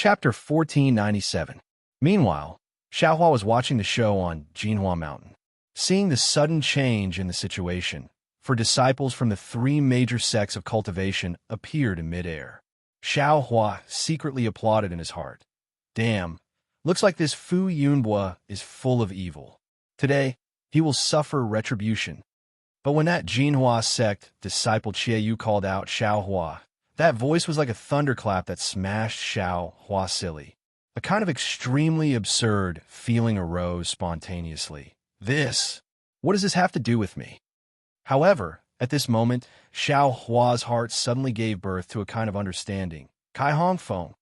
Chapter 1497. Meanwhile, Xiaohua was watching the show on Jinhua Mountain. Seeing the sudden change in the situation, for disciples from the three major sects of cultivation appeared in midair. Xiaohua secretly applauded in his heart. Damn, looks like this Fu Yunbua is full of evil. Today, he will suffer retribution. But when that Jinhua sect disciple Qiaoyu called out Xiaohua, that voice was like a thunderclap that smashed Xiaohua silly. A kind of extremely absurd feeling arose spontaneously. What does this have to do with me? However, at this moment, Xiaohua's heart suddenly gave birth to a kind of understanding. Kai Hongfeng.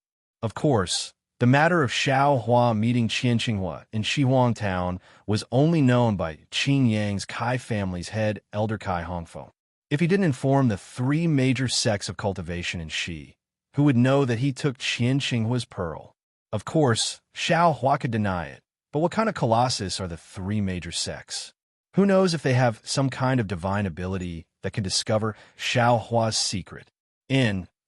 Of course, the matter of Xiaohua meeting Qianqinghua in Shihuang Town was only known by Qin Yang's Kai family's head, Elder Kai Hongfeng. If he didn't inform the three major sects of cultivation in Shi, who would know that he took Qianqinghua's pearl? Of course, Xiaohua could deny it, but what kind of colossus are the three major sects? Who knows if they have some kind of divine ability that can discover Xiaohua's secret,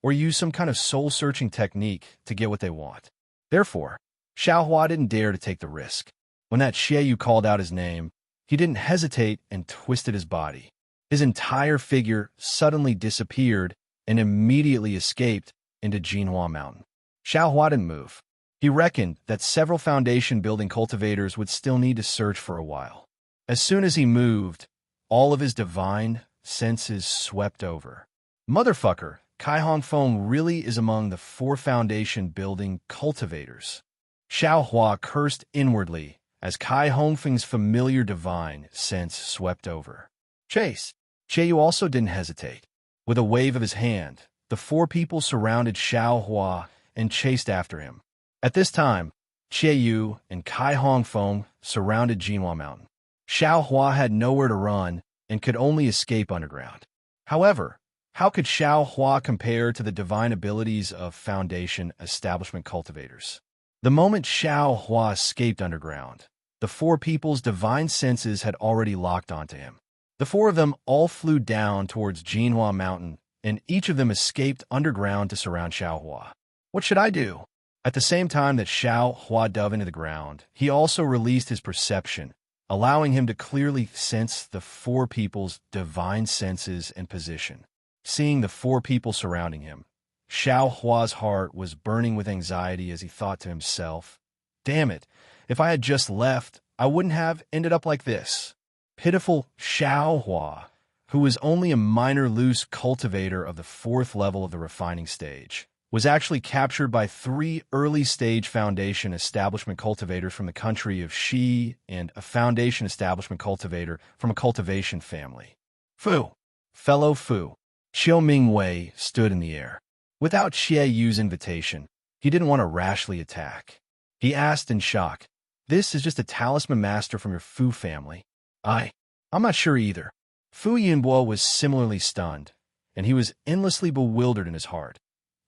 or use some kind of soul-searching technique to get what they want? Therefore, Xiaohua didn't dare to take the risk. When that Qiaoyu called out his name, he didn't hesitate and twisted his body. His entire figure suddenly disappeared and immediately escaped into Jinhua Mountain. Xiaohua didn't move. He reckoned that several foundation-building cultivators would still need to search for a while. As soon as he moved, all of his divine senses swept over. Motherfucker, Kai Hongfeng really is among the four foundation-building cultivators. Xiaohua cursed inwardly as Kai Hongfeng's familiar divine sense swept over. Chase! Qiaoyu also didn't hesitate. With a wave of his hand, the four people surrounded Xiaohua and chased after him. At this time, Qiaoyu and Kai Hongfeng surrounded Jinhua Mountain. Xiaohua had nowhere to run and could only escape underground. However, how could Xiaohua compare to the divine abilities of Foundation establishment cultivators? The moment Xiaohua escaped underground, the four people's divine senses had already locked onto him. The four of them all flew down towards Jinhua Mountain, and each of them escaped underground to surround Xiaohua. What should I do? At the same time that Xiaohua dove into the ground, he also released his perception, allowing him to clearly sense the four people's divine senses and position. Seeing the four people surrounding him, Xiaohua's heart was burning with anxiety as he thought to himself, "Damn it, if I had just left, I wouldn't have ended up like this." Pitiful Xiaohua, who was only a minor loose cultivator of the fourth level of the refining stage, was actually captured by three early-stage foundation establishment cultivators from the country of Shi and a foundation establishment cultivator from a cultivation family. Fellow Fu, Qiu Mingwei stood in the air. Without Qiaoyu's invitation, he didn't want to rashly attack. He asked in shock, "This is just a talisman master from your Fu family?" I'm not sure either. Fu Yunbo was similarly stunned, and he was endlessly bewildered in his heart.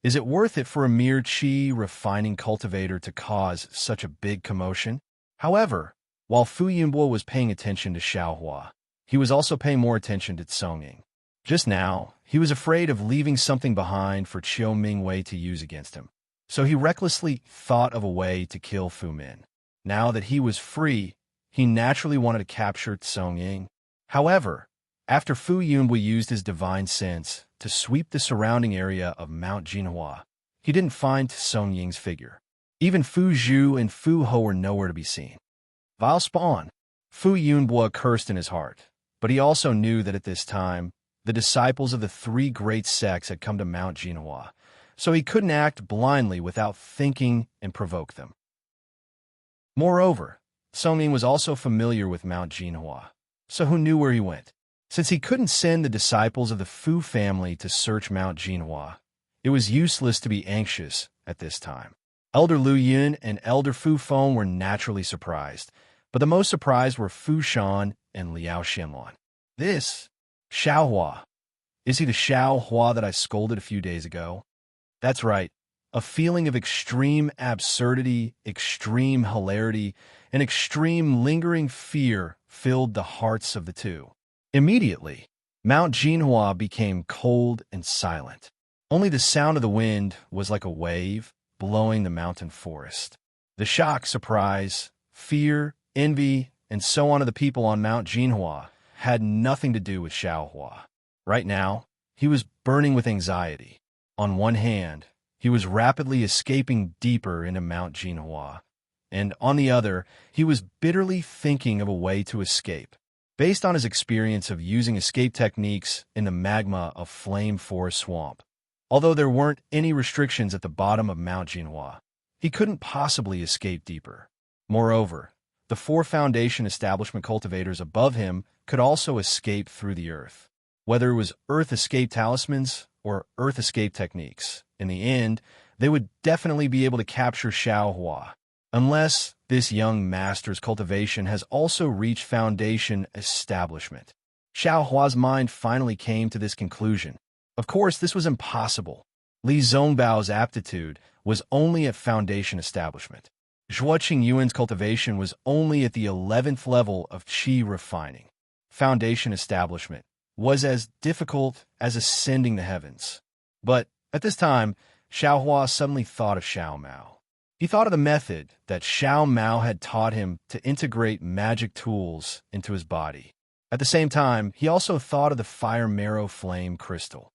Is it worth it for a mere qi refining cultivator to cause such a big commotion? However, while Fu Yunbo was paying attention to Xiaohua, he was also paying more attention to Tsongying. Just now, he was afraid of leaving something behind for Qiu Mingwei to use against him, so he recklessly thought of a way to kill Fu Min. Now that he was free, he naturally wanted to capture Tsongying. However, after Fu Yunbo used his divine sense to sweep the surrounding area of Mount Jinhua, he didn't find Tsongying's figure. Even Fu Zhu and Fu Ho were nowhere to be seen. Vile spawn! Fu Yunbo cursed in his heart, but he also knew that at this time, the disciples of the three great sects had come to Mount Jinhua, so he couldn't act blindly without thinking and provoke them. Moreover, Tsongying was also familiar with Mount Jinhua, so who knew where he went? Since he couldn't send the disciples of the Fu family to search Mount Jinhua, it was useless to be anxious at this time. Elder Lu Yun and Elder Fu Feng were naturally surprised, but the most surprised were Fu Shan and Liao Xianluan. This Xiaohua. Is he the Xiaohua that I scolded a few days ago? That's right. A feeling of extreme absurdity, extreme hilarity, and extreme lingering fear filled the hearts of the two. Immediately, Mount Jinhua became cold and silent. Only the sound of the wind was like a wave, blowing the mountain forest. The shock, surprise, fear, envy, and so on of the people on Mount Jinhua had nothing to do with Xiaohua. Right now, he was burning with anxiety. On one hand, he was rapidly escaping deeper into Mount Jinhua, and on the other, he was bitterly thinking of a way to escape. Based on his experience of using escape techniques in the magma of Flame Forest Swamp, although there weren't any restrictions at the bottom of Mount Jinhua, he couldn't possibly escape deeper. Moreover, the 4 Foundation establishment cultivators above him could also escape through the earth. Whether it was earth escape talismans or earth escape techniques, in the end, they would definitely be able to capture Xiaohua, unless this young master's cultivation has also reached Foundation establishment. Xiaohua's mind finally came to this conclusion. Of course, this was impossible. Li Zongbao's aptitude was only at Foundation establishment. Zhuo Qingyuan's cultivation was only at the 11th level of qi refining. Foundation establishment was as difficult as ascending the heavens. But at this time, Xiaohua suddenly thought of Xiao Mao. He thought of the method that Xiao Mao had taught him to integrate magic tools into his body. At the same time, he also thought of the fire marrow flame crystal.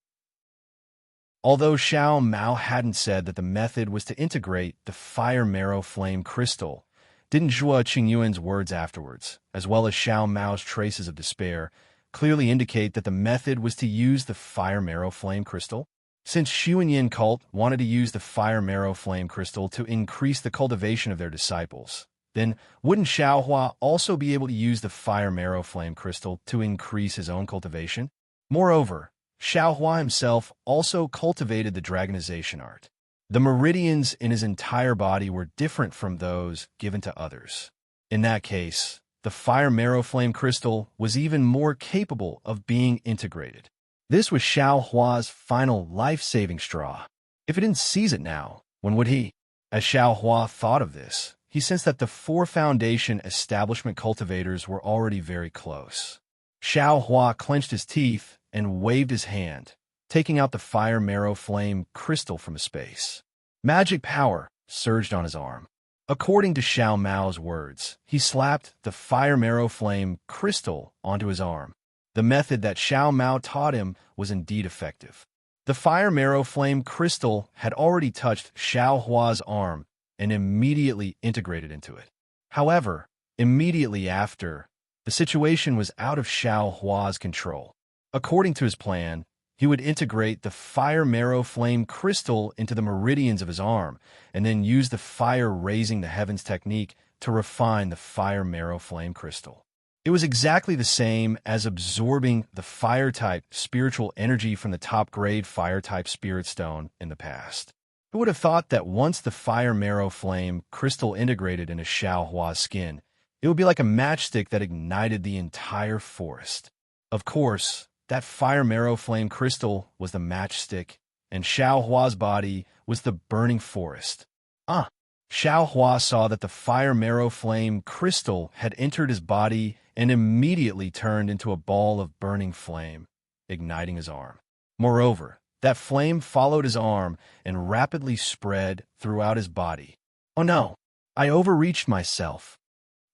Although Xiao Mao hadn't said that the method was to integrate the fire marrow flame crystal, didn't Zhuo Qingyuan's words afterwards, as well as Xiao Mao's traces of despair, clearly indicate that the method was to use the fire marrow flame crystal? Since Xuanyin cult wanted to use the fire marrow flame crystal to increase the cultivation of their disciples, then wouldn't Xiaohua also be able to use the fire marrow flame crystal to increase his own cultivation? Moreover, Xiaohua himself also cultivated the dragonization art. The meridians in his entire body were different from those given to others. In that case, the fire marrow flame crystal was even more capable of being integrated. This was Xiaohua's final life-saving straw. If he didn't seize it now, when would he? As Xiaohua thought of this, he sensed that the 4 Foundation establishment cultivators were already very close. Xiaohua clenched his teeth and waved his hand, taking out the fire marrow flame crystal from his space. Magic power surged on his arm. According to Xiao Mao's words, he slapped the fire marrow flame crystal onto his arm. The method that Xiao Mao taught him was indeed effective. The fire marrow flame crystal had already touched Xiaohua's arm and immediately integrated into it. However, immediately after, the situation was out of Xiaohua's control. According to his plan, he would integrate the fire marrow flame crystal into the meridians of his arm, and then use the fire raising the heavens technique to refine the fire marrow flame crystal. It was exactly the same as absorbing the fire-type spiritual energy from the top-grade fire-type spirit stone in the past. Who would have thought that once the fire marrow flame crystal integrated into Xiaohua's skin, it would be like a matchstick that ignited the entire forest. Of course, that fire marrow flame crystal was the matchstick, and Xiaohua's body was the burning forest. Xiaohua saw that the fire marrow flame crystal had entered his body and immediately turned into a ball of burning flame, igniting his arm. Moreover, that flame followed his arm and rapidly spread throughout his body. Oh no, I overreached myself.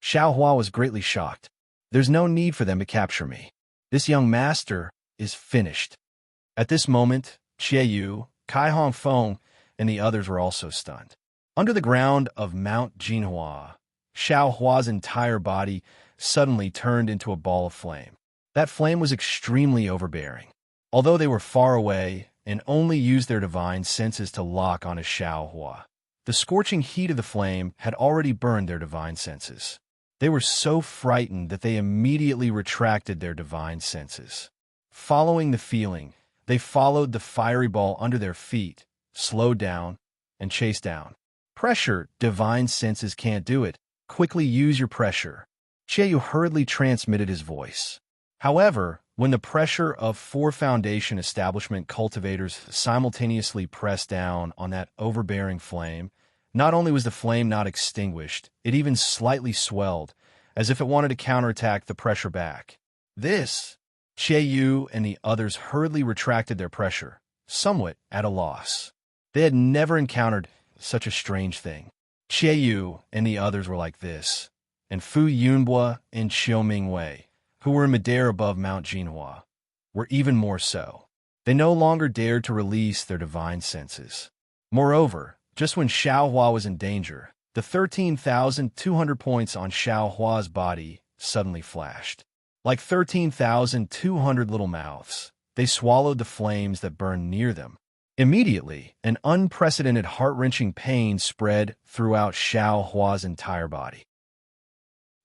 Xiaohua was greatly shocked. There's no need for them to capture me. This young master is finished. At this moment, Qie Yu, Kai Hongfeng, and the others were also stunned. Under the ground of Mount Jinhua, Xiaohua's entire body suddenly turned into a ball of flame. That flame was extremely overbearing. Although they were far away and only used their divine senses to lock onto Xiaohua, the scorching heat of the flame had already burned their divine senses. They were so frightened that they immediately retracted their divine senses. Following the feeling, they followed the fiery ball under their feet, slowed down, and chased down. Pressure, divine senses can't do it. Quickly use your pressure. Yu hurriedly transmitted his voice. However, when the pressure of 4 Foundation establishment cultivators simultaneously pressed down on that overbearing flame, not only was the flame not extinguished, it even slightly swelled, as if it wanted to counterattack the pressure back. This, Yu and the others hurriedly retracted their pressure, somewhat at a loss. They had never encountered such a strange thing. Xie Yu and the others were like this, and Fu Yunbua and Xiao Mingwei, who were in midair above Mount Jinhua, were even more so. They no longer dared to release their divine senses. Moreover, just when Xiao Hua was in danger, the 13,200 points on Xiao Hua's body suddenly flashed. Like 13,200 little mouths, they swallowed the flames that burned near them. Immediately, an unprecedented heart-wrenching pain spread throughout Xiao Hua's entire body.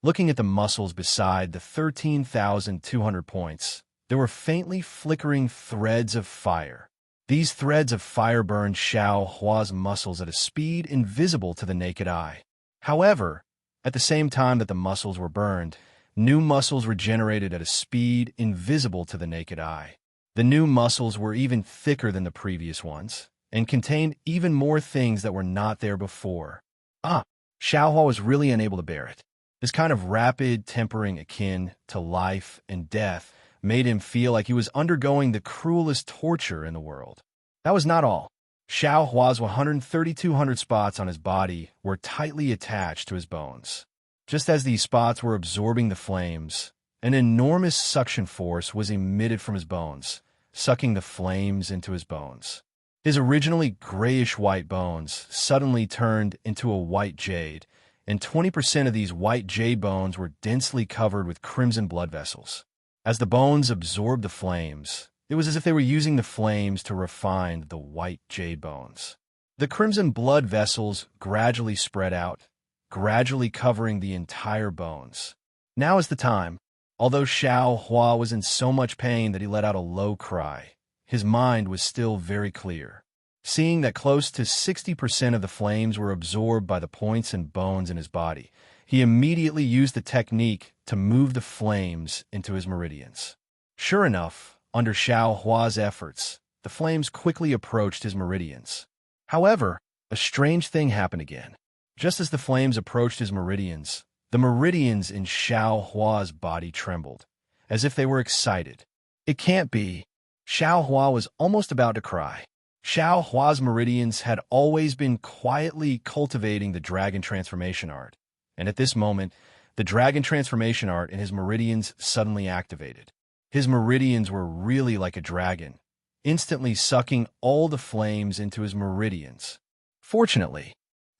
Looking at the muscles beside the 13,200 points, there were faintly flickering threads of fire. These threads of fire burned Xiao Hua's muscles at a speed invisible to the naked eye. However, at the same time that the muscles were burned, new muscles were generated at a speed invisible to the naked eye. The new muscles were even thicker than the previous ones, and contained even more things that were not there before. Xiao Hua was really unable to bear it. This kind of rapid tempering akin to life and death made him feel like he was undergoing the cruelest torture in the world. That was not all. Xiao Hua's 1,3,200 spots on his body were tightly attached to his bones. Just as these spots were absorbing the flames, an enormous suction force was emitted from his bones, sucking the flames into his bones. His originally grayish-white bones suddenly turned into a white jade, and 20% of these white jade bones were densely covered with crimson blood vessels. As the bones absorbed the flames, it was as if they were using the flames to refine the white jade bones. The crimson blood vessels gradually spread out, gradually covering the entire bones. Now is the time. Although Xiao Hua was in so much pain that he let out a low cry, his mind was still very clear. Seeing that close to 60% of the flames were absorbed by the points and bones in his body, he immediately used the technique to move the flames into his meridians. Sure enough, under Xiao Hua's efforts, the flames quickly approached his meridians. However, a strange thing happened again. Just as the flames approached his meridians, the meridians in Xiao Hua's body trembled, as if they were excited. It can't be. Xiao Hua was almost about to cry. Xiao Hua's meridians had always been quietly cultivating the dragon transformation art, and at this moment, the dragon transformation art in his meridians suddenly activated. His meridians were really like a dragon, instantly sucking all the flames into his meridians. Fortunately,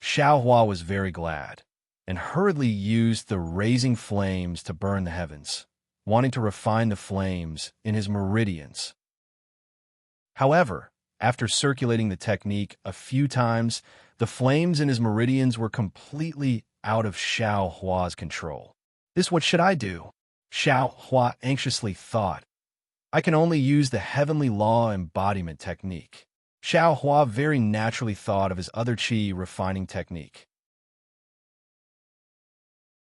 Xiao Hua was very glad, and hurriedly used the raising flames to burn the heavens, wanting to refine the flames in his meridians. However, after circulating the technique a few times, the flames in his meridians were completely out of Xiao Hua's control. What should I do? Xiao Hua anxiously thought. I can only use the heavenly law embodiment technique. Xiao Hua very naturally thought of his other qi refining technique.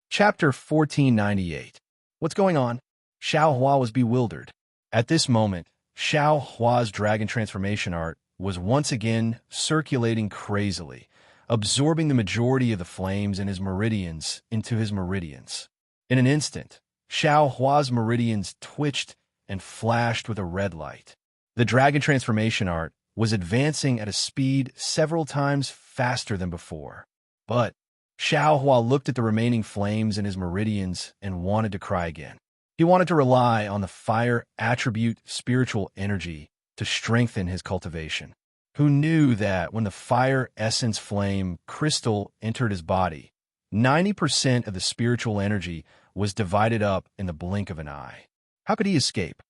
Chapter 1498. What's going on? Xiao Hua was bewildered. At this moment, Xiao Hua's dragon transformation art was once again circulating crazily, absorbing the majority of the flames in his meridians into his meridians. In an instant, Xiao Hua's meridians twitched and flashed with a red light. The dragon transformation art was advancing at a speed several times faster than before. But Xiao Hua looked at the remaining flames in his meridians and wanted to cry again. He wanted to rely on the fire attribute spiritual energy to strengthen his cultivation. Who knew that when the fire essence flame crystal entered his body, 90% of the spiritual energy was divided up in the blink of an eye? How could he escape?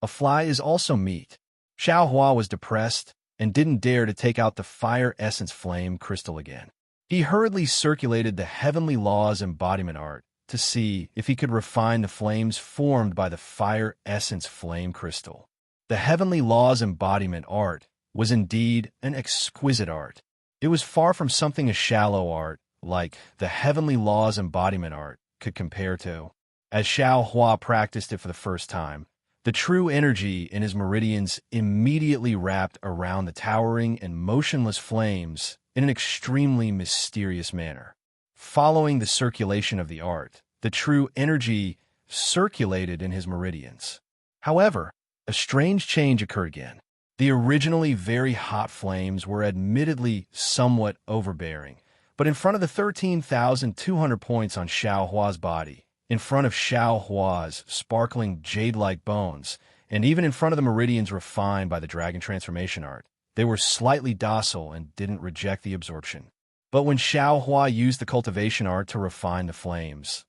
A fly is also meat. Xiao Hua was depressed and didn't dare to take out the fire essence flame crystal again. He hurriedly circulated the heavenly laws embodiment art to see if he could refine the flames formed by the fire essence flame crystal. The heavenly laws embodiment art was indeed an exquisite art. It was far from something a shallow art like the heavenly laws embodiment art could compare to. As Xiao Hua practiced it for the first time, the true energy in his meridians immediately wrapped around the towering and motionless flames in an extremely mysterious manner. Following the circulation of the art, the true energy circulated in his meridians. However, a strange change occurred again. The originally very hot flames were admittedly somewhat overbearing, but in front of the 13,200 points on Xiao Hua's body, in front of Xiao Hua's sparkling jade-like bones, and even in front of the meridians refined by the dragon transformation art, they were slightly docile and didn't reject the absorption. But when Xiao Hua used the cultivation art to refine the flames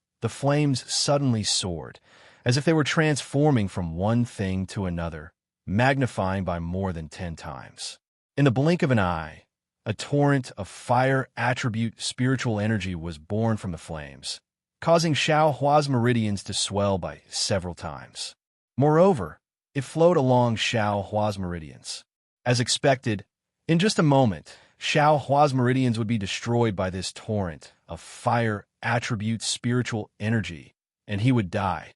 suddenly soared, as if they were transforming from one thing to another, magnifying by more than 10 times. In the blink of an eye, a torrent of fire attribute spiritual energy was born from the flames, causing Xiao Hua's meridians to swell by several times. Moreover, it flowed along Xiao Hua's meridians. As expected, in just a moment, Xiao Hua's meridians would be destroyed by this torrent of fire attribute spiritual energy, and he would die.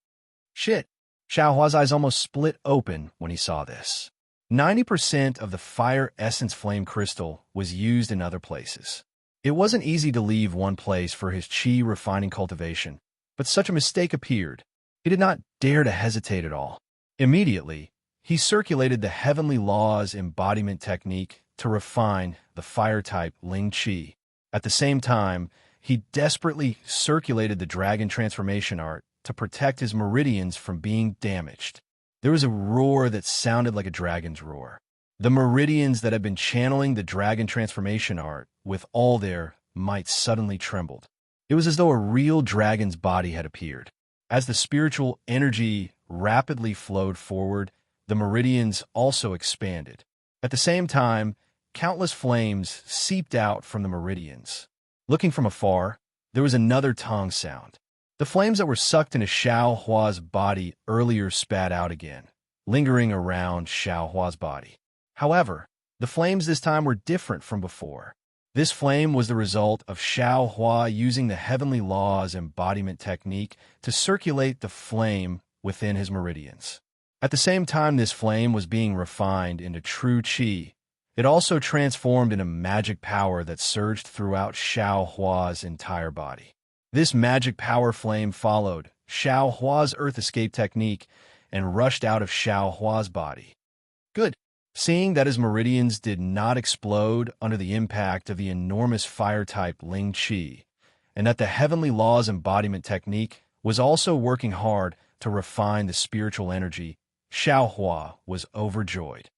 Shit! Xiao Hua's eyes almost split open when he saw this. 90% of the fire essence flame crystal was used in other places. It wasn't easy to leave one place for his qi refining cultivation, but such a mistake appeared. He did not dare to hesitate at all. Immediately, he circulated the heavenly laws embodiment technique to refine the fire-type Ling Qi. At the same time, he desperately circulated the dragon transformation art to protect his meridians from being damaged. There was a roar that sounded like a dragon's roar. The meridians that had been channeling the dragon transformation art with all their might suddenly trembled. It was as though a real dragon's body had appeared. As the spiritual energy rapidly flowed forward, the meridians also expanded. At the same time, countless flames seeped out from the meridians. Looking from afar, there was another tong sound. The flames that were sucked into Xiao Hua's body earlier spat out again, lingering around Xiao Hua's body. However, the flames this time were different from before. This flame was the result of Xiao Hua using the heavenly laws embodiment technique to circulate the flame within his meridians. At the same time this flame was being refined into true qi, it also transformed into magic power that surged throughout Xiao Hua's entire body. This magic power flame followed Xiao Hua's earth escape technique and rushed out of Xiao Hua's body. Good. Seeing that his meridians did not explode under the impact of the enormous fire-type Ling Qi, and that the heavenly laws embodiment technique was also working hard to refine the spiritual energy, Xiao Hua was overjoyed.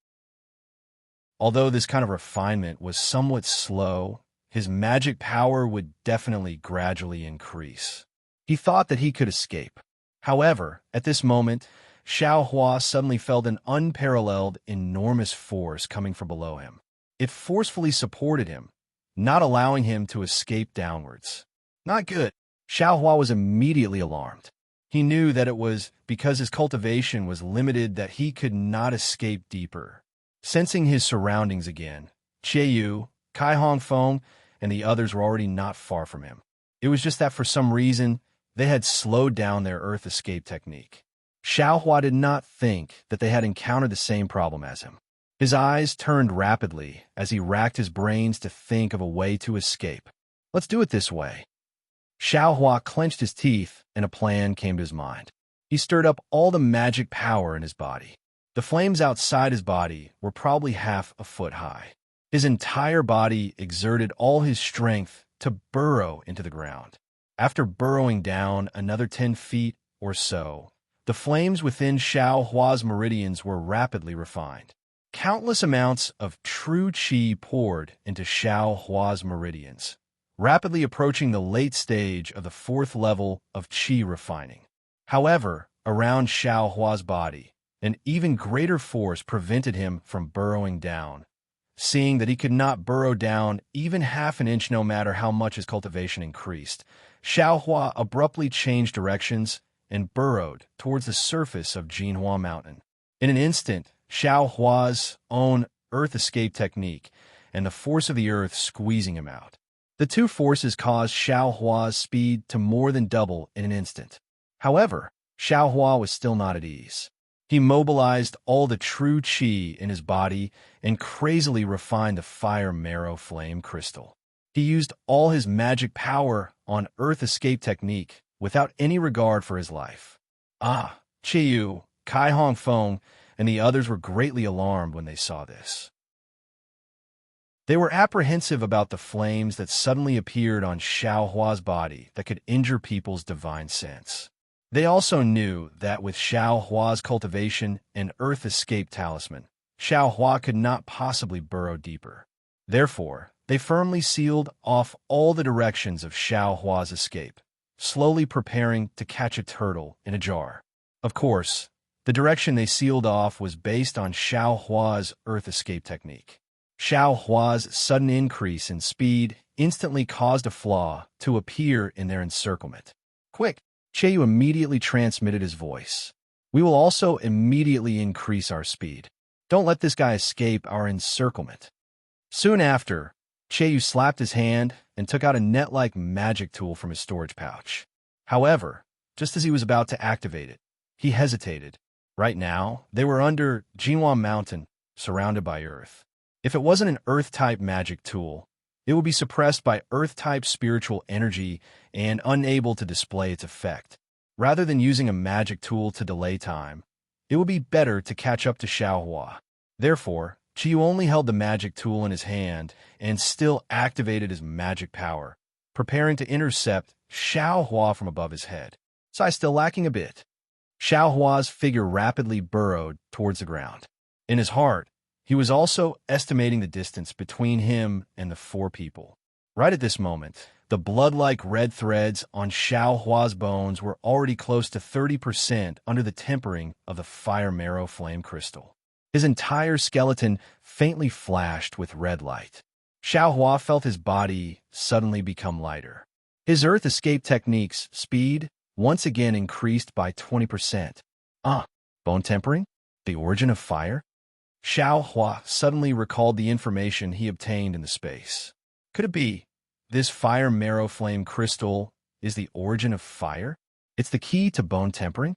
Although this kind of refinement was somewhat slow, his magic power would definitely gradually increase. He thought that he could escape. However, at this moment, Xiao Hua suddenly felt an unparalleled, enormous force coming from below him. It forcefully supported him, not allowing him to escape downwards. Not good. Xiao Hua was immediately alarmed. He knew that it was because his cultivation was limited that he could not escape deeper. Sensing his surroundings again, Yu, Kai Hongfeng, and the others were already not far from him. It was just that for some reason, they had slowed down their earth escape technique. Xiao Hua did not think that they had encountered the same problem as him. His eyes turned rapidly as he racked his brains to think of a way to escape. Let's do it this way. Xiao Hua clenched his teeth and a plan came to his mind. He stirred up all the magic power in his body. The flames outside his body were probably half a foot high. His entire body exerted all his strength to burrow into the ground. After burrowing down another 10 feet or so, the flames within Xiao Hua's meridians were rapidly refined. Countless amounts of true qi poured into Xiao Hua's meridians, rapidly approaching the late stage of the 4th level of qi refining. However, around Xiao Hua's body, an even greater force prevented him from burrowing down. Seeing that he could not burrow down even half an inch no matter how much his cultivation increased, Xiao Hua abruptly changed directions and burrowed towards the surface of Jinhua Mountain. In an instant, Xiao Hua's own earth escape technique and the force of the earth squeezing him out. The two forces caused Xiao Hua's speed to more than double in an instant. However, Xiao Hua was still not at ease. He mobilized all the true qi in his body and crazily refined the fire marrow flame crystal. He used all his magic power on earth escape technique without any regard for his life. Yu, Kai Hongfeng, and the others were greatly alarmed when they saw this. They were apprehensive about the flames that suddenly appeared on Xiaohua's body that could injure people's divine sense. They also knew that with Xiaohua's cultivation and Earth Escape Talisman, Xiaohua could not possibly burrow deeper. Therefore, they firmly sealed off all the directions of Xiaohua's escape, slowly preparing to catch a turtle in a jar. Of course, the direction they sealed off was based on Xiaohua's Earth Escape technique. Xiaohua's sudden increase in speed instantly caused a flaw to appear in their encirclement. Quick! Qiyu immediately transmitted his voice. We will also immediately increase our speed. Don't let this guy escape our encirclement. Soon after, Qiyu slapped his hand and took out a net-like magic tool from his storage pouch. However, just as he was about to activate it, he hesitated. Right now, they were under Jinhua Mountain, surrounded by Earth. If it wasn't an Earth-type magic tool, it would be suppressed by Earth-type spiritual energy and unable to display its effect. Rather than using a magic tool to delay time, it would be better to catch up to Xiaohua. Therefore, Qiyu only held the magic tool in his hand and still activated his magic power, preparing to intercept Xiaohua from above his head. Sai still lacking a bit. Xiaohua's figure rapidly burrowed towards the ground. In his heart, he was also estimating the distance between him and the four people. Right at this moment, the blood-like red threads on Xiaohua's bones were already close to 30% under the tempering of the fire marrow flame crystal. His entire skeleton faintly flashed with red light. Xiaohua felt his body suddenly become lighter. His Earth Escape technique's speed once again increased by 20%. Bone tempering? The origin of fire? Xiaohua suddenly recalled the information he obtained in the space. Could it be this fire marrow flame crystal is the origin of fire? It's the key to bone tempering?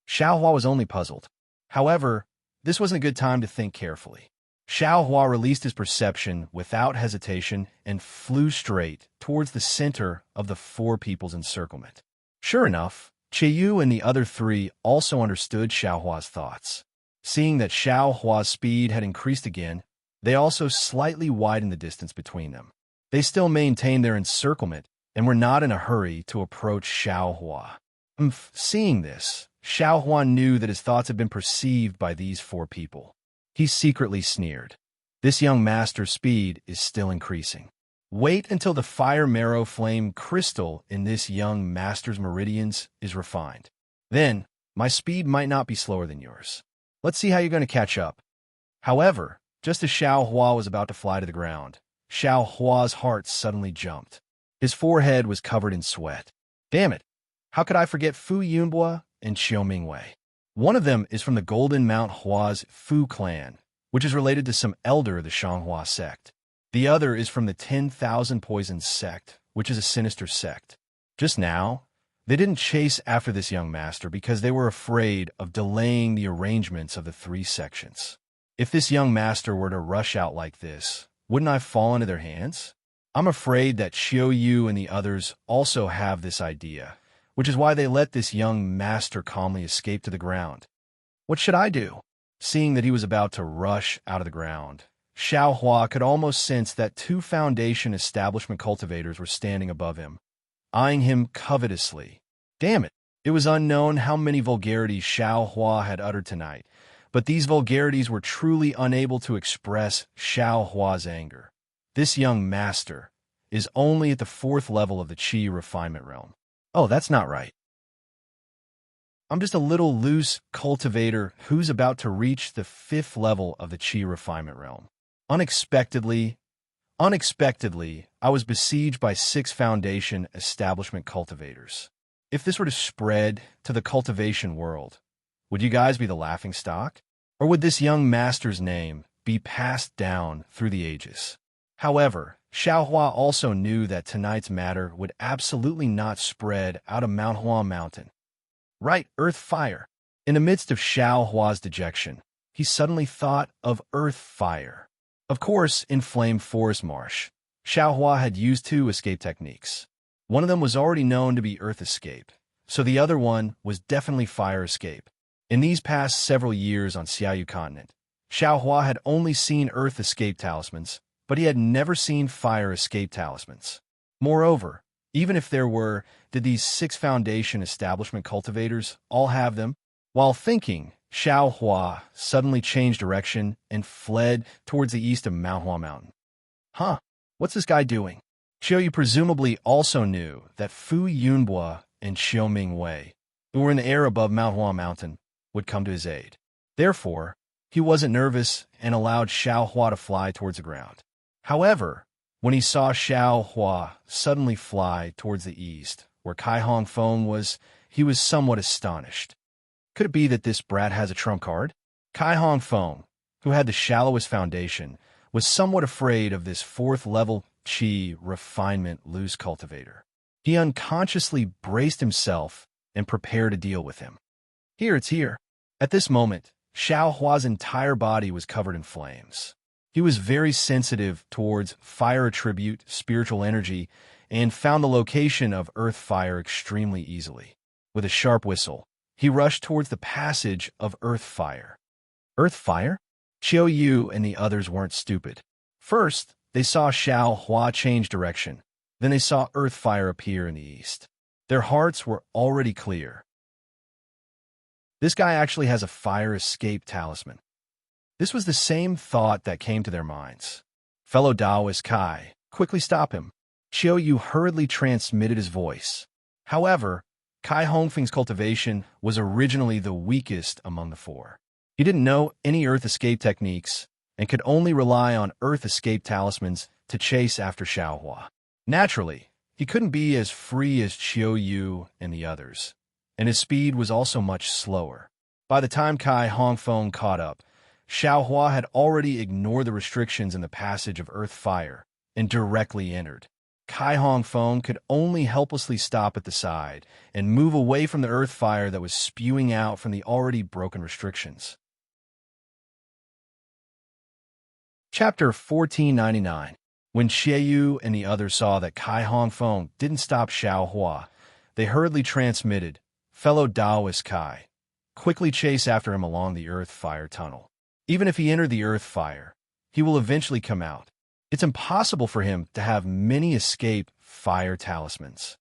Xiaohua was only puzzled. However, this wasn't a good time to think carefully. Xiaohua released his perception without hesitation and flew straight towards the center of the four people's encirclement. Sure enough, Qiyu and the other three also understood Xiaohua's thoughts. Seeing that Xiaohua's speed had increased again, they also slightly widened the distance between them. They still maintained their encirclement and were not in a hurry to approach Xiaohua. Seeing this, Xiaohua knew that his thoughts had been perceived by these four people. He secretly sneered. This young master's speed is still increasing. Wait until the fire marrow flame crystal in this young master's meridians is refined. Then, my speed might not be slower than yours. Let's see how you're going to catch up. However, just as Xiaohua was about to fly to the ground, Xiaohua's heart suddenly jumped. His forehead was covered in sweat. Damn it! How could I forget Fu Yunbua and Xiao Mingwei? One of them is from the Golden Mount Hua's Fu clan, which is related to some elder of the Shanghua sect. The other is from the 10,000 Poisons sect, which is a sinister sect. Just now, they didn't chase after this young master because they were afraid of delaying the arrangements of the three sections. If this young master were to rush out like this, wouldn't I fall into their hands? I'm afraid that Xiao Yu and the others also have this idea, which is why they let this young master calmly escape to the ground. What should I do? Seeing that he was about to rush out of the ground, Xiaohua could almost sense that two Foundation establishment cultivators were standing above him, eyeing him covetously. Damn it! It was unknown how many vulgarities Xiaohua had uttered tonight, but these vulgarities were truly unable to express Xiaohua's anger. This young master is only at the 4th level of the Qi refinement realm. Oh, that's not right. I'm just a little loose cultivator who's about to reach the 5th level of the Qi refinement realm. Unexpectedly, I was besieged by 6 Foundation establishment cultivators. If this were to spread to the cultivation world, would you guys be the laughingstock? Or would this young master's name be passed down through the ages? However, Xiaohua also knew that tonight's matter would absolutely not spread out of Mount Hua Mountain. Right, Earth Fire. In the midst of Xiaohua's dejection, he suddenly thought of Earth Fire. Of course, in Flame Forest Marsh, Xiaohua had used 2 escape techniques. One of them was already known to be Earth Escape, so the other one was definitely Fire Escape. In these past several years on Xiaoyu continent, Xiaohua had only seen earth escape talismans, but he had never seen fire escape talismans. Moreover, even if there were, did these 6 foundation establishment cultivators all have them? While thinking, Xiaohua suddenly changed direction and fled towards the east of Mount Hua Mountain. Huh, what's this guy doing? Xiaoyu presumably also knew that Fu Yunbua and Xiao Mingwei, who were in the air above Mount Hua Mountain, would come to his aid. Therefore, he wasn't nervous and allowed Xiaohua to fly towards the ground. However, when he saw Xiaohua suddenly fly towards the east, where Kai Hongfeng was, he was somewhat astonished. Could it be that this brat has a trump card? Kai Hongfeng, who had the shallowest foundation, was somewhat afraid of this 4th-level Qi refinement loose cultivator. He unconsciously braced himself and prepared to deal with him. Here, it's here. At this moment, Xiaohua's entire body was covered in flames. He was very sensitive towards fire attribute, spiritual energy, and found the location of earth fire extremely easily. With a sharp whistle, he rushed towards the passage of earth fire. Earth fire? Qiao Yu and the others weren't stupid. First, they saw Xiaohua change direction. Then they saw earth fire appear in the east. Their hearts were already clear. This guy actually has a fire escape talisman. This was the same thought that came to their minds. Fellow Taoist Kai, quickly stop him. Qiao Yu hurriedly transmitted his voice. However, Kai Hongfeng's cultivation was originally the weakest among the 4. He didn't know any earth escape techniques and could only rely on earth escape talismans to chase after Xiaohua. Naturally, he couldn't be as free as Qiao Yu and the others, and his speed was also much slower. By the time Kai Hongfeng caught up, Xiaohua had already ignored the restrictions in the passage of earth fire and directly entered. Kai Hongfeng could only helplessly stop at the side and move away from the earth fire that was spewing out from the already broken restrictions. Chapter 1499. When Xiaoyu and the others saw that Kai Hongfeng didn't stop Xiaohua, they hurriedly transmitted, fellow Taoist Kai, quickly chase after him along the earth fire tunnel. Even if he entered the earth fire, he will eventually come out. It's impossible for him to have many escape fire talismans.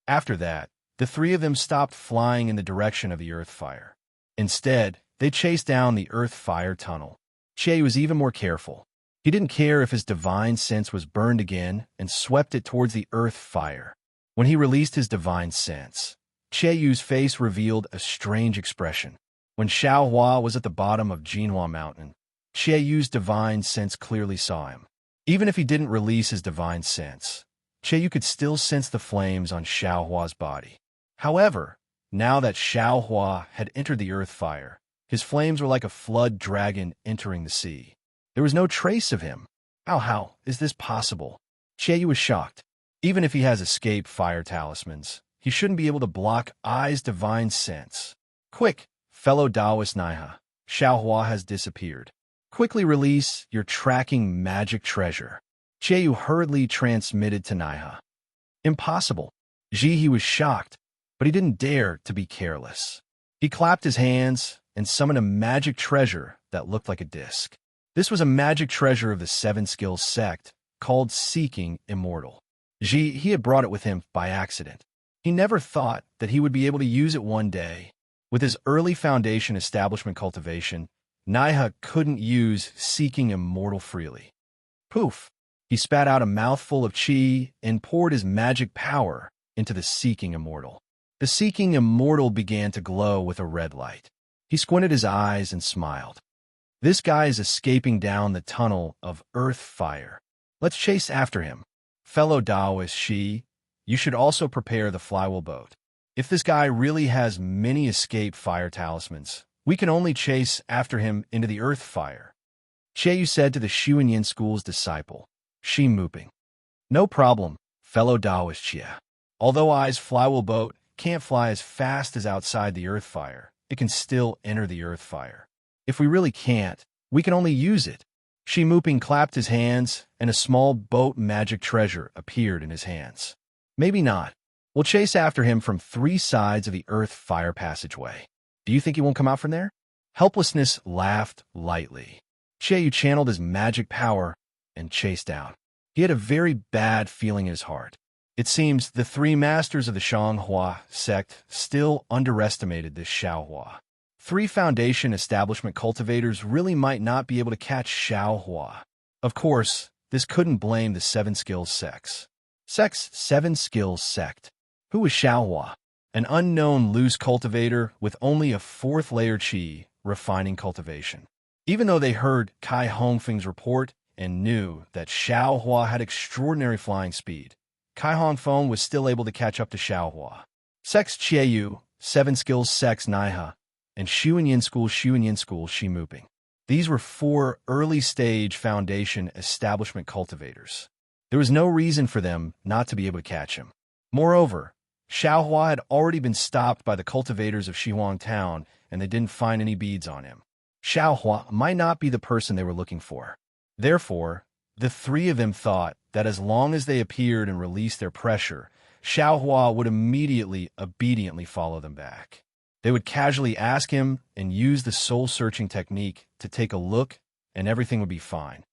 After that, the 3 of them stopped flying in the direction of the earth fire. Instead, they chased down the earth fire tunnel. Qiao was even more careful. He didn't care if his divine sense was burned again and swept it towards the earth fire. When he released his divine sense, Qiao's face revealed a strange expression. When Xiaohua was at the bottom of Jinhua Mountain, Qiao's divine sense clearly saw him. Even if he didn't release his divine sense, Qiao could still sense the flames on Xiaohua's body. However, now that Xiaohua had entered the earth fire, his flames were like a flood dragon entering the sea. There was no trace of him. How is this possible? Qiao was shocked. Even if he has escape fire talismans, he shouldn't be able to block Ai's divine sense. Quick, fellow Taoist Naiha, Xiaohua has disappeared. Quickly release your tracking magic treasure. Qiao hurriedly transmitted to Naiha. Impossible. He was shocked, but he didn't dare to be careless. He clapped his hands and summoned a magic treasure that looked like a disc. This was a magic treasure of the 7 Skills sect, called Seeking Immortal. He had brought it with him by accident. He never thought that he would be able to use it one day. With his early foundation establishment cultivation, Naiha couldn't use Seeking Immortal freely. Poof! He spat out a mouthful of qi and poured his magic power into the Seeking Immortal. The Seeking Immortal began to glow with a red light. He squinted his eyes and smiled. This guy is escaping down the tunnel of earth fire. Let's chase after him. Fellow Taoist Shi, you should also prepare the flywheel boat. If this guy really has many escape fire talismans, we can only chase after him into the earth fire. Qiao said to the Xuanyin school's disciple, Shi Muping. No problem, fellow Taoist Xia. Although Ai's flywheel boat can't fly as fast as outside the earth fire, it can still enter the earth fire. If we really can't, we can only use it. Shi Muping clapped his hands, and a small boat magic treasure appeared in his hands. Maybe not. We'll chase after him from 3 sides of the earth fire passageway. Do you think he won't come out from there? Helplessness laughed lightly. Qiayu channeled his magic power and chased out. He had a very bad feeling in his heart. It seems the three masters of the Shanghua sect still underestimated this Xiaohua. Three foundation establishment cultivators really might not be able to catch Xiaohua. Of course, this couldn't blame the Seven Skills Seven Skills Sect. Who was Xiaohua? An unknown loose cultivator with only a fourth layer qi refining cultivation. Even though they heard Kai Hongfeng's report and knew that Xiaohua had extraordinary flying speed, Kai Hongfeng was still able to catch up to Xiaohua. Sex Qiayu, Seven Skills Sex Naiha, and Xuanyin School Shimuping. These were four early-stage foundation establishment cultivators. There was no reason for them not to be able to catch him. Moreover, Xiaohua had already been stopped by the cultivators of Shihuang Town, and they didn't find any beads on him. Xiaohua might not be the person they were looking for. Therefore, the three of them thought that as long as they appeared and released their pressure, Xiaohua would immediately, obediently follow them back. They would casually ask him and use the soul-searching technique to take a look, and everything would be fine.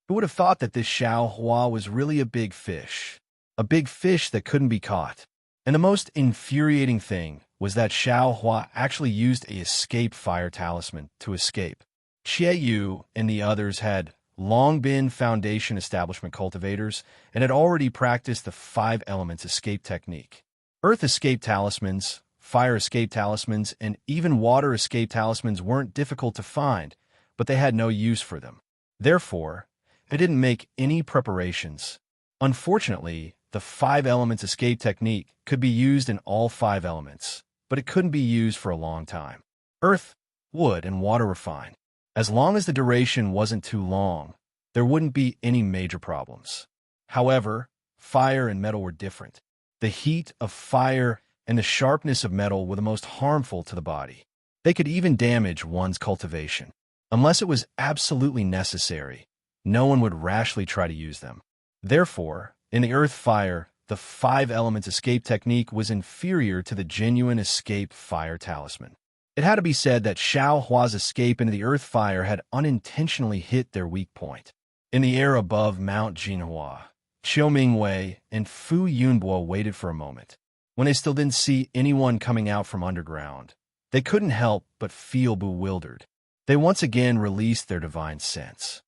Who would have thought that this Xiaohua was really a big fish that couldn't be caught? And the most infuriating thing was that Xiaohua actually used a escape fire talisman to escape. Qiayu and the others had long been foundation establishment cultivators and had already practiced the 5 elements escape technique. Earth escape talismans, fire escape talismans, and even water escape talismans weren't difficult to find, but they had no use for them. Therefore, they didn't make any preparations. Unfortunately, the 5 elements escape technique could be used in all 5 elements, but it couldn't be used for a long time. Earth, wood, and water were fine. As long as the duration wasn't too long, there wouldn't be any major problems. However, fire and metal were different. The heat of fire and the sharpness of metal were the most harmful to the body. They could even damage one's cultivation. Unless it was absolutely necessary, no one would rashly try to use them. Therefore, in the earth fire, the 5 elements escape technique was inferior to the genuine escape fire talisman. It had to be said that Xiaohua's escape into the earth fire had unintentionally hit their weak point. In the air above Mount Jinhua, Qiu Mingwei and Fu Yunbo waited for a moment. When they still didn't see anyone coming out from underground, they couldn't help but feel bewildered. They once again released their divine sense.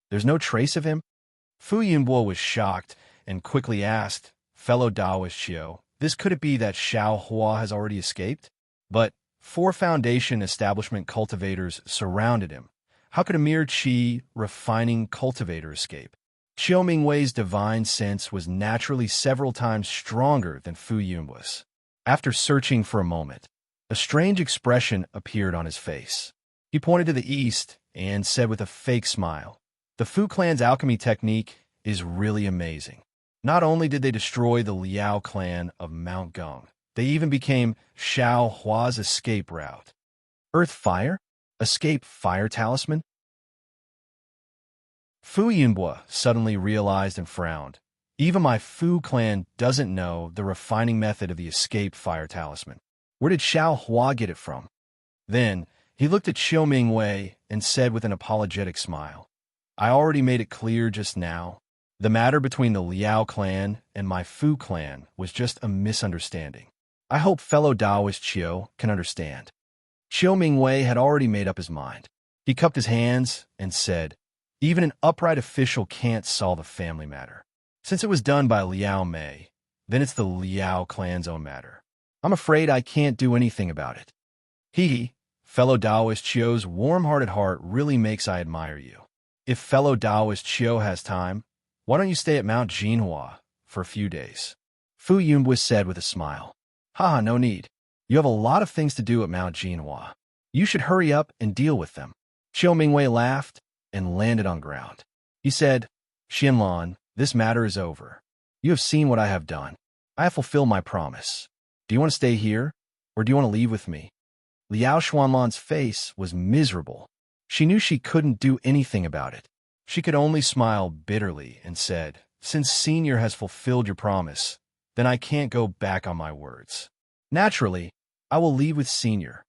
There's no trace of him? Fu Yunbo was shocked and quickly asked, fellow Taoist Qiu, could it be that Xiaohua has already escaped? But 4 foundation establishment cultivators surrounded him. How could a mere qi refining cultivator escape? Qiu Mingwei's divine sense was naturally several times stronger than Fu Yunbo's. After searching for a moment, a strange expression appeared on his face. He pointed to the east and said with a fake smile, "The Fu clan's alchemy technique is really amazing. Not only did they destroy the Liao clan of Mount Gong, they even became Xiaohua's escape route." Earth fire? Escape fire talisman? Fu Yunbo suddenly realized and frowned. Even my Fu clan doesn't know the refining method of the escape fire talisman. Where did Xiaohua get it from? Then he looked at Qiu Mingwei and said with an apologetic smile, "I already made it clear just now. The matter between the Liao clan and my Fu clan was just a misunderstanding. I hope fellow Taoist Qiu can understand." Qiu Mingwei had already made up his mind. He cupped his hands and said, "Even an upright official can't solve a family matter. Since it was done by Liao Mei, then it's the Liao clan's own matter. I'm afraid I can't do anything about it." Fellow Taoist Qiu's warm-hearted heart really makes I admire you. If fellow Taoist Qiu has time, why don't you stay at Mount Jinhua for a few days? Fu Yunbo said with a smile. No need. You have a lot of things to do at Mount Jinhua. You should hurry up and deal with them." Qiu Mingwei laughed and landed on ground. He said, "Xianlan, this matter is over. You have seen what I have done. I have fulfilled my promise. Do you want to stay here, or do you want to leave with me?" Liao Xuanlan's face was miserable. She knew she couldn't do anything about it. She could only smile bitterly and said, "Since Senior has fulfilled your promise, then I can't go back on my words. Naturally, I will leave with Senior.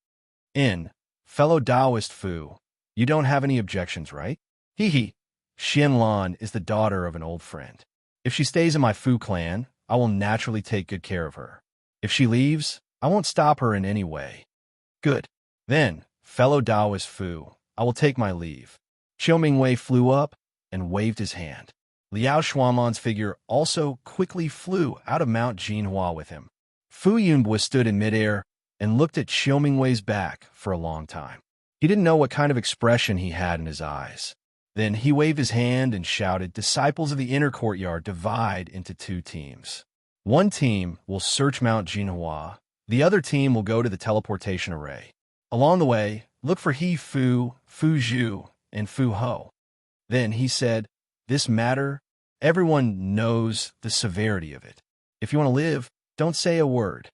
In, fellow Taoist Fu, you don't have any objections, right? Hee hee. Xianlan is the daughter of an old friend. If she stays in my Fu clan, I will naturally take good care of her. If she leaves, I won't stop her in any way. Good. Then, fellow Taoist Fu, I will take my leave. Xiao Mingwei flew up and waved his hand. Liao Xuanlan's figure also quickly flew out of Mount Jinhua with him. Fu Yunbo stood in midair and looked at Xiao Mingwei's back for a long time. He didn't know what kind of expression he had in his eyes. Then he waved his hand and shouted, "Disciples of the inner courtyard, divide into 2 teams. One team will search Mount Jinhua. The other team will go to the teleportation array. Along the way, look for He Fu, Fu Zhu, and Fu Ho." Then he said, "This matter, everyone knows the severity of it. If you want to live, don't say a word."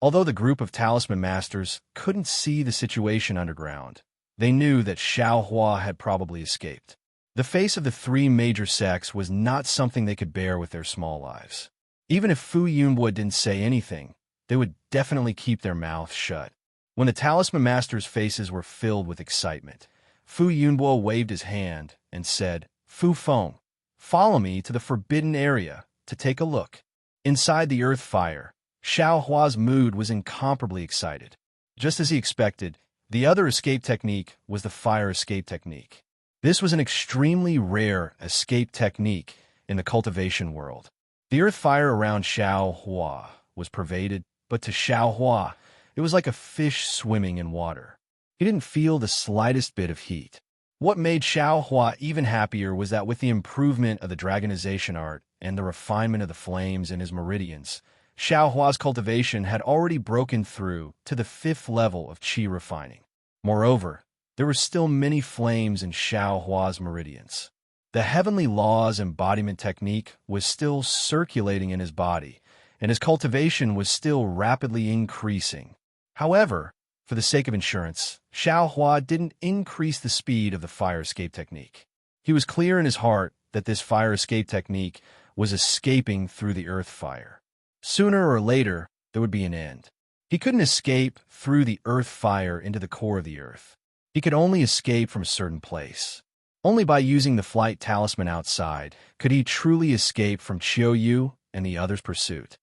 Although the group of talisman masters couldn't see the situation underground, they knew that Xiaohua had probably escaped. The face of the 3 major sects was not something they could bear with their small lives. Even if Fu Yunbo didn't say anything, they would definitely keep their mouths shut. When the talisman masters' faces were filled with excitement, Fu Yunbo waved his hand and said, "Fu Feng, follow me to the forbidden area to take a look." Inside the earth fire, Xiaohua's mood was incomparably excited. Just as he expected, the other escape technique was the fire escape technique. This was an extremely rare escape technique in the cultivation world. The earth fire around Xiaohua was pervaded, but to Xiaohua, it was like a fish swimming in water. He didn't feel the slightest bit of heat. What made Xiaohua even happier was that with the improvement of the dragonization art and the refinement of the flames in his meridians, Xiaohua's cultivation had already broken through to the 5th level of qi refining. Moreover, there were still many flames in Xiaohua's meridians. The heavenly laws embodiment technique was still circulating in his body, and his cultivation was still rapidly increasing. However, for the sake of insurance, Xiaohua didn't increase the speed of the fire escape technique. He was clear in his heart that this fire escape technique was escaping through the earth fire. Sooner or later, there would be an end. He couldn't escape through the earth fire into the core of the earth. He could only escape from a certain place. Only by using the flight talisman outside could he truly escape from Qiuyu and the others' pursuit.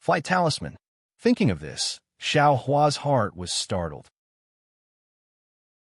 Flight talisman. Thinking of this, Xiaohua's heart was startled.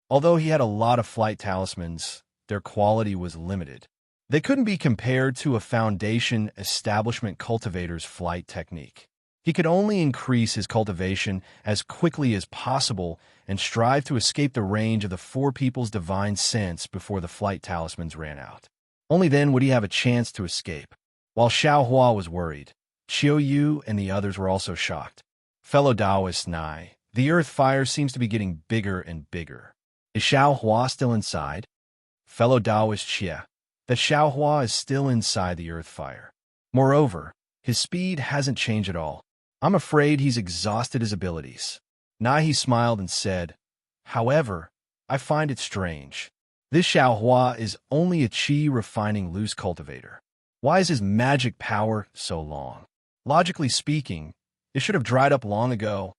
Although he had a lot of flight talismans, their quality was limited. They couldn't be compared to a foundation establishment cultivator's flight technique. He could only increase his cultivation as quickly as possible and strive to escape the range of the 4 people's divine sense before the flight talismans ran out. Only then would he have a chance to escape. While Xiaohua was worried, Qiuyu and the others were also shocked. Fellow Taoist Nai, the earth fire seems to be getting bigger and bigger. Is Xiaohua still inside? Fellow Taoist Xie, that Xiaohua is still inside the earth fire. Moreover, his speed hasn't changed at all. I'm afraid he's exhausted his abilities. Nai smiled and said, "However, I find it strange. This Xiaohua is only a qi refining loose cultivator. Why is his magic power so long? Logically speaking, it should have dried up long ago.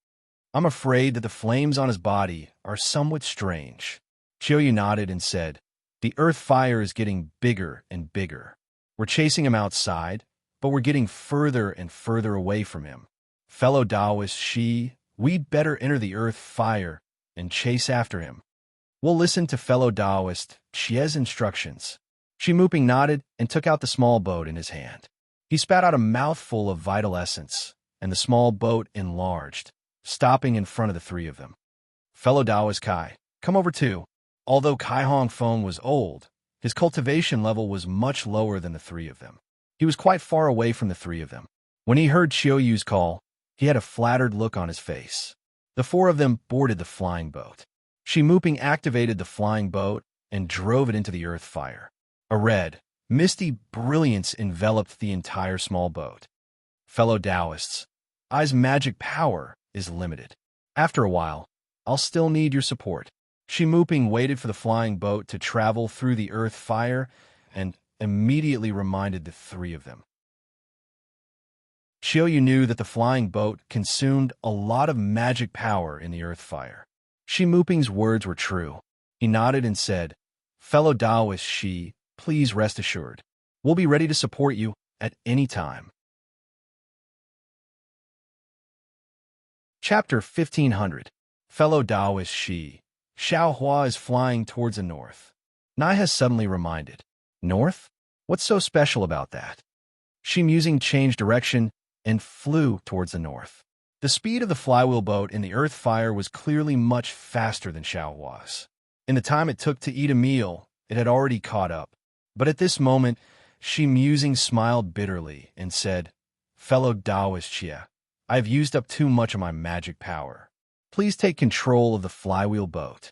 I'm afraid that the flames on his body are somewhat strange." Qiuyu nodded and said, "The earth fire is getting bigger and bigger. We're chasing him outside, but we're getting further and further away from him. Fellow Taoist Shi, we'd better enter the earth fire and chase after him. We'll listen to fellow Taoist Xie's instructions." Shi Muping nodded and took out the small boat in his hand. He spat out a mouthful of vital essence, and the small boat enlarged, stopping in front of the 3 of them. Fellow Taoist Kai, come over too. Although Kai Hongfeng was old, his cultivation level was much lower than the 3 of them. He was quite far away from the 3 of them. When he heard Qiuyu's call, he had a flattered look on his face. The 4 of them boarded the flying boat. Shi Muping activated the flying boat and drove it into the earth fire. A red, misty brilliance enveloped the entire small boat. Fellow Taoists, I's magic power is limited. After a while, I'll still need your support. Shi Muping waited for the flying boat to travel through the earth fire and immediately reminded the 3 of them. Xiaoyu knew that the flying boat consumed a lot of magic power in the earth fire. Shi Muping's words were true. He nodded and said, "Fellow Taoist Shi, please rest assured. We'll be ready to support you at any time." Chapter 1500. Fellow Taoist Shi. Xiaohua is flying towards the north. Nai has suddenly reminded. North? What's so special about that? Shi musing changed direction and flew towards the north. The speed of the flywheel boat in the earth fire was clearly much faster than Xiaohua's. In the time it took to eat a meal, it had already caught up. But at this moment, Shi musing smiled bitterly and said, "Fellow Taoist Xie, I have used up too much of my magic power. Please take control of the flywheel boat."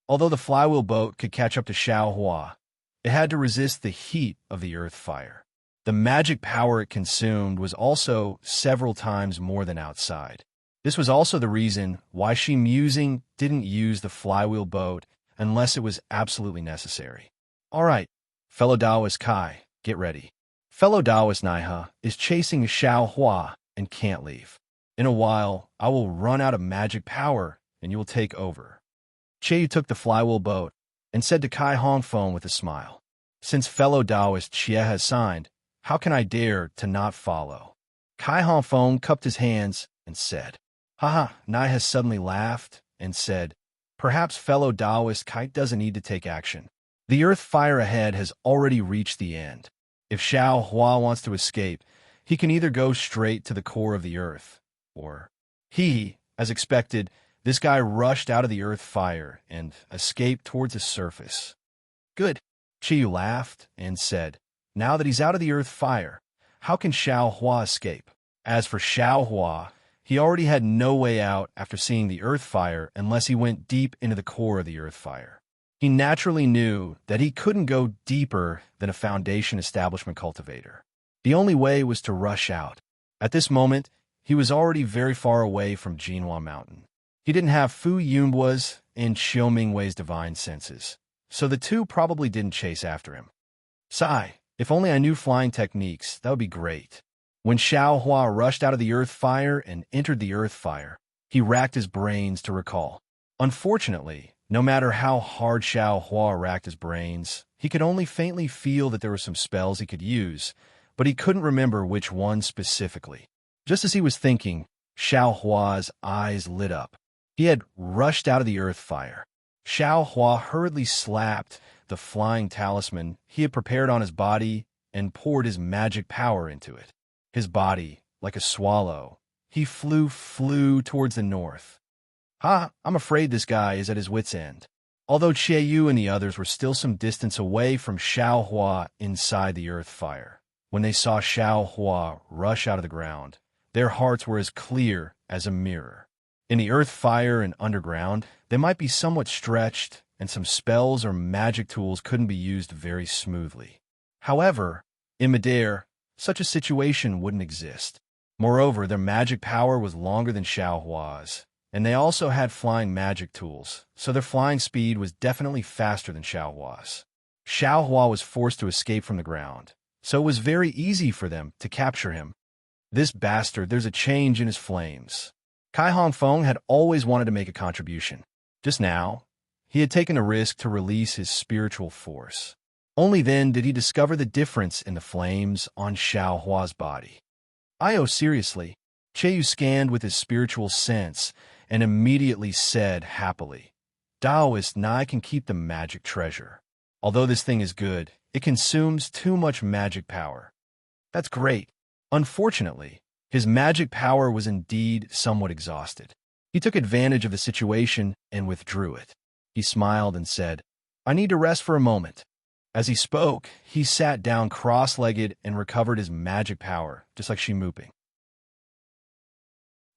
Although the flywheel boat could catch up to Xiaohua, it had to resist the heat of the earth fire. The magic power it consumed was also several times more than outside. This was also the reason why Shi musing didn't use the flywheel boat unless it was absolutely necessary. All right, fellow Taoist Kai, get ready. Fellow Taoist Naiha is chasing Xiaohua and can't leave. In a while, I will run out of magic power and you will take over. Qiu took the flywheel boat and said to Kai Hongfeng with a smile, "Since fellow Taoist Xie has signed, how can I dare to not follow?" Kai Hongfeng cupped his hands and said, "Haha." Nai has suddenly laughed and said, "Perhaps fellow Taoist Kai doesn't need to take action. The earth fire ahead has already reached the end. If Xiaohua wants to escape, he can either go straight to the core of the earth, or..." As expected, this guy rushed out of the earth fire and escaped towards the surface. "Good." Qiu laughed and said, "Now that he's out of the earth fire, how can Xiaohua escape?" As for Xiaohua, he already had no way out after seeing the earth fire unless he went deep into the core of the earth fire. He naturally knew that he couldn't go deeper than a foundation establishment cultivator. The only way was to rush out. At this moment, he was already very far away from Jinhua Mountain. He didn't have Fu Yunhua's and Xiao Mingwei's divine senses, so the two probably didn't chase after him. Sigh, if only I knew flying techniques, that would be great. When Xiaohua rushed out of the earth fire and entered the earth fire, he racked his brains to recall. Unfortunately, no matter how hard Xiaohua racked his brains, he could only faintly feel that there were some spells he could use, but he couldn't remember which one specifically. Just as he was thinking, Xiaohua's eyes lit up. He had rushed out of the earth fire. Xiaohua hurriedly slapped the flying talisman he had prepared on his body and poured his magic power into it. His body, like a swallow, he flew towards the north. I'm afraid this guy is at his wit's end. Although Qiu and the others were still some distance away from Xiaohua inside the earth fire, when they saw Xiaohua rush out of the ground, their hearts were as clear as a mirror. In the earth fire and underground, they might be somewhat stretched, and some spells or magic tools couldn't be used very smoothly. However, in midair, such a situation wouldn't exist. Moreover, their magic power was longer than Xiaohua's, and they also had flying magic tools, so their flying speed was definitely faster than Xiaohua's. Xiaohua was forced to escape from the ground, so it was very easy for them to capture him. This bastard, there's a change in his flames. Kai Hongfeng had always wanted to make a contribution. Just now, he had taken a risk to release his spiritual force. Only then did he discover the difference in the flames on Xiaohua's body. Seriously, Qiu scanned with his spiritual sense and immediately said happily, "Taoist Nai can keep the magic treasure. Although this thing is good, it consumes too much magic power." That's great. Unfortunately, his magic power was indeed somewhat exhausted. He took advantage of the situation and withdrew it. He smiled and said, "I need to rest for a moment." As he spoke, he sat down cross-legged and recovered his magic power, just like Shi Muping.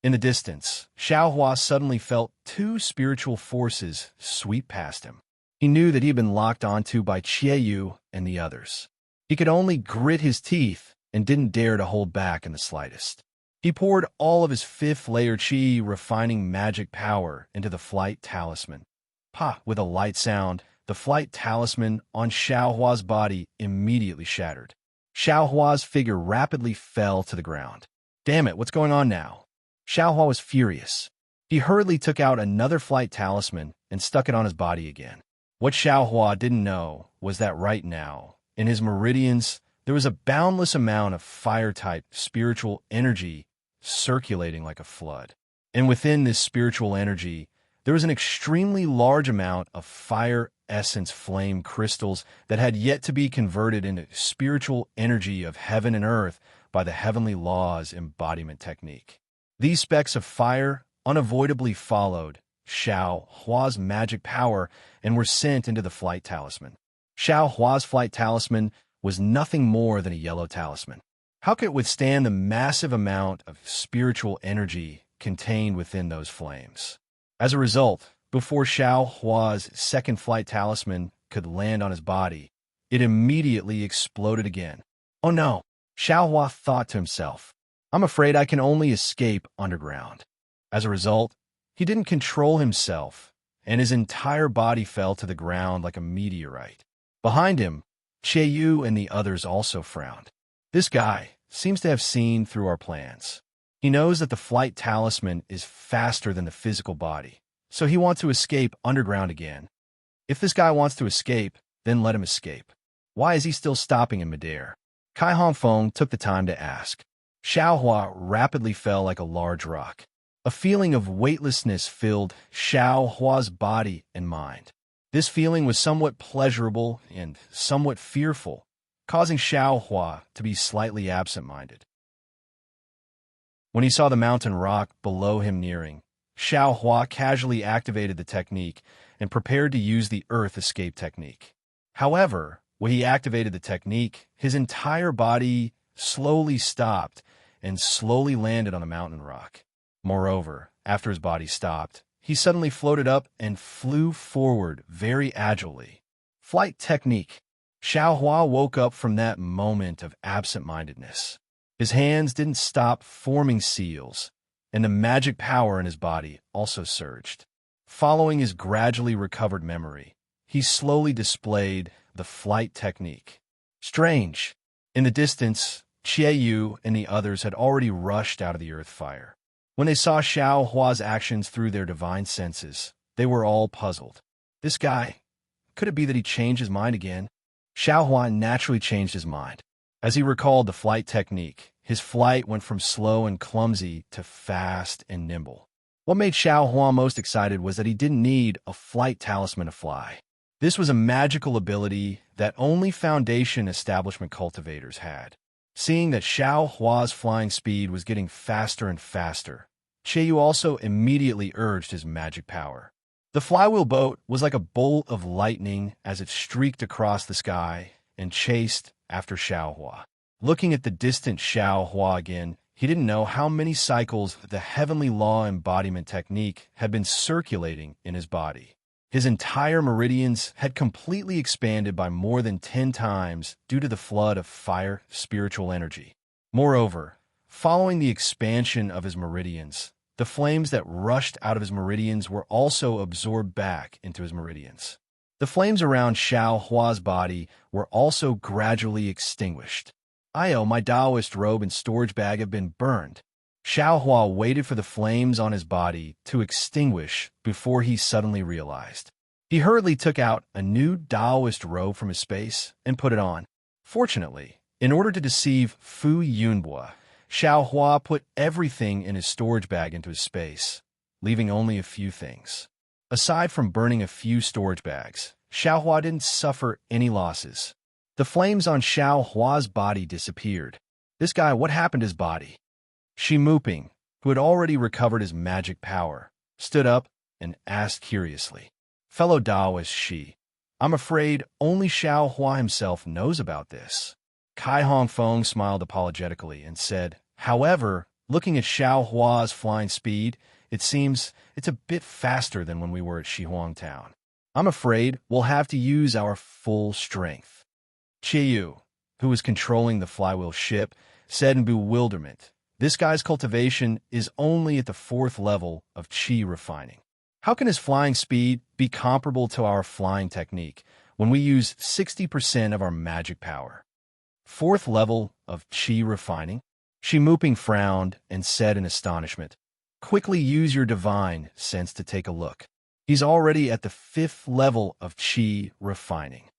In the distance, Xiaohua suddenly felt two spiritual forces sweep past him. He knew that he had been locked onto by Qiu and the others. He could only grit his teeth and didn't dare to hold back in the slightest. He poured all of his fifth-layer qi refining magic power into the flight talisman. With a light sound, the flight talisman on Xiaohua's body immediately shattered. Xiaohua's figure rapidly fell to the ground. Damn it, what's going on now? Xiaohua was furious. He hurriedly took out another flight talisman and stuck it on his body again. What Xiaohua didn't know was that right now, in his meridians, there was a boundless amount of fire-type spiritual energy circulating like a flood. And within this spiritual energy, there was an extremely large amount of fire essence flame crystals that had yet to be converted into spiritual energy of heaven and earth by the heavenly laws embodiment technique. These specks of fire unavoidably followed Xiao Hua's magic power and were sent into the flight talisman. Xiao Hua's flight talisman was nothing more than a yellow talisman. How could it withstand the massive amount of spiritual energy contained within those flames? As a result, before Xiao Hua's second flight talisman could land on his body, it immediately exploded again. Oh no, Xiao Hua thought to himself. I'm afraid I can only escape underground. As a result, he didn't control himself, and his entire body fell to the ground like a meteorite. Behind him, Yu and the others also frowned. This guy seems to have seen through our plans. He knows that the flight talisman is faster than the physical body, so he wants to escape underground again. If this guy wants to escape, then let him escape. Why is he still stopping in midair? Kai Hongfeng took the time to ask. Xiao Hua rapidly fell like a large rock. A feeling of weightlessness filled Xiao Hua's body and mind. This feeling was somewhat pleasurable and somewhat fearful, causing Xiao Hua to be slightly absent-minded. When he saw the mountain rock below him nearing, Xiao Hua casually activated the technique and prepared to use the earth escape technique. However, when he activated the technique, his entire body slowly stopped and slowly landed on the mountain rock. Moreover, after his body stopped, he suddenly floated up and flew forward very agilely. Flight technique. Xiao Hua woke up from that moment of absent-mindedness. His hands didn't stop forming seals, and the magic power in his body also surged. Following his gradually recovered memory, he slowly displayed the flight technique. Strange. In the distance, Yu and the others had already rushed out of the earth fire. When they saw Xiao Hua's actions through their divine senses, they were all puzzled. This guy, could it be that he changed his mind again? Xiao Hua naturally changed his mind. As he recalled the flight technique, his flight went from slow and clumsy to fast and nimble. What made Xiao Hua most excited was that he didn't need a flight talisman to fly. This was a magical ability that only Foundation establishment cultivators had. Seeing that Xiao Hua's flying speed was getting faster and faster, Yu also immediately urged his magic power. The flywheel boat was like a bolt of lightning as it streaked across the sky and chased after Xiao Hua. Looking at the distant Xiao Hua again, he didn't know how many cycles the heavenly law embodiment technique had been circulating in his body. His entire meridians had completely expanded by more than 10 times due to the flood of fire spiritual energy. Moreover, following the expansion of his meridians, the flames that rushed out of his meridians were also absorbed back into his meridians. The flames around Xiao Hua's body were also gradually extinguished. My Taoist robe and storage bag have been burned. Xiao Hua waited for the flames on his body to extinguish before he suddenly realized. He hurriedly took out a new Taoist robe from his space and put it on. Fortunately, in order to deceive Fu Yunbua, Xiao Hua put everything in his storage bag into his space, leaving only a few things. Aside from burning a few storage bags, Xiao Hua didn't suffer any losses. The flames on Xiao Hua's body disappeared. This guy, what happened to his body? Shi Muping, who had already recovered his magic power, stood up and asked curiously, "Fellow Taoist Shi, I'm afraid only Xiao Hua himself knows about this." Kai Hongfeng smiled apologetically and said, "However, looking at Xiao Hua's flying speed, it seems it's a bit faster than when we were at Shihuang Town. I'm afraid we'll have to use our full strength." Yu, who was controlling the flywheel ship, said in bewilderment, "This guy's cultivation is only at the 4th level of qi refining. How can his flying speed be comparable to our flying technique when we use 60% of our magic power? 4th level of qi refining? Shi Muping frowned and said in astonishment, "Quickly use your divine sense to take a look. He's already at the 5th level of qi refining."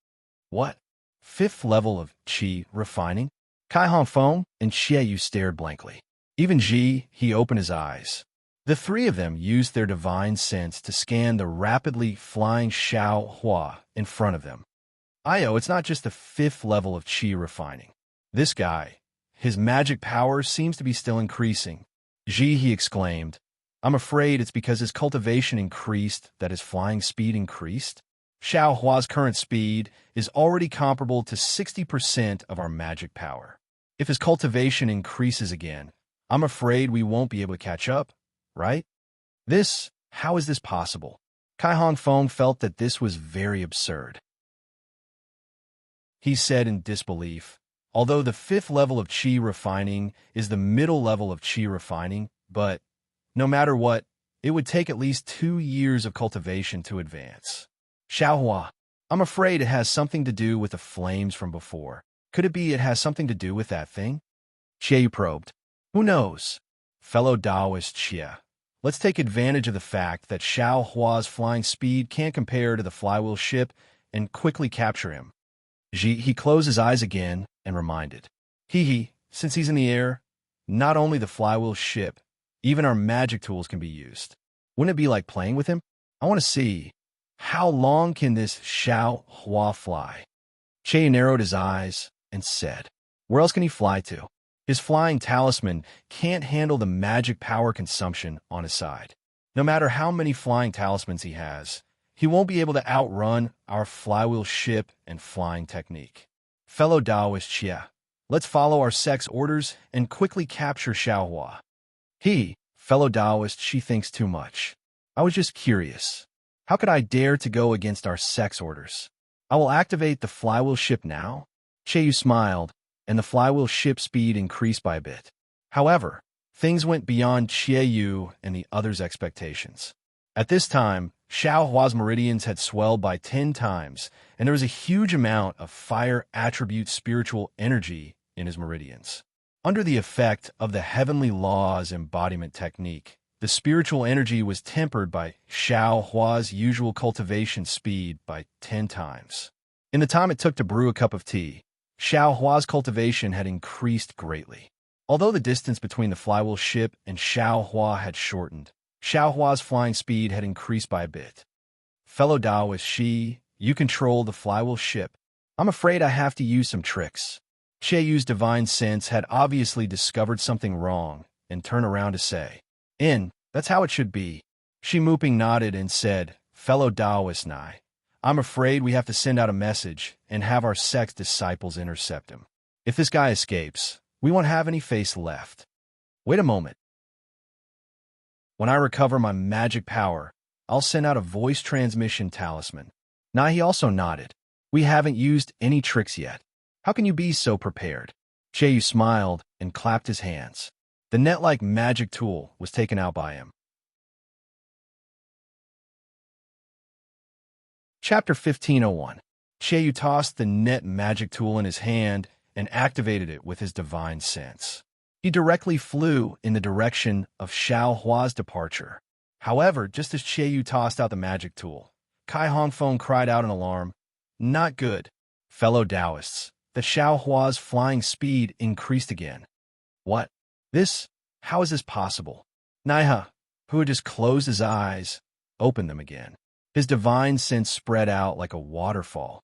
What? 5th level of qi refining? Kai Hongfeng and Xie Yu stared blankly. Even he opened his eyes. The three of them used their divine sense to scan the rapidly flying Xiao Hua in front of them. It's not just the 5th level of qi refining. This guy, his magic power seems to be still increasing. He exclaimed, "I'm afraid it's because his cultivation increased that his flying speed increased. Xiao Hua's current speed is already comparable to 60% of our magic power. If his cultivation increases again, I'm afraid we won't be able to catch up, right? How is this possible?" Kai Hongfeng felt that this was very absurd. He said in disbelief, "Although the 5th level of qi refining is the middle level of qi refining, but no matter what, it would take at least 2 years of cultivation to advance. Xiaohua, I'm afraid it has something to do with the flames from before. Could it be it has something to do with that thing?" Xie probed. "Who knows? Fellow Taoist Xie, let's take advantage of the fact that Xiaohua's flying speed can't compare to the flywheel ship and quickly capture him." He closed his eyes again and reminded, since he's in the air, not only the flywheel ship, even our magic tools can be used. Wouldn't it be like playing with him? I want to see. How long can this Xiao Hua fly?" Xie narrowed his eyes and said, "Where else can he fly to? His flying talisman can't handle the magic power consumption on his side. No matter how many flying talismans he has, he won't be able to outrun our flywheel ship and flying technique. Fellow Taoist Xie, let's follow our sect's orders and quickly capture Xiao Hua." Fellow Taoist, she thinks too much. I was just curious. How could I dare to go against our sect's orders? I will activate the flywheel ship now. Xie Yu smiled, and the flywheel ship speed increased by a bit. However, things went beyond Xie Yu and the others' expectations. At this time, Xiao Hua's meridians had swelled by 10 times, and there was a huge amount of fire attribute spiritual energy in his meridians. Under the effect of the heavenly laws embodiment technique, the spiritual energy was tempered by Xiao Hua's usual cultivation speed by 10 times. In the time it took to brew a cup of tea, Xiao Hua's cultivation had increased greatly. Although the distance between the flywheel ship and Xiao Hua had shortened, Xiao Hua's flying speed had increased by a bit. "Fellow Taoist Shi, you control the flywheel ship. I'm afraid I have to use some tricks." Xie Yu's divine sense had obviously discovered something wrong and turned around to say, "That's how it should be." Shi Muping nodded and said, "Fellow Taoist Nai, I'm afraid we have to send out a message and have our sect's disciples intercept him. If this guy escapes, we won't have any face left. Wait a moment. When I recover my magic power, I'll send out a voice transmission talisman." Nai also nodded. "We haven't used any tricks yet. How can you be so prepared?" Xie Yu smiled and clapped his hands. The net-like magic tool was taken out by him. Chapter 1501. Xie Yu tossed the net magic tool in his hand and activated it with his divine sense. He directly flew in the direction of Xiao Hua's departure. However, just as Xie Yu tossed out the magic tool, Kai Hongfeng cried out in alarm, "Not good. Fellow Taoists, the Xiao Hua's flying speed increased again." "What? How is this possible?" Naiha, who had just closed his eyes, opened them again. His divine sense spread out like a waterfall.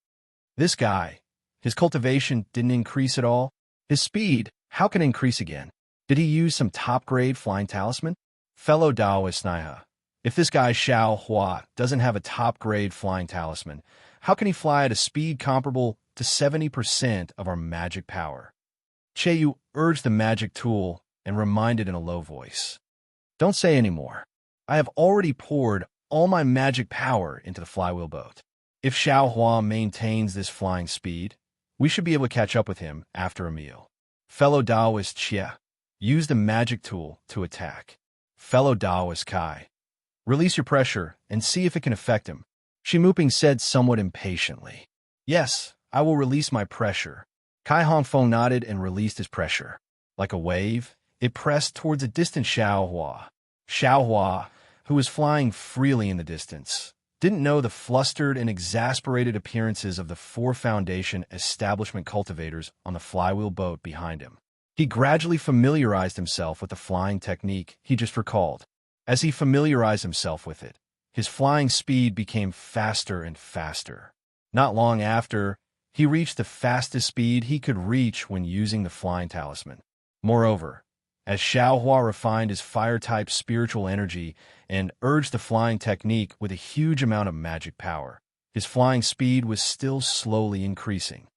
This guy, his cultivation didn't increase at all. His speed, how can it increase again? Did he use some top-grade flying talisman? Fellow Taoist Naiha, if this guy Xiao Hua doesn't have a top-grade flying talisman, how can he fly at a speed comparable to 70% of our magic power? Xie Yu urged the magic tool and reminded in a low voice, "Don't say any more. I have already poured all my magic power into the flywheel boat. If Xiao Hua maintains this flying speed, we should be able to catch up with him after a meal." Fellow Taoist Xie, use the magic tool to attack. Fellow Taoist Kai, release your pressure and see if it can affect him. Shi Muping said somewhat impatiently. "Yes, I will release my pressure." Kai Hongfeng nodded and released his pressure. Like a wave, it pressed towards a distant Xiaohua. Xiaohua, who was flying freely in the distance, didn't know the flustered and exasperated appearances of the 4 Foundation establishment cultivators on the flywheel boat behind him. He gradually familiarized himself with the flying technique he just recalled. As he familiarized himself with it, his flying speed became faster and faster. Not long after, he reached the fastest speed he could reach when using the flying talisman. Moreover, as Xiaohua refined his fire-type spiritual energy and urged the flying technique with a huge amount of magic power, his flying speed was still slowly increasing.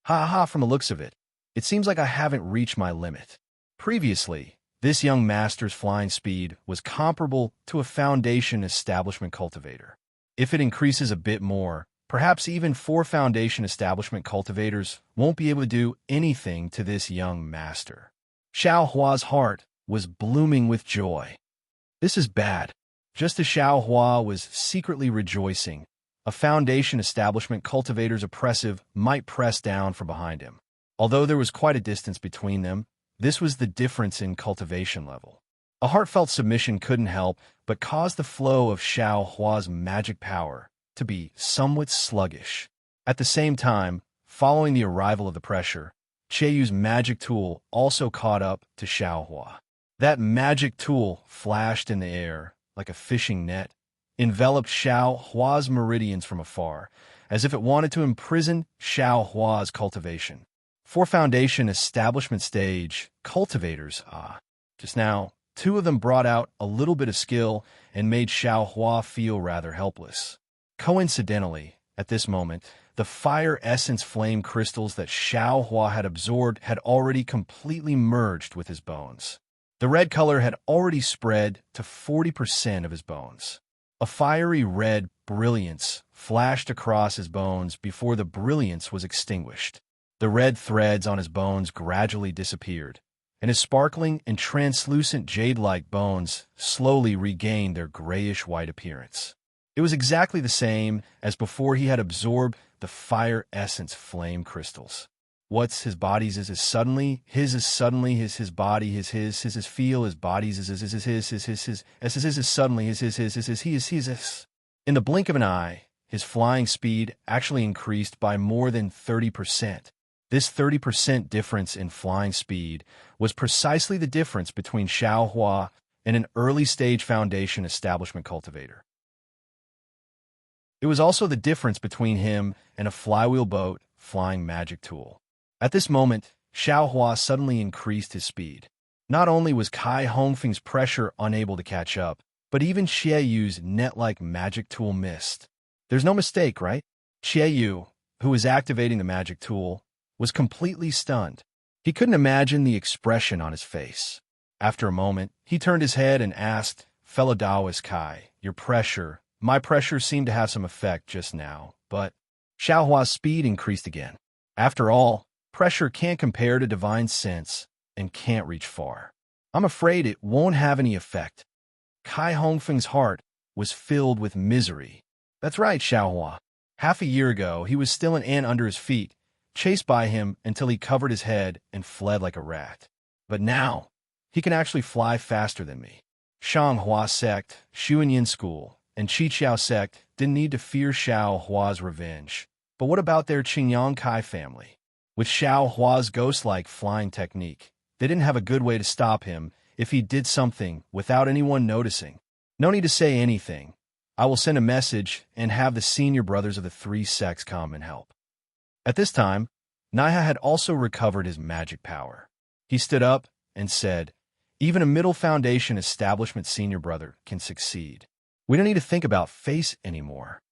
Ha ha, from the looks of it, it seems like I haven't reached my limit. Previously, this young master's flying speed was comparable to a Foundation establishment cultivator. If it increases a bit more, perhaps even 4 Foundation establishment cultivators won't be able to do anything to this young master. Xiaohua's heart was blooming with joy. This is bad. Just as Xiaohua was secretly rejoicing, a Foundation establishment cultivator's oppressive might press down from behind him. Although there was quite a distance between them, this was the difference in cultivation level. A heartfelt submission couldn't help but cause the flow of Xiaohua's magic power to be somewhat sluggish. At the same time, following the arrival of the pressure, Cheiyu's magic tool also caught up to Xiaohua. That magic tool flashed in the air like a fishing net, enveloped Xiaohua's meridians from afar, as if it wanted to imprison Xiaohua's cultivation. 4 Foundation establishment stage cultivators, just now, 2 of them brought out a little bit of skill and made Xiaohua feel rather helpless. Coincidentally, at this moment, the fire essence flame crystals that Xiaohua had absorbed had already completely merged with his bones. The red color had already spread to 40% of his bones. A fiery red brilliance flashed across his bones before the brilliance was extinguished. The red threads on his bones gradually disappeared, and his sparkling and translucent jade-like bones slowly regained their grayish-white appearance. It was exactly the same as before he had absorbed the fire essence flame crystals. What's his body's is suddenly, his is suddenly, his body, his feel, his body's is suddenly, his. In the blink of an eye, his flying speed actually increased by more than 30%. This 30% difference in flying speed was precisely the difference between Xiaohua and an early-stage Foundation establishment cultivator. It was also the difference between him and a flywheel boat flying magic tool. At this moment, Xiaohua suddenly increased his speed. Not only was Kai Hongfeng's pressure unable to catch up, but even Qieyu's net-like magic tool missed. There's no mistake, right? Qieiyu, who was activating the magic tool, was completely stunned. He couldn't imagine the expression on his face. After a moment, he turned his head and asked, "Fellow Taoist Kai, my pressure seemed to have some effect just now, but..." Xiaohua's speed increased again. After all, pressure can't compare to divine sense and can't reach far. I'm afraid it won't have any effect. Kai Hongfeng's heart was filled with misery. That's right, Xiaohua. Half a year ago, he was still an ant under his feet, chased by him until he covered his head and fled like a rat. But now, he can actually fly faster than me. Shanghua sect, Xuanyin school, and Qiqiao sect didn't need to fear Xiaohua's revenge. But what about their Qingyang Kai family? With Xiaohua's ghost-like flying technique, they didn't have a good way to stop him if he did something without anyone noticing. No need to say anything. I will send a message and have the senior brothers of the 3 sects come and help. At this time, Naiha had also recovered his magic power. He stood up and said, "Even a middle Foundation establishment senior brother can succeed. We don't need to think about face anymore."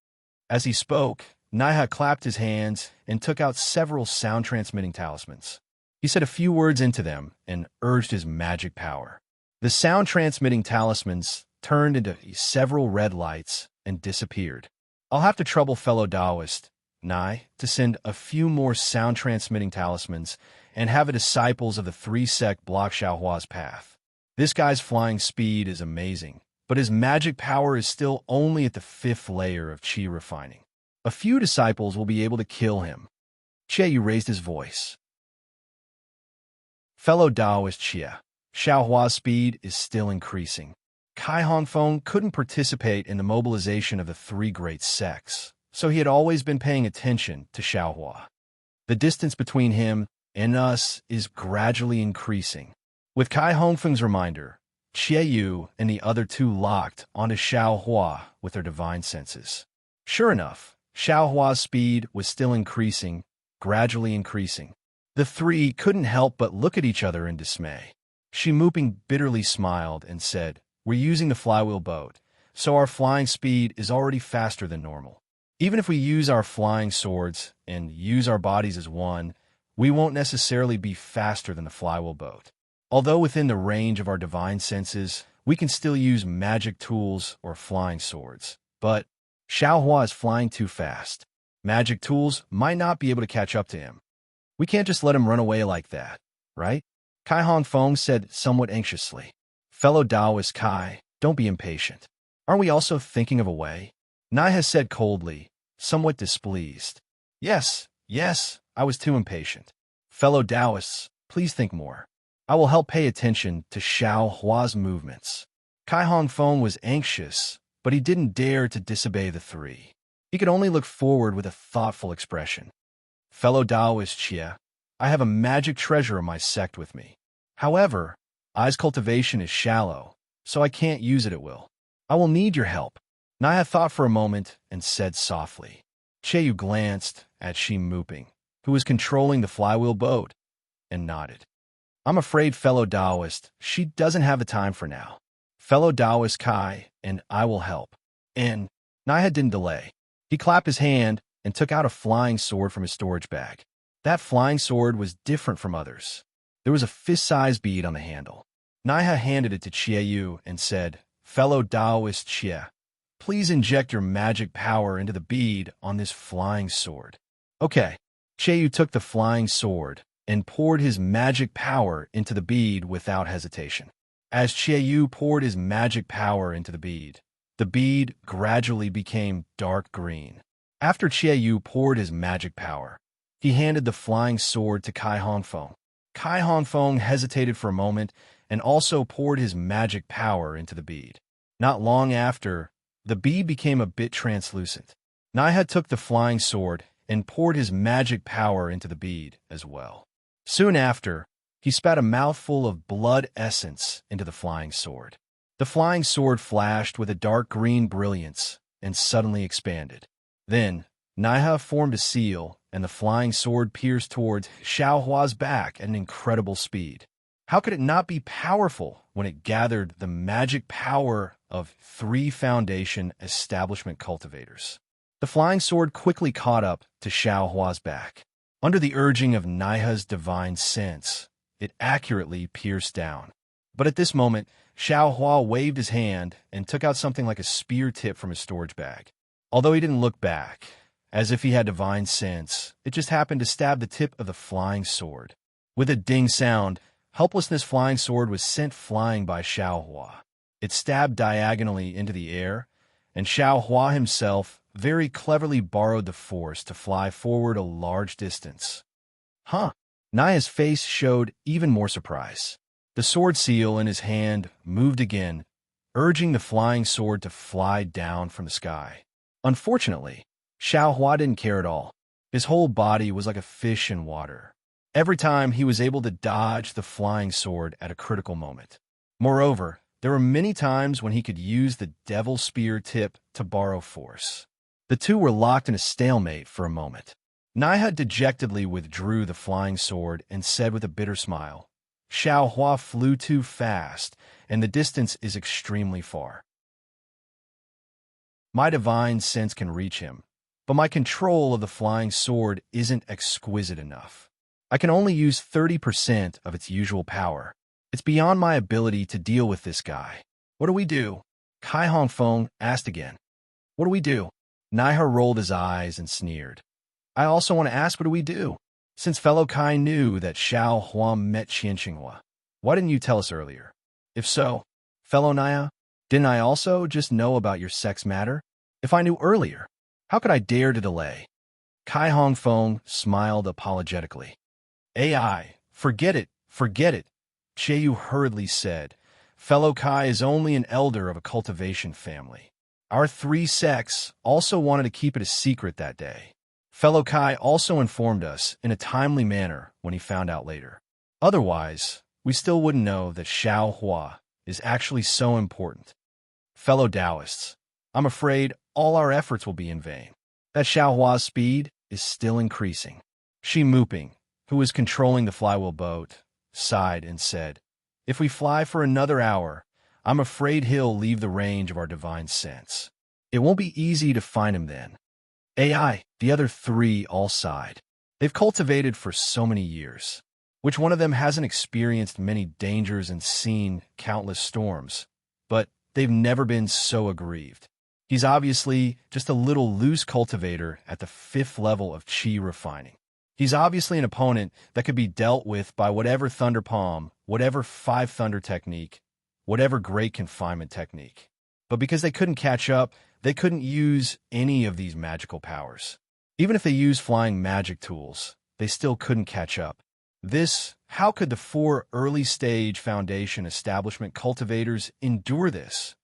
As he spoke, Naiha clapped his hands and took out several sound-transmitting talismans. He said a few words into them and urged his magic power. The sound-transmitting talismans turned into several red lights and disappeared. I'll have to trouble fellow Taoist, Nai, to send a few more sound-transmitting talismans and have a disciples of the 3 sect block Xiaohua's path. This guy's flying speed is amazing, but his magic power is still only at the 5th layer of qi refining. A few disciples will be able to kill him. Qieiyu raised his voice. Fellow Taoist Xie, Xiaohua's speed is still increasing. Kai Hongfeng couldn't participate in the mobilization of the three great sects, so he had always been paying attention to Xiaohua. The distance between him and us is gradually increasing. With Kai Hongfeng's reminder, Xie Yu and the other two locked onto Xiaohua with their divine senses. Sure enough, Xiaohua's speed was still increasing, gradually increasing. The three couldn't help but look at each other in dismay. Shi Muping bitterly smiled and said, "We're using the flywheel boat, so our flying speed is already faster than normal. Even if we use our flying swords and use our bodies as one, we won't necessarily be faster than the flywheel boat. Although within the range of our divine senses, we can still use magic tools or flying swords. But Xiaohua is flying too fast. Magic tools might not be able to catch up to him. We can't just let him run away like that, right?" Kai Hongfeng said somewhat anxiously. "Fellow Taoist Kai, don't be impatient. Aren't we also thinking of a way?" Naiha said coldly, somewhat displeased. Yes, I was too impatient. Fellow Taoists, please think more. I will help pay attention to Xiaohua's movements." Kai Hongfeng was anxious, but he didn't dare to disobey the three. He could only look forward with a thoughtful expression. "Fellow Taoist Xie, I have a magic treasure of my sect with me. However, I's cultivation is shallow, so I can't use it at will. I will need your help." Naiha thought for a moment and said softly. Xie glanced at Shi Muping, who was controlling the flywheel boat, and nodded. "I'm afraid, fellow Taoist, she doesn't have the time for now. Fellow Taoist Kai and I will help." And Naiha didn't delay. He clapped his hand and took out a flying sword from his storage bag. That flying sword was different from others. There was a fist-sized bead on the handle. Naiha handed it to Xie Yu and said, "Fellow Taoist Xie, please inject your magic power into the bead on this flying sword." Okay. Xie Yu took the flying sword and poured his magic power into the bead without hesitation. As Xie Yu poured his magic power into the bead gradually became dark green. After Xie Yu poured his magic power, he handed the flying sword to Kai Hongfeng. Kai Hongfeng hesitated for a moment and also poured his magic power into the bead. Not long after, the bead became a bit translucent. Naiha took the flying sword and poured his magic power into the bead as well. Soon after, he spat a mouthful of blood essence into the flying sword. The flying sword flashed with a dark green brilliance and suddenly expanded. Then, Naiha formed a seal, and the flying sword pierced towards Xiaohua's back at an incredible speed. How could it not be powerful when it gathered the magic power of 3 foundation establishment cultivators? The flying sword quickly caught up to Xiaohua's back. Under the urging of Naiha's divine sense, it accurately pierced down. But at this moment, Xiaohua waved his hand and took out something like a spear tip from his storage bag. Although he didn't look back, as if he had divine sense, it just happened to stab the tip of the flying sword. With a ding sound, Helplessness flying sword was sent flying by Xiaohua. It stabbed diagonally into the air, and Xiaohua himself very cleverly borrowed the force to fly forward a large distance. Huh! Naya's face showed even more surprise. The sword seal in his hand moved again, urging the flying sword to fly down from the sky. Unfortunately, Xiaohua didn't care at all. His whole body was like a fish in water. Every time he was able to dodge the flying sword at a critical moment. Moreover, there were many times when he could use the devil spear tip to borrow force. The two were locked in a stalemate for a moment. Naiha dejectedly withdrew the flying sword and said with a bitter smile, "Xiaohua flew too fast, and the distance is extremely far. My divine sense can reach him, but my control of the flying sword isn't exquisite enough. I can only use 30% of its usual power. It's beyond my ability to deal with this guy. What do we do?" Kai Hongfeng asked again. "What do we do?" Naiha rolled his eyes and sneered. "I also want to ask, what do we do? Since fellow Kai knew that Xiaohua met Qianxinghua, why didn't you tell us earlier? If so, fellow Naiha, didn't I also just know about your sex matter? If I knew earlier, how could I dare to delay?" Kai Hongfeng smiled apologetically. "AI, forget it, Forget it, Cheyu hurriedly said. Fellow Kai is only an elder of a cultivation family. Our 3 sects also wanted to keep it a secret that day. Fellow Kai also informed us in a timely manner when he found out later. Otherwise, we still wouldn't know that Xiao Hua is actually so important. Fellow Taoists, I'm afraid all our efforts will be in vain. That Xiao Hua's speed is still increasing. Shi Muping, who was controlling the flywheel boat, sighed and said, if we fly for another hour, I'm afraid he'll leave the range of our divine sense. It won't be easy to find him then. AI, the other 3 all sighed. They've cultivated for so many years. Which one of them hasn't experienced many dangers and seen countless storms? But they've never been so aggrieved. He's obviously just a little loose cultivator at the 5th level of chi refining. He's obviously an opponent that could be dealt with by whatever Thunder Palm, whatever 5 Thunder technique, whatever Great Confinement technique. But because they couldn't catch up, they couldn't use any of these magical powers. Even if they used flying magic tools, they still couldn't catch up. How could the 4 early-stage Foundation establishment cultivators endure this?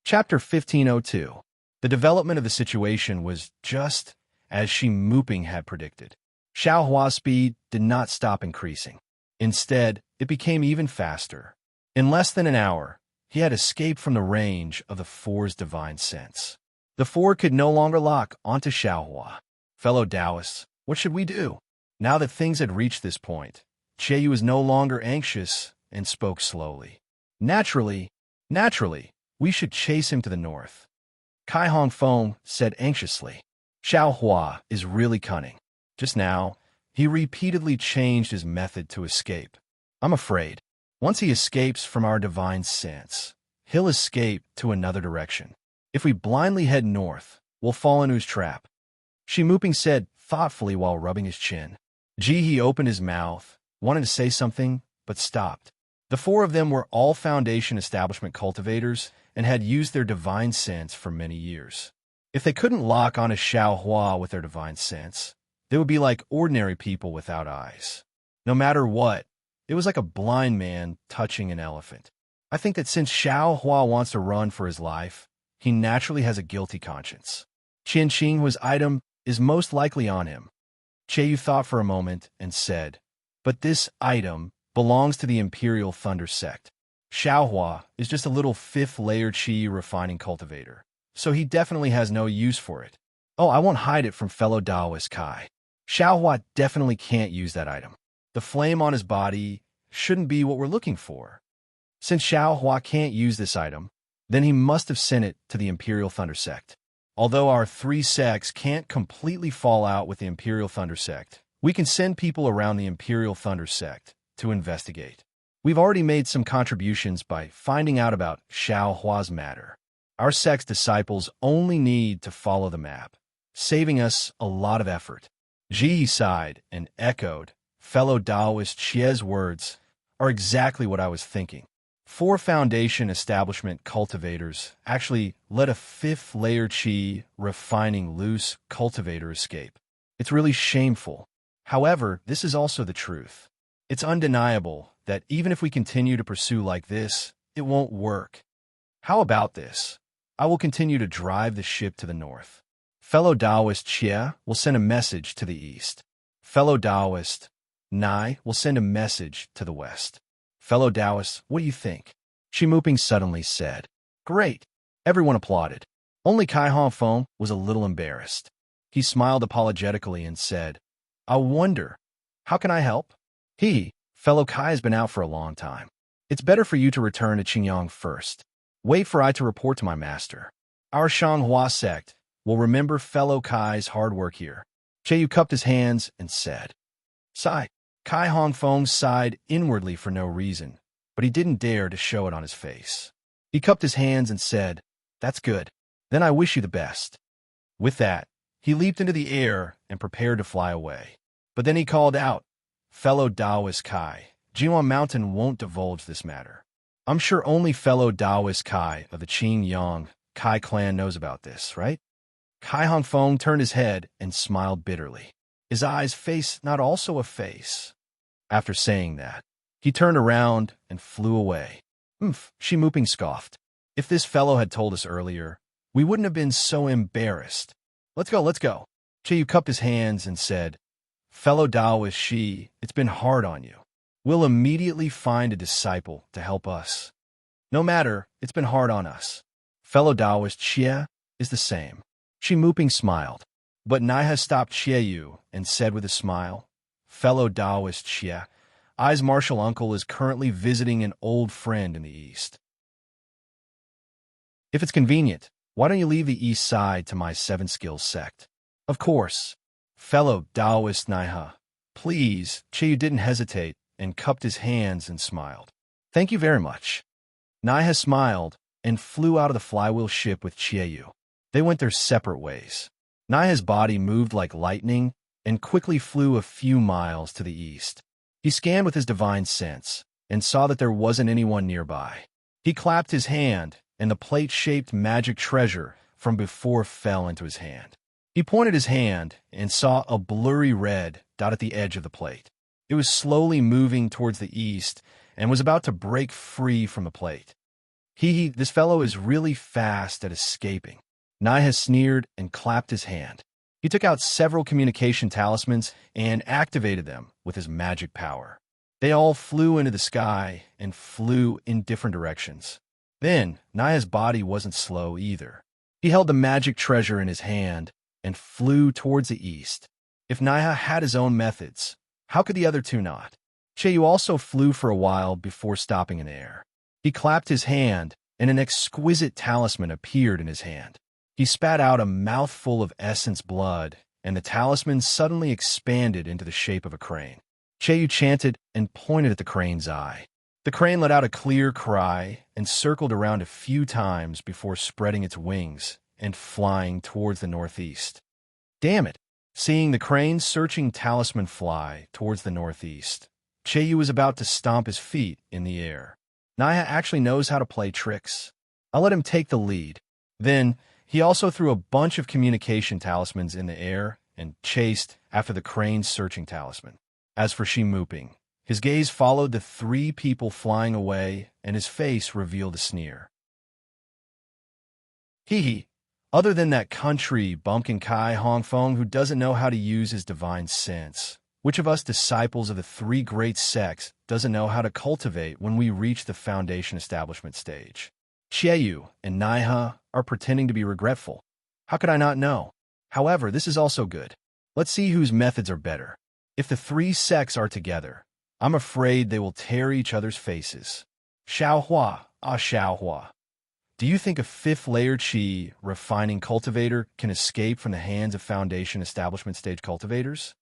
Chapter 1502. The development of the situation was just as Shi Muping had predicted. Xiao Hua's speed did not stop increasing. Instead, it became even faster. In less than an hour, he had escaped from the range of the 4's divine sense. The 4 could no longer lock onto Xiao Hua. Fellow Taoists, what should we do? Now that things had reached this point, Cheyu was no longer anxious and spoke slowly. Naturally, we should chase him to the north. Kai Hongfeng said anxiously. Xiao Hua is really cunning. Just now, he repeatedly changed his method to escape. I'm afraid, once he escapes from our divine sense, he'll escape to another direction. If we blindly head north, we'll fall into his trap. Shi Muping said thoughtfully while rubbing his chin. He opened his mouth, wanted to say something, but stopped. The 4 of them were all Foundation establishment cultivators and had used their divine sense for many years. If they couldn't lock on a Xiao Hua with their divine sense, they would be like ordinary people without eyes. No matter what, it was like a blind man touching an elephant. I think that since Xiao Hua wants to run for his life, he naturally has a guilty conscience. Qian Qinghua's item is most likely on him. Cheyu thought for a moment and said, but this item belongs to the Imperial Thunder sect. Xiao Hua is just a little 5th layer chi refining cultivator, so he definitely has no use for it. Oh, I won't hide it from fellow Taoist Kai. Xiao Hua definitely can't use that item. The flame on his body shouldn't be what we're looking for. Since Xiao Hua can't use this item, then he must have sent it to the Imperial Thunder sect. Although our 3 sects can't completely fall out with the Imperial Thunder sect, we can send people around the Imperial Thunder sect to investigate. We've already made some contributions by finding out about Xiao Hua's matter. Our sect's disciples only need to follow the map, saving us a lot of effort. Ji sighed and echoed, fellow Taoist Xie's words are exactly what I was thinking. 4 Foundation establishment cultivators actually let a 5th layer chi refining loose cultivator escape. It's really shameful. However, this is also the truth. It's undeniable that even if we continue to pursue like this, it won't work. How about this? I will continue to drive the ship to the north. Fellow Taoist Xie will send a message to the east. Fellow Taoist Nai will send a message to the west. Fellow Taoists, what do you think? Shi Muping suddenly said. Great. Everyone applauded. Only Kai Hongfeng was a little embarrassed. He smiled apologetically and said, I wonder, how can I help? Fellow Kai has been out for a long time. It's better for you to return to Qingyang first. Wait for I to report to my master. Our Shanghua sect will remember fellow Kai's hard work here. Cheyu cupped his hands and said, Sigh. Kai Hongfeng sighed inwardly for no reason, but he didn't dare to show it on his face. He cupped his hands and said, That's good. Then I wish you the best. With that, he leaped into the air and prepared to fly away. But then he called out, Fellow Taoist Kai, Jinwan Mountain won't divulge this matter. I'm sure only fellow Taoist Kai of the Qingyang Kai clan knows about this, right? Kai Hongfeng turned his head and smiled bitterly. His eyes face not also a face. After saying that, he turned around and flew away. Shi Muping scoffed. If this fellow had told us earlier, we wouldn't have been so embarrassed. Let's go, let's go. Chiyu cupped his hands and said, Fellow Taoist Shi, it's been hard on you. We'll immediately find a disciple to help us. No matter, it's been hard on us. Fellow Taoist Xie is the same. Shi Muping smiled, but Naiha stopped Yu and said with a smile, Fellow Taoist Xie, I's martial uncle is currently visiting an old friend in the east. If it's convenient, why don't you leave the east side to my seven skills sect? Of course. Fellow Taoist Naiha, please. Yu didn't hesitate and cupped his hands and smiled. Thank you very much. Naiha smiled and flew out of the flywheel ship with Yu. They went their separate ways. Naiha's body moved like lightning and quickly flew a few miles to the east. He scanned with his divine sense and saw that there wasn't anyone nearby. He clapped his hand, and the plate-shaped magic treasure from before fell into his hand. He pointed his hand and saw a blurry red dot at the edge of the plate. It was slowly moving towards the east and was about to break free from the plate. This fellow is really fast at escaping. Naiha sneered and clapped his hand. He took out several communication talismans and activated them with his magic power. They all flew into the sky and flew in different directions. Then, Naiha's body wasn't slow either. He held the magic treasure in his hand and flew towards the east. If Naiha had his own methods, how could the other two not? Yu also flew for a while before stopping in the air. He clapped his hand, and an exquisite talisman appeared in his hand. He spat out a mouthful of essence blood, and the talisman suddenly expanded into the shape of a crane. Yu chanted and pointed at the crane's eye. The crane let out a clear cry and circled around a few times before spreading its wings and flying towards the northeast. Damn it! Seeing the crane's searching talisman fly towards the northeast, Yu was about to stomp his feet in the air. Naiha actually knows how to play tricks. I'll let him take the lead. Then, he also threw a bunch of communication talismans in the air and chased after the crane's searching talisman. As for Shi Muping, his gaze followed the three people flying away, and his face revealed a sneer. Other than that country bumpkin Kai Hongfeng who doesn't know how to use his divine sense, which of us disciples of the three great sects doesn't know how to cultivate when we reach the foundation establishment stage? Yu and Naiha are pretending to be regretful. How could I not know? However, this is also good. Let's see whose methods are better. If the three sects are together, I'm afraid they will tear each other's faces. Xiaohua. Do you think a fifth-layer Qi refining cultivator can escape from the hands of foundation establishment stage cultivators?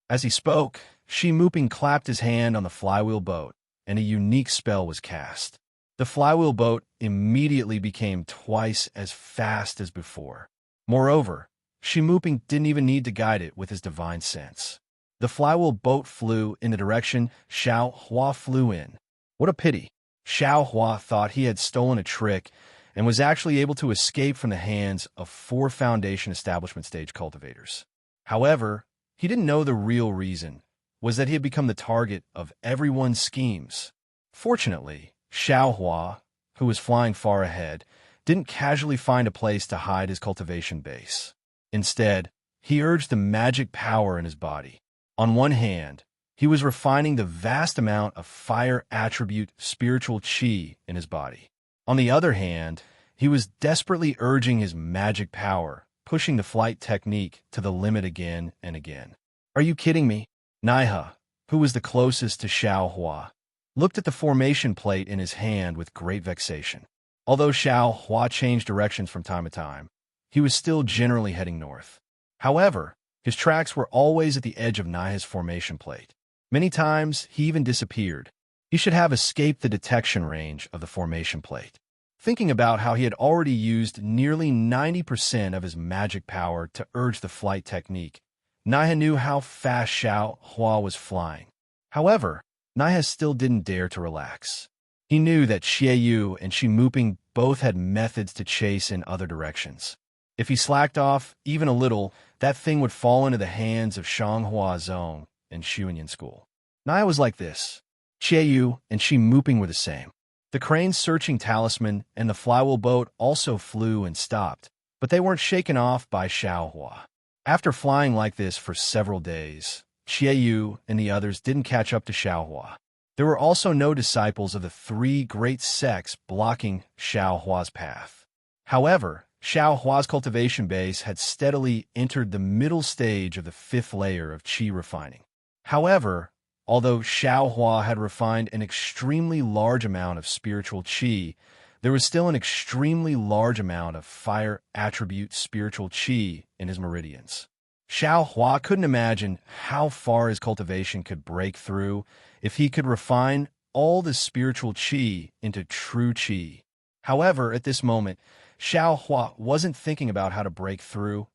As he spoke, Shi Muping clapped his hand on the flywheel boat, and a unique spell was cast. The flywheel boat immediately became twice as fast as before. Moreover, Shi Muping didn't even need to guide it with his divine sense. The flywheel boat flew in the direction Xiao Hua flew in. What a pity. Xiao Hua thought he had stolen a trick and was actually able to escape from the hands of 4 foundation establishment stage cultivators. However, he didn't know the real reason was that he had become the target of everyone's schemes. Fortunately, Xiao Hua, who was flying far ahead, didn't casually find a place to hide his cultivation base. Instead, he urged the magic power in his body. On one hand, he was refining the vast amount of fire attribute spiritual qi in his body. On the other hand, he was desperately urging his magic power, pushing the flight technique to the limit again and again. Are you kidding me? Naiha, who was the closest to Xiao Hua, looked at the formation plate in his hand with great vexation. Although Xiao Hua changed directions from time to time, he was still generally heading north. However, his tracks were always at the edge of Naiha's formation plate. Many times, he even disappeared. He should have escaped the detection range of the formation plate. Thinking about how he had already used nearly 90% of his magic power to urge the flight technique, Naiha knew how fast Xiao Hua was flying. However, Naiha still didn't dare to relax. He knew that Yu and Shi Muping both had methods to chase in other directions. If he slacked off even a little, that thing would fall into the hands of Shanghua Zong and Xuanyan School. Naya was like this. Yu and Shi Muping were the same. The crane's searching talisman and the flywheel boat also flew and stopped, but they weren't shaken off by Xiaohua. After flying like this for several days, Yu and the others didn't catch up to Xiaohua. There were also no disciples of the three great sects blocking Xiaohua's path. However, Xiaohua's cultivation base had steadily entered the middle stage of the fifth layer of qi refining. However, although Xiaohua had refined an extremely large amount of spiritual qi, there was still an extremely large amount of fire attribute spiritual qi in his meridians. Xiaohua couldn't imagine how far his cultivation could break through if he could refine all the spiritual qi into true qi. However, at this moment, Xiaohua wasn't thinking about how to break through,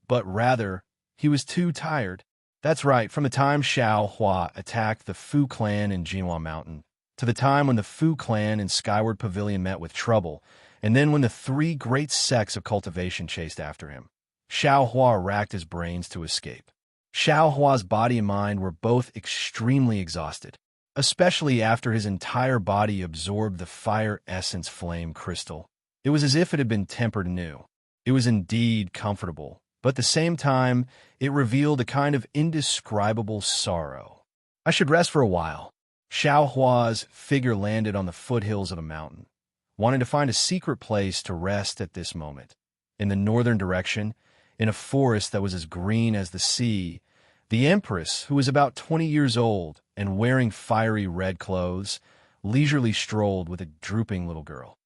but rather, he was too tired. That's right, from the time Xiaohua attacked the Fu clan in Jinhua Mountain, to the time when the Fu clan in Skyward Pavilion met with trouble, and then when the three great sects of cultivation chased after him, Xiaohua racked his brains to escape. Xiaohua's body and mind were both extremely exhausted, especially after his entire body absorbed the fire essence flame crystal. It was as if it had been tempered anew. It was indeed comfortable, but at the same time, it revealed a kind of indescribable sorrow. I should rest for a while. Xiaohua's figure landed on the foothills of a mountain, wanting to find a secret place to rest at this moment. In the northern direction, in a forest that was as green as the sea, the Empress, who was about 20 years old and wearing fiery red clothes, leisurely strolled with a drooping little girl.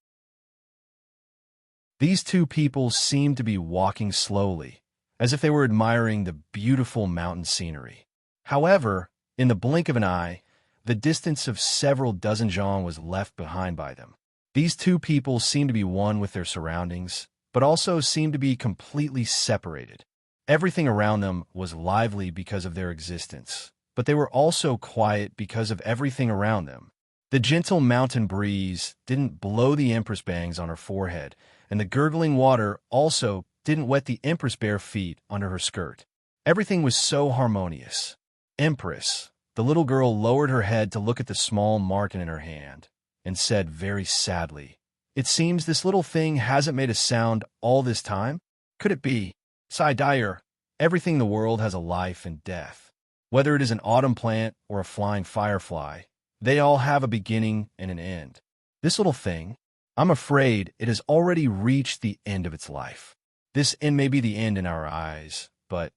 These two people seemed to be walking slowly, as if they were admiring the beautiful mountain scenery. However, in the blink of an eye, the distance of several dozen zhang was left behind by them. These two people seemed to be one with their surroundings, but also seemed to be completely separated. Everything around them was lively because of their existence, but they were also quiet because of everything around them. The gentle mountain breeze didn't blow the Empress bangs on her forehead, and the gurgling water also didn't wet the Empress bare feet under her skirt. Everything was so harmonious. Empress, the little girl lowered her head to look at the small marten in her hand, and said very sadly, "It seems this little thing hasn't made a sound all this time? Could it be? Sigh Dyer, everything in the world has a life and death. Whether it is an autumn plant or a flying firefly, they all have a beginning and an end. This little thing, I'm afraid it has already reached the end of its life. This end may be the end in our eyes, but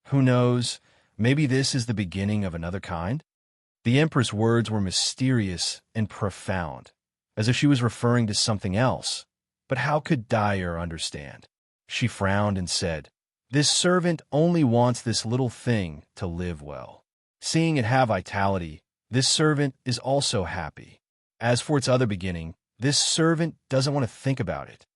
who knows, maybe this is the beginning of another kind?" The Empress' words were mysterious and profound, as if she was referring to something else. But how could Dyer understand? She frowned and said, "This servant only wants this little thing to live well. Seeing it have vitality, this servant is also happy. As for its other beginning, this servant doesn't want to think about it."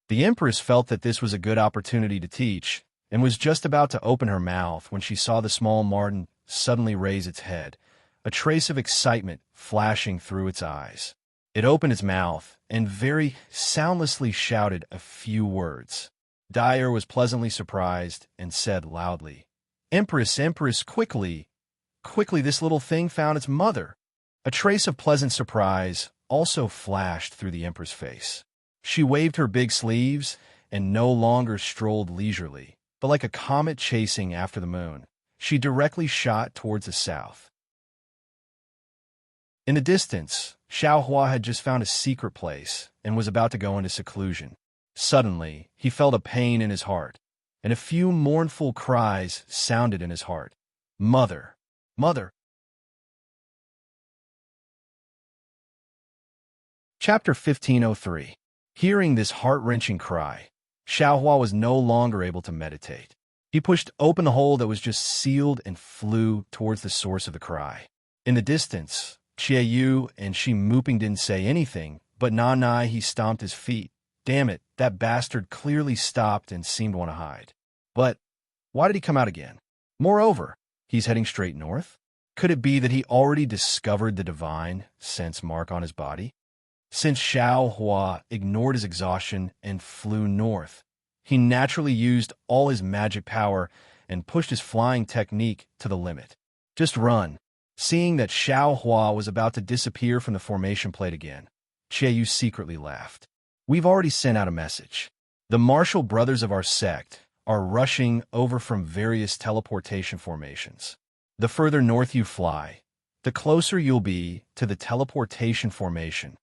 The Empress felt that this was a good opportunity to teach, and was just about to open her mouth when she saw the small marten suddenly raise its head, a trace of excitement flashing through its eyes. It opened its mouth and very soundlessly shouted a few words. Dyer was pleasantly surprised and said loudly, "Empress, Empress, quickly! Quickly, this little thing found its mother." A trace of pleasant surprise also flashed through the Empress' face. She waved her big sleeves and no longer strolled leisurely, but like a comet chasing after the moon, she directly shot towards the south. In the distance, Xiaohua had just found a secret place and was about to go into seclusion. Suddenly, he felt a pain in his heart, and a few mournful cries sounded in his heart. "Mother! Mother!" Chapter 1503. Hearing this heart-wrenching cry, Xiaohua was no longer able to meditate. He pushed open the hole that was just sealed and flew towards the source of the cry. In the distance, Yu and Shi Muping didn't say anything, but Nanai he stomped his feet. Damn it, that bastard clearly stopped and seemed to want to hide. But why did he come out again? Moreover, he's heading straight north? Could it be that he already discovered the divine sense mark on his body? Since Xiaohua ignored his exhaustion and flew north, he naturally used all his magic power and pushed his flying technique to the limit. Just run. Seeing that Xiao Hua was about to disappear from the formation plate again, Yu secretly laughed. We've already sent out a message. The martial brothers of our sect are rushing over from various teleportation formations. The further north you fly, the closer you'll be to the teleportation formation.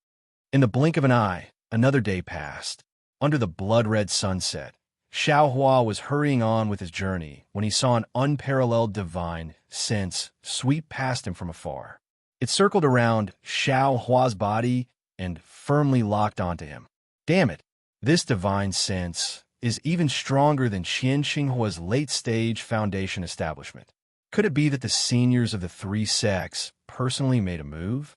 In the blink of an eye, another day passed. Under the blood-red sunset, Xiao Hua was hurrying on with his journey when he saw an unparalleled divine sense sweep past him from afar. It circled around Xiao Hua's body and firmly locked onto him. Damn it, this divine sense is even stronger than Qian Xinghua's late-stage foundation establishment. Could it be that the seniors of the three sects personally made a move?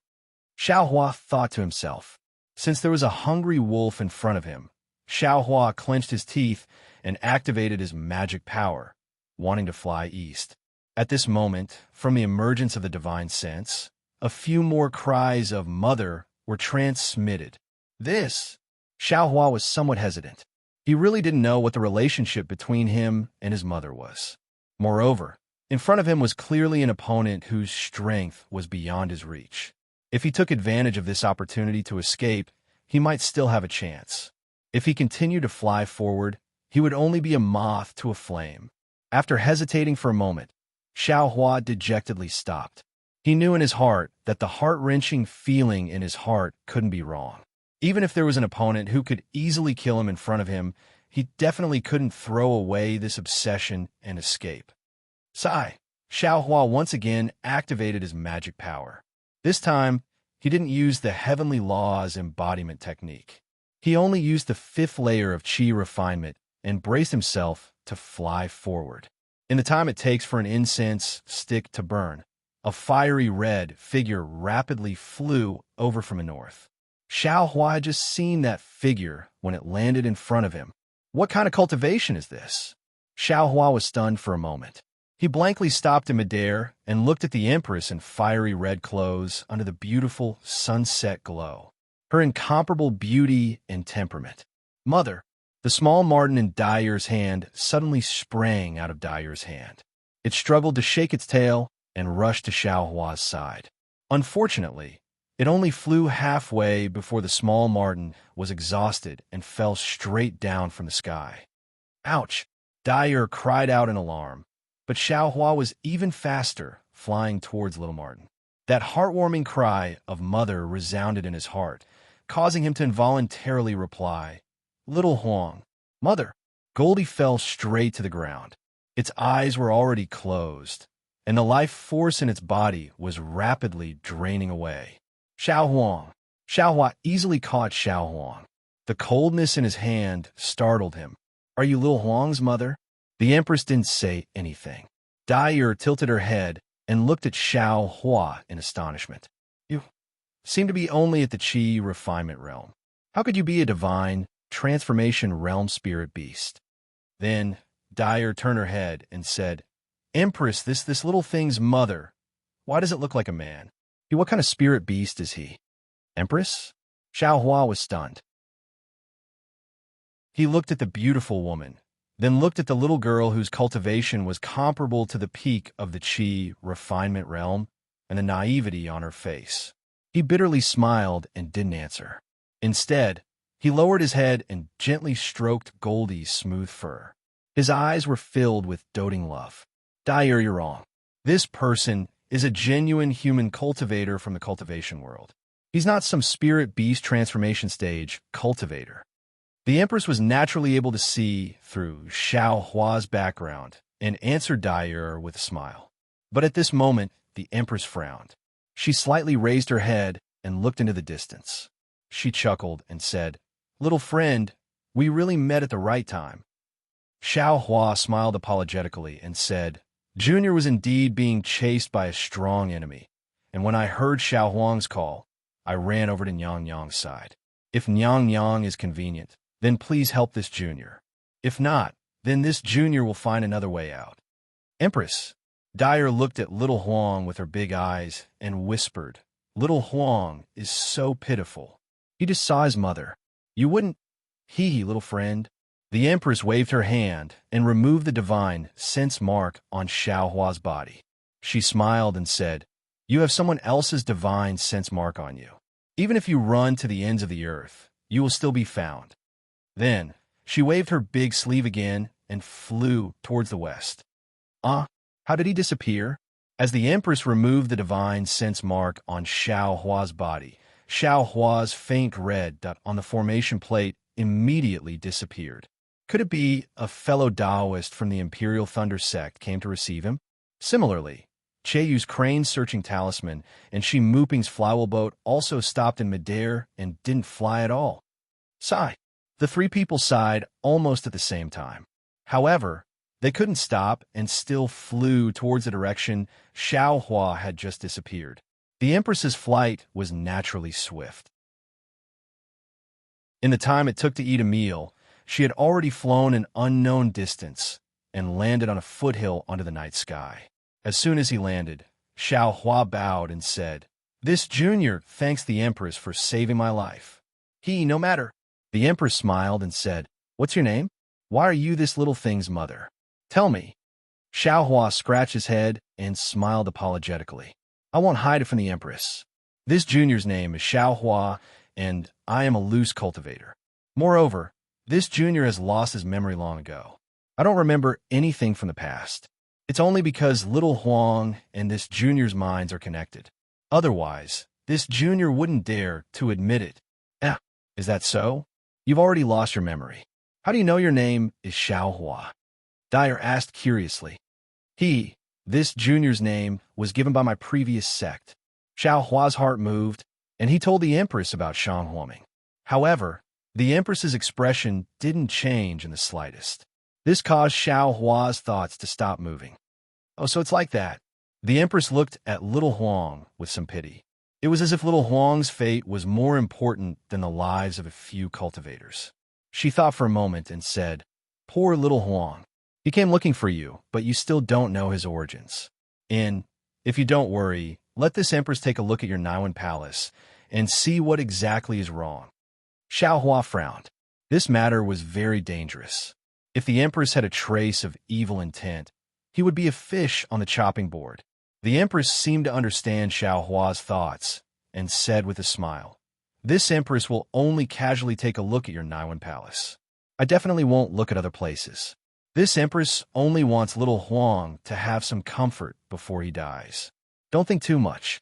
Xiao Hua thought to himself. Since there was a hungry wolf in front of him, Xiao Hua clenched his teeth and activated his magic power, wanting to fly east. At this moment, from the emergence of the divine sense, a few more cries of "Mother" were transmitted. Xiao Hua was somewhat hesitant. He really didn't know what the relationship between him and his mother was. Moreover, in front of him was clearly an opponent whose strength was beyond his reach. If he took advantage of this opportunity to escape, he might still have a chance. If he continued to fly forward, he would only be a moth to a flame. After hesitating for a moment, Xiao Hua dejectedly stopped. He knew in his heart that the heart-wrenching feeling in his heart couldn't be wrong. Even if there was an opponent who could easily kill him in front of him, he definitely couldn't throw away this obsession and escape. Sigh. Xiao Hua once again activated his magic power. This time, he didn't use the Heavenly Law's embodiment technique. He only used the fifth layer of qi refinement and braced himself to fly forward. In the time it takes for an incense stick to burn, a fiery red figure rapidly flew over from the north. Xiao Hua had just seen that figure when it landed in front of him. What kind of cultivation is this? Xiao Hua was stunned for a moment. He blankly stopped in midair and looked at the Empress in fiery red clothes under the beautiful sunset glow. Her incomparable beauty and temperament. Mother! The small marten in Dyer's hand suddenly sprang out of Dyer's hand. It struggled to shake its tail and rushed to Xiao Hua's side. Unfortunately, it only flew halfway before the small marten was exhausted and fell straight down from the sky. Ouch! Dyer cried out in alarm, but Xiao Hua was even faster, flying towards little marten. That heartwarming cry of mother resounded in his heart, causing him to involuntarily reply, "Little Huang, mother." Goldie fell straight to the ground. Its eyes were already closed, and the life force in its body was rapidly draining away. Xiao Huang. Xiao Hua easily caught Xiao Huang. The coldness in his hand startled him. "Are you Little Huang's mother?" The Empress didn't say anything. Dyer tilted her head and looked at Xiao Hua in astonishment. "You seem to be only at the qi refinement realm. How could you be a divine transformation realm spirit beast?" Then Dyer turned her head and said, "Empress, this little thing's mother. Why does it look like a man? What kind of spirit beast is he?" "Empress?" Xiao Hua was stunned. He looked at the beautiful woman, then looked at the little girl whose cultivation was comparable to the peak of the qi refinement realm, and the naivety on her face. He bitterly smiled and didn't answer. Instead, he lowered his head and gently stroked Goldie's smooth fur. His eyes were filled with doting love. "Dyer, you're wrong. This person is a genuine human cultivator from the cultivation world. He's not some spirit beast transformation stage cultivator." The Empress was naturally able to see through Xiao Hua's background and answered Dyer with a smile. But at this moment, the Empress frowned. She slightly raised her head and looked into the distance. She chuckled and said, "Little friend, we really met at the right time." Xiao Hua smiled apologetically and said, "Junior was indeed being chased by a strong enemy, and when I heard Xiao Huang's call, I ran over to Nyang Nyang's side. If Nyang Nyang is convenient, then please help this junior. If not, then this junior will find another way out." "Empress." Dyer looked at little Huang with her big eyes and whispered, "Little Huang is so pitiful. He just saw his mother. You wouldn't—" "Hee hee, little friend." The Empress waved her hand and removed the divine sense mark on Xiaohua's body. She smiled and said, "You have someone else's divine sense mark on you. Even if you run to the ends of the earth, you will still be found." Then, she waved her big sleeve again and flew towards the west. How did he disappear? As the Empress removed the divine sense mark on Xiaohua's body, Xiaohua's faint red dot on the formation plate immediately disappeared. Could it be a fellow Taoist from the Imperial Thunder sect came to receive him? Similarly, Cheiyu's crane-searching talisman and Shi Muping's flywheel boat also stopped in midair and didn't fly at all. Sigh. The three people sighed almost at the same time. However, they couldn't stop and still flew towards the direction Xiaohua had just disappeared. The Empress's flight was naturally swift. In the time it took to eat a meal, she had already flown an unknown distance and landed on a foothill under the night sky. As soon as he landed, Xiaohua bowed and said, "This junior thanks the Empress for saving my life." No matter. The Empress smiled and said, "What's your name? Why are you this little thing's mother? Tell me." Xiaohua scratched his head and smiled apologetically. "I won't hide it from the Empress. This junior's name is Xiaohua, and I am a loose cultivator. Moreover, this junior has lost his memory long ago. I don't remember anything from the past. It's only because little Huang and this junior's minds are connected. Otherwise, this junior wouldn't dare to admit it." Is that so? You've already lost your memory. How do you know your name is Xiaohua?" Dyer asked curiously. This junior's name was given by my previous sect." Xiaohua's heart moved, and he told the Empress about Shan Huoming. However, the Empress's expression didn't change in the slightest. This caused Xiaohua's thoughts to stop moving. "Oh, so it's like that." The Empress looked at little Huang with some pity. It was as if little Huang's fate was more important than the lives of a few cultivators. She thought for a moment and said, "Poor little Huang. He came looking for you, but you still don't know his origins. If you don't worry, let this Empress take a look at your Naiwan palace and see what exactly is wrong." Xiaohua frowned. This matter was very dangerous. If the Empress had a trace of evil intent, he would be a fish on the chopping board. The Empress seemed to understand Xiaohua's thoughts and said with a smile, "This Empress will only casually take a look at your Naiwan palace. I definitely won't look at other places. This Empress only wants little Huang to have some comfort before he dies. Don't think too much."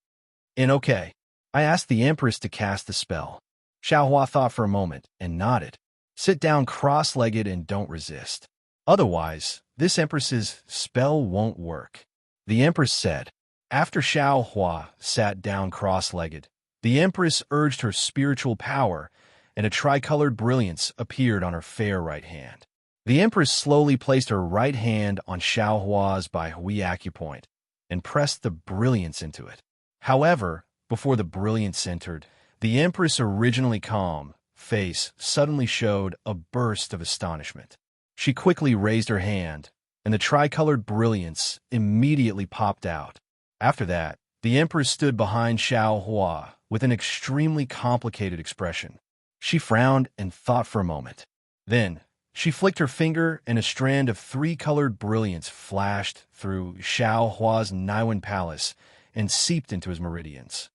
Okay. I asked the Empress to cast the spell. Xiaohua thought for a moment and nodded. "Sit down cross-legged and don't resist. Otherwise, this Empress's spell won't work." The Empress said. After Xiaohua sat down cross-legged, the Empress urged her spiritual power, and a tricolored brilliance appeared on her fair right hand. The Empress slowly placed her right hand on Xiaohua's Baihui acupoint and pressed the brilliance into it. However, before the brilliance entered, the Empress' originally calm face suddenly showed a burst of astonishment. She quickly raised her hand, and the tricolored brilliance immediately popped out. After that, the Empress stood behind Xiaohua with an extremely complicated expression. She frowned and thought for a moment. Then, she flicked her finger and a strand of three-colored brilliance flashed through Xiaohua's Naiwan palace and seeped into his meridians.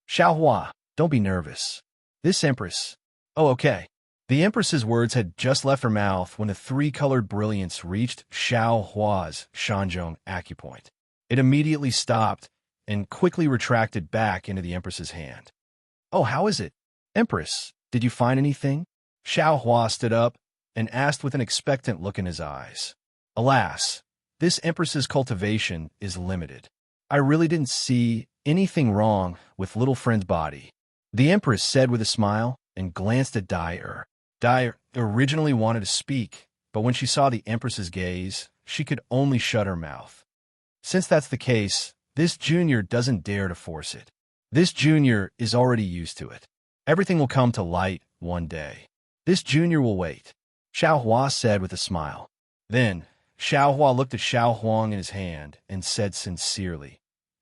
"Xiaohua, don't be nervous. This Empress..." "Oh, okay." The Empress's words had just left her mouth when the three-colored brilliance reached Xiaohua's Shanzhong acupoint. It immediately stopped and quickly retracted back into the Empress's hand. "Oh, how is it? Empress, did you find anything?" Xiaohua stood up and asked with an expectant look in his eyes. "Alas, this Empress's cultivation is limited. I really didn't see anything wrong with little friend's body," the Empress said with a smile and glanced at Dyer. Dyer originally wanted to speak, but when she saw the Empress's gaze, she could only shut her mouth. Since that's the case, this junior doesn't dare to force it. This junior is already used to it. Everything will come to light one day. This junior will wait, Xiaohua said with a smile. Then, Xiaohua looked at Xiao Huang in his hand and said sincerely,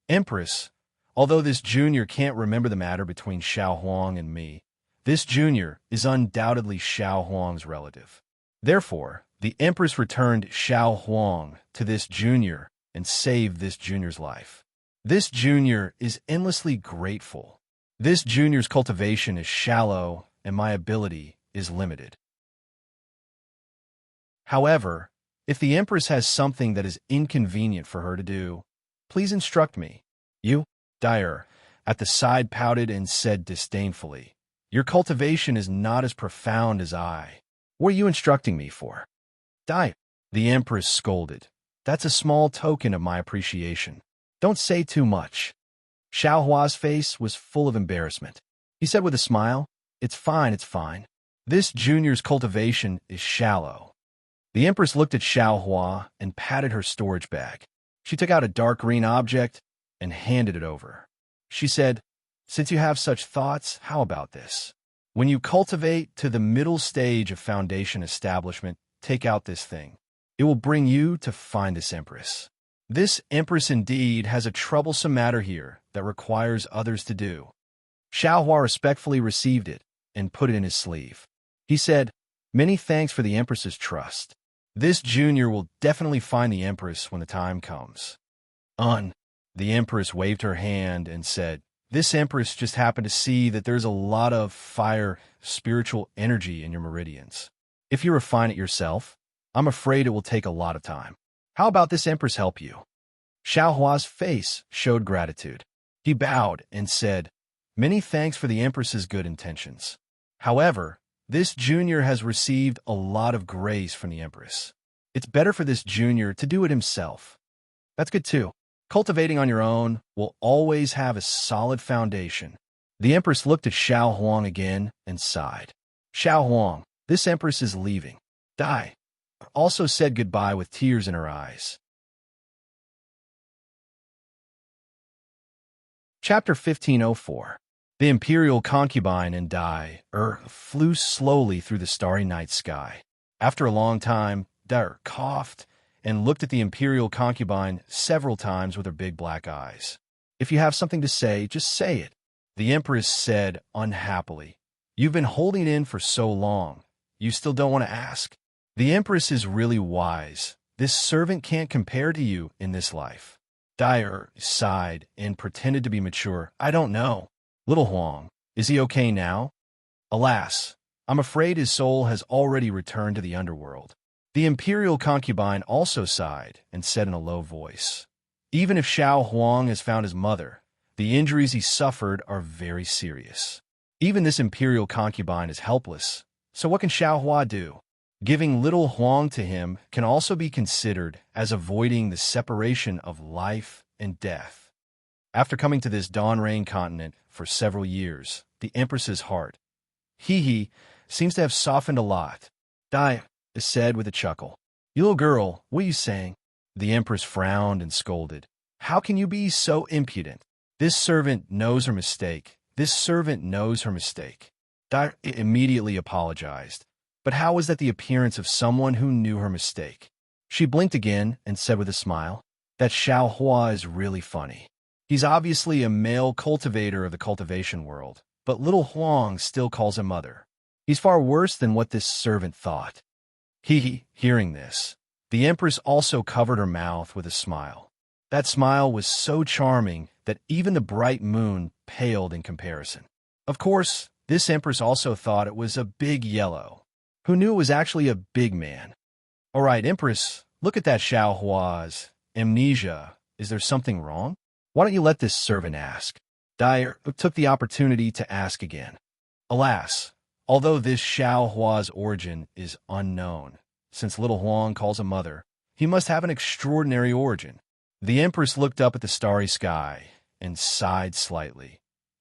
"Empress, although this junior can't remember the matter between Xiao Huang and me, this junior is undoubtedly Xiao Huang's relative. Therefore, the Empress returned Xiao Huang to this junior and saved this junior's life. This junior is endlessly grateful. This junior's cultivation is shallow and my ability is limited. However, if the Empress has something that is inconvenient for her to do, please instruct me. You, Dyer, at the side pouted and said disdainfully, your cultivation is not as profound as I. What are you instructing me for? Dyer, the Empress scolded. That's a small token of my appreciation. Don't say too much. Xiao Hua's face was full of embarrassment. He said with a smile, it's fine, it's fine. This junior's cultivation is shallow. The Empress looked at Xiao Hua and patted her storage bag. She took out a dark green object and handed it over. She said, since you have such thoughts, how about this? When you cultivate to the middle stage of foundation establishment, take out this thing. It will bring you to find this Empress. This Empress indeed has a troublesome matter here that requires others to do. Xiao Hua respectfully received it and put it in his sleeve. He said, many thanks for the Empress's trust. This junior will definitely find the Empress when the time comes. The Empress waved her hand and said, this Empress just happened to see that there's a lot of fire, spiritual energy in your meridians. If you refine it yourself, I'm afraid it will take a lot of time. How about this Empress help you? Xiao Hua's face showed gratitude. He bowed and said, many thanks for the Empress's good intentions. However, this junior has received a lot of grace from the Empress. It's better for this junior to do it himself. That's good too. Cultivating on your own will always have a solid foundation. The Empress looked at Xiao Huang again and sighed. Xiao Huang, this Empress is leaving. Dai also said goodbye with tears in her eyes. Chapter 1504. The Imperial Concubine and Dai flew slowly through the starry night sky. After a long time, Dai coughed and looked at the Imperial Concubine several times with her big black eyes. If you have something to say, just say it. The Empress said unhappily, you've been holding it in for so long. You still don't want to ask? The Empress is really wise. This servant can't compare to you in this life. Dai sighed and pretended to be mature. I don't know. Little Huang, is he okay now? Alas, I'm afraid his soul has already returned to the underworld. The Imperial Concubine also sighed and said in a low voice, even if Xiao Huang has found his mother, the injuries he suffered are very serious. Even this Imperial Concubine is helpless, so what can Xiao Hua do? Giving little Huang to him can also be considered as avoiding the separation of life and death. After coming to this Dawn Rain continent for several years, the Empress's heart, seems to have softened a lot. Dai said with a chuckle. You little girl, what are you saying? The Empress frowned and scolded. How can you be so impudent? This servant knows her mistake. This servant knows her mistake. Dai immediately apologized. But how was that the appearance of someone who knew her mistake? She blinked again and said with a smile, that Xiao Hua is really funny. He's obviously a male cultivator of the cultivation world, but little Huang still calls him mother. He's far worse than what this servant thought. Hearing this, the Empress also covered her mouth with a smile. That smile was so charming that even the bright moon paled in comparison. Of course, this Empress also thought it was a big yellow. Who knew it was actually a big man? All right, Empress, look at that Xiao Hua's amnesia. Is there something wrong? Why don't you let this servant ask? Dai took the opportunity to ask again. Alas, although this Xiao Hua's origin is unknown, since little Huang calls him mother, he must have an extraordinary origin. The Empress looked up at the starry sky and sighed slightly.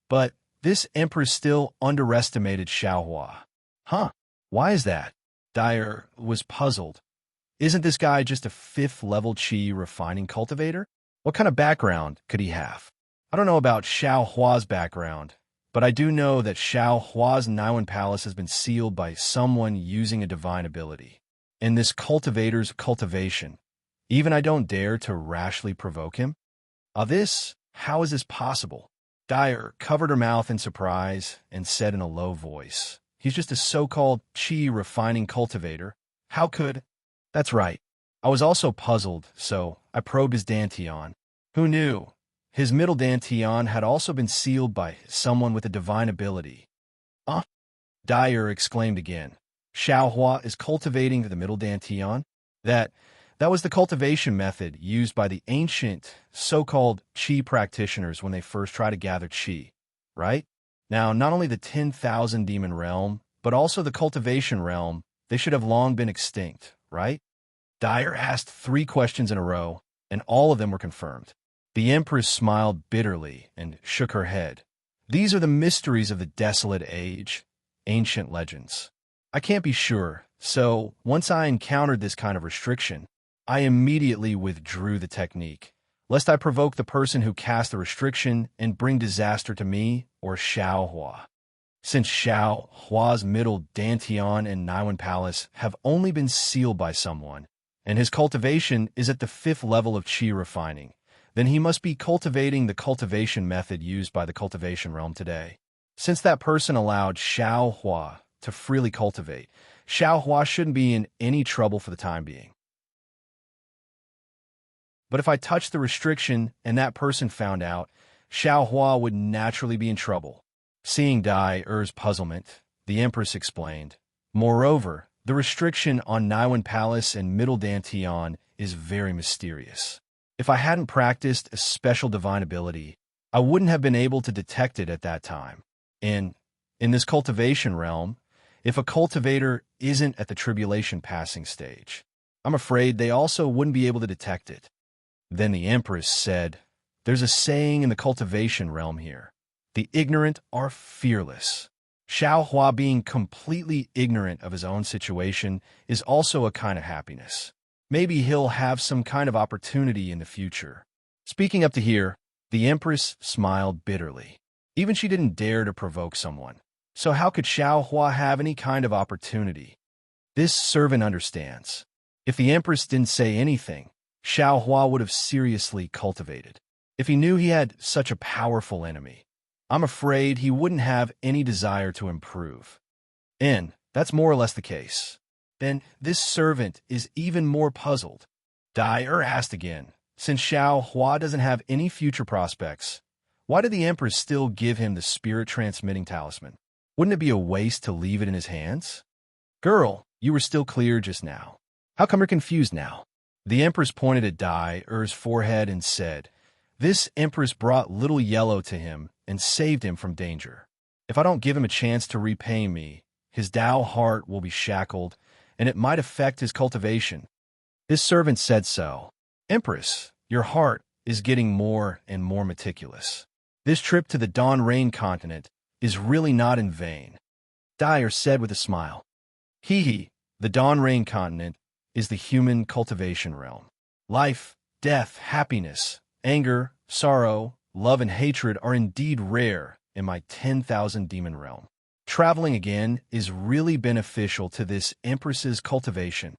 But this Empress still underestimated Xiao Hua. Why is that? Dai was puzzled. Isn't this guy just a 5th-level Qi refining cultivator? What kind of background could he have? I don't know about Xiao Hua's background, but I do know that Xiao Hua's Naiwan Palace has been sealed by someone using a divine ability. In this cultivator's cultivation, even I don't dare to rashly provoke him. How is this possible? Dai covered her mouth in surprise and said in a low voice, he's just a so-called Qi refining cultivator. How could? That's right. I was also puzzled, so I probed his dantian. Who knew? His middle dantian had also been sealed by someone with a divine ability. Ah! Dyer exclaimed again. Xiaohua is cultivating the middle dantian? That was the cultivation method used by the ancient, so-called qi practitioners when they first tried to gather qi, right? Now, not only the 10,000 demon realm, but also the cultivation realm, they should have long been extinct, right? Dyer asked 3 questions in a row, and all of them were confirmed. The Empress smiled bitterly and shook her head. These are the mysteries of the desolate age, ancient legends. I can't be sure, so once I encountered this kind of restriction, I immediately withdrew the technique, lest I provoke the person who cast the restriction and bring disaster to me or Xiaohua. Since Xiaohua's middle dantian and Naiwan Palace have only been sealed by someone, and his cultivation is at the 5th level of qi refining, then he must be cultivating the cultivation method used by the cultivation realm today. Since that person allowed Xiaohua to freely cultivate, Xiaohua shouldn't be in any trouble for the time being. But if I touched the restriction and that person found out, Xiaohua would naturally be in trouble. Seeing Dai Er's puzzlement, the Empress explained, moreover, the restriction on Naiwan Palace and Middle Dantian is very mysterious. If I hadn't practiced a special divine ability, I wouldn't have been able to detect it at that time. In this cultivation realm, if a cultivator isn't at the tribulation passing stage, I'm afraid they also wouldn't be able to detect it. Then the Empress said, there's a saying in the cultivation realm here. The ignorant are fearless. Xiaohua being completely ignorant of his own situation is also a kind of happiness. Maybe he'll have some kind of opportunity in the future. Speaking up to here, the Empress smiled bitterly. Even she didn't dare to provoke someone. So how could Xiaohua have any kind of opportunity? This servant understands. If the Empress didn't say anything, Xiaohua would have seriously cultivated. If he knew he had such a powerful enemy, I'm afraid he wouldn't have any desire to improve. And that's more or less the case. Then this servant is even more puzzled. Dyer asked again, since Xiaohua doesn't have any future prospects, why did the Empress still give him the spirit-transmitting talisman? Wouldn't it be a waste to leave it in his hands? Girl, you were still clear just now. How come you're confused now? The Empress pointed at Dai Er's forehead and said, this Empress brought Little Yellow to him and saved him from danger. If I don't give him a chance to repay me, his Dao heart will be shackled, and it might affect his cultivation. This servant said so. Empress, your heart is getting more and more meticulous. This trip to the Dawn Rain continent is really not in vain. Dyer said with a smile. Hee, the Dawn Rain continent is the human cultivation realm. Life, death, happiness, anger, sorrow, love, and hatred are indeed rare in my 10,000 demon realm. Traveling again is really beneficial to this Empress's cultivation.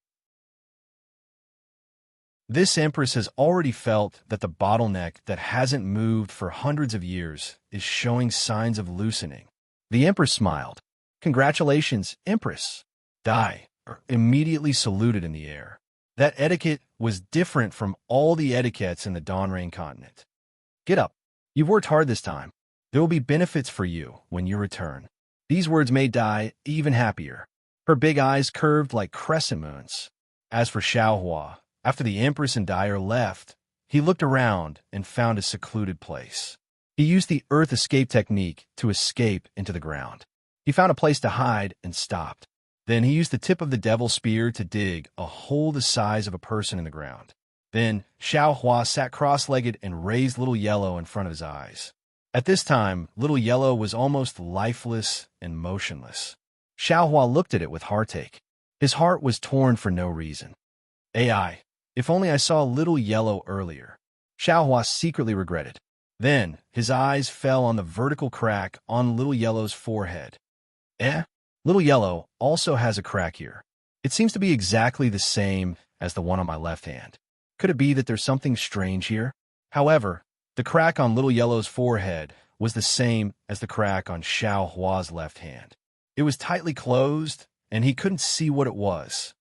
This Empress has already felt that the bottleneck that hasn't moved for hundreds of years is showing signs of loosening. The Empress smiled. Congratulations, Empress. Dai immediately saluted in the air. That etiquette was different from all the etiquettes in the Dawn Rain continent. Get up. You've worked hard this time. There will be benefits for you when you return. These words made Dai even happier. Her big eyes curved like crescent moons. As for Xiaohua, after the Empress and Dyer left, he looked around and found a secluded place. He used the earth escape technique to escape into the ground. He found a place to hide and stopped. Then he used the tip of the devil spear to dig a hole the size of a person in the ground. Then Xiaohua sat cross-legged and raised Little Yellow in front of his eyes. At this time, Little Yellow was almost lifeless and motionless. Xiaohua looked at it with heartache. His heart was torn for no reason. AI, if only I saw Little Yellow earlier. Xiaohua secretly regretted. Then his eyes fell on the vertical crack on Little Yellow's forehead. Little Yellow also has a crack here. It seems to be exactly the same as the one on my left hand. Could it be that there's something strange here? However, the crack on Little Yellow's forehead was the same as the crack on Xiaohua's left hand. It was tightly closed, and he couldn't see what it was.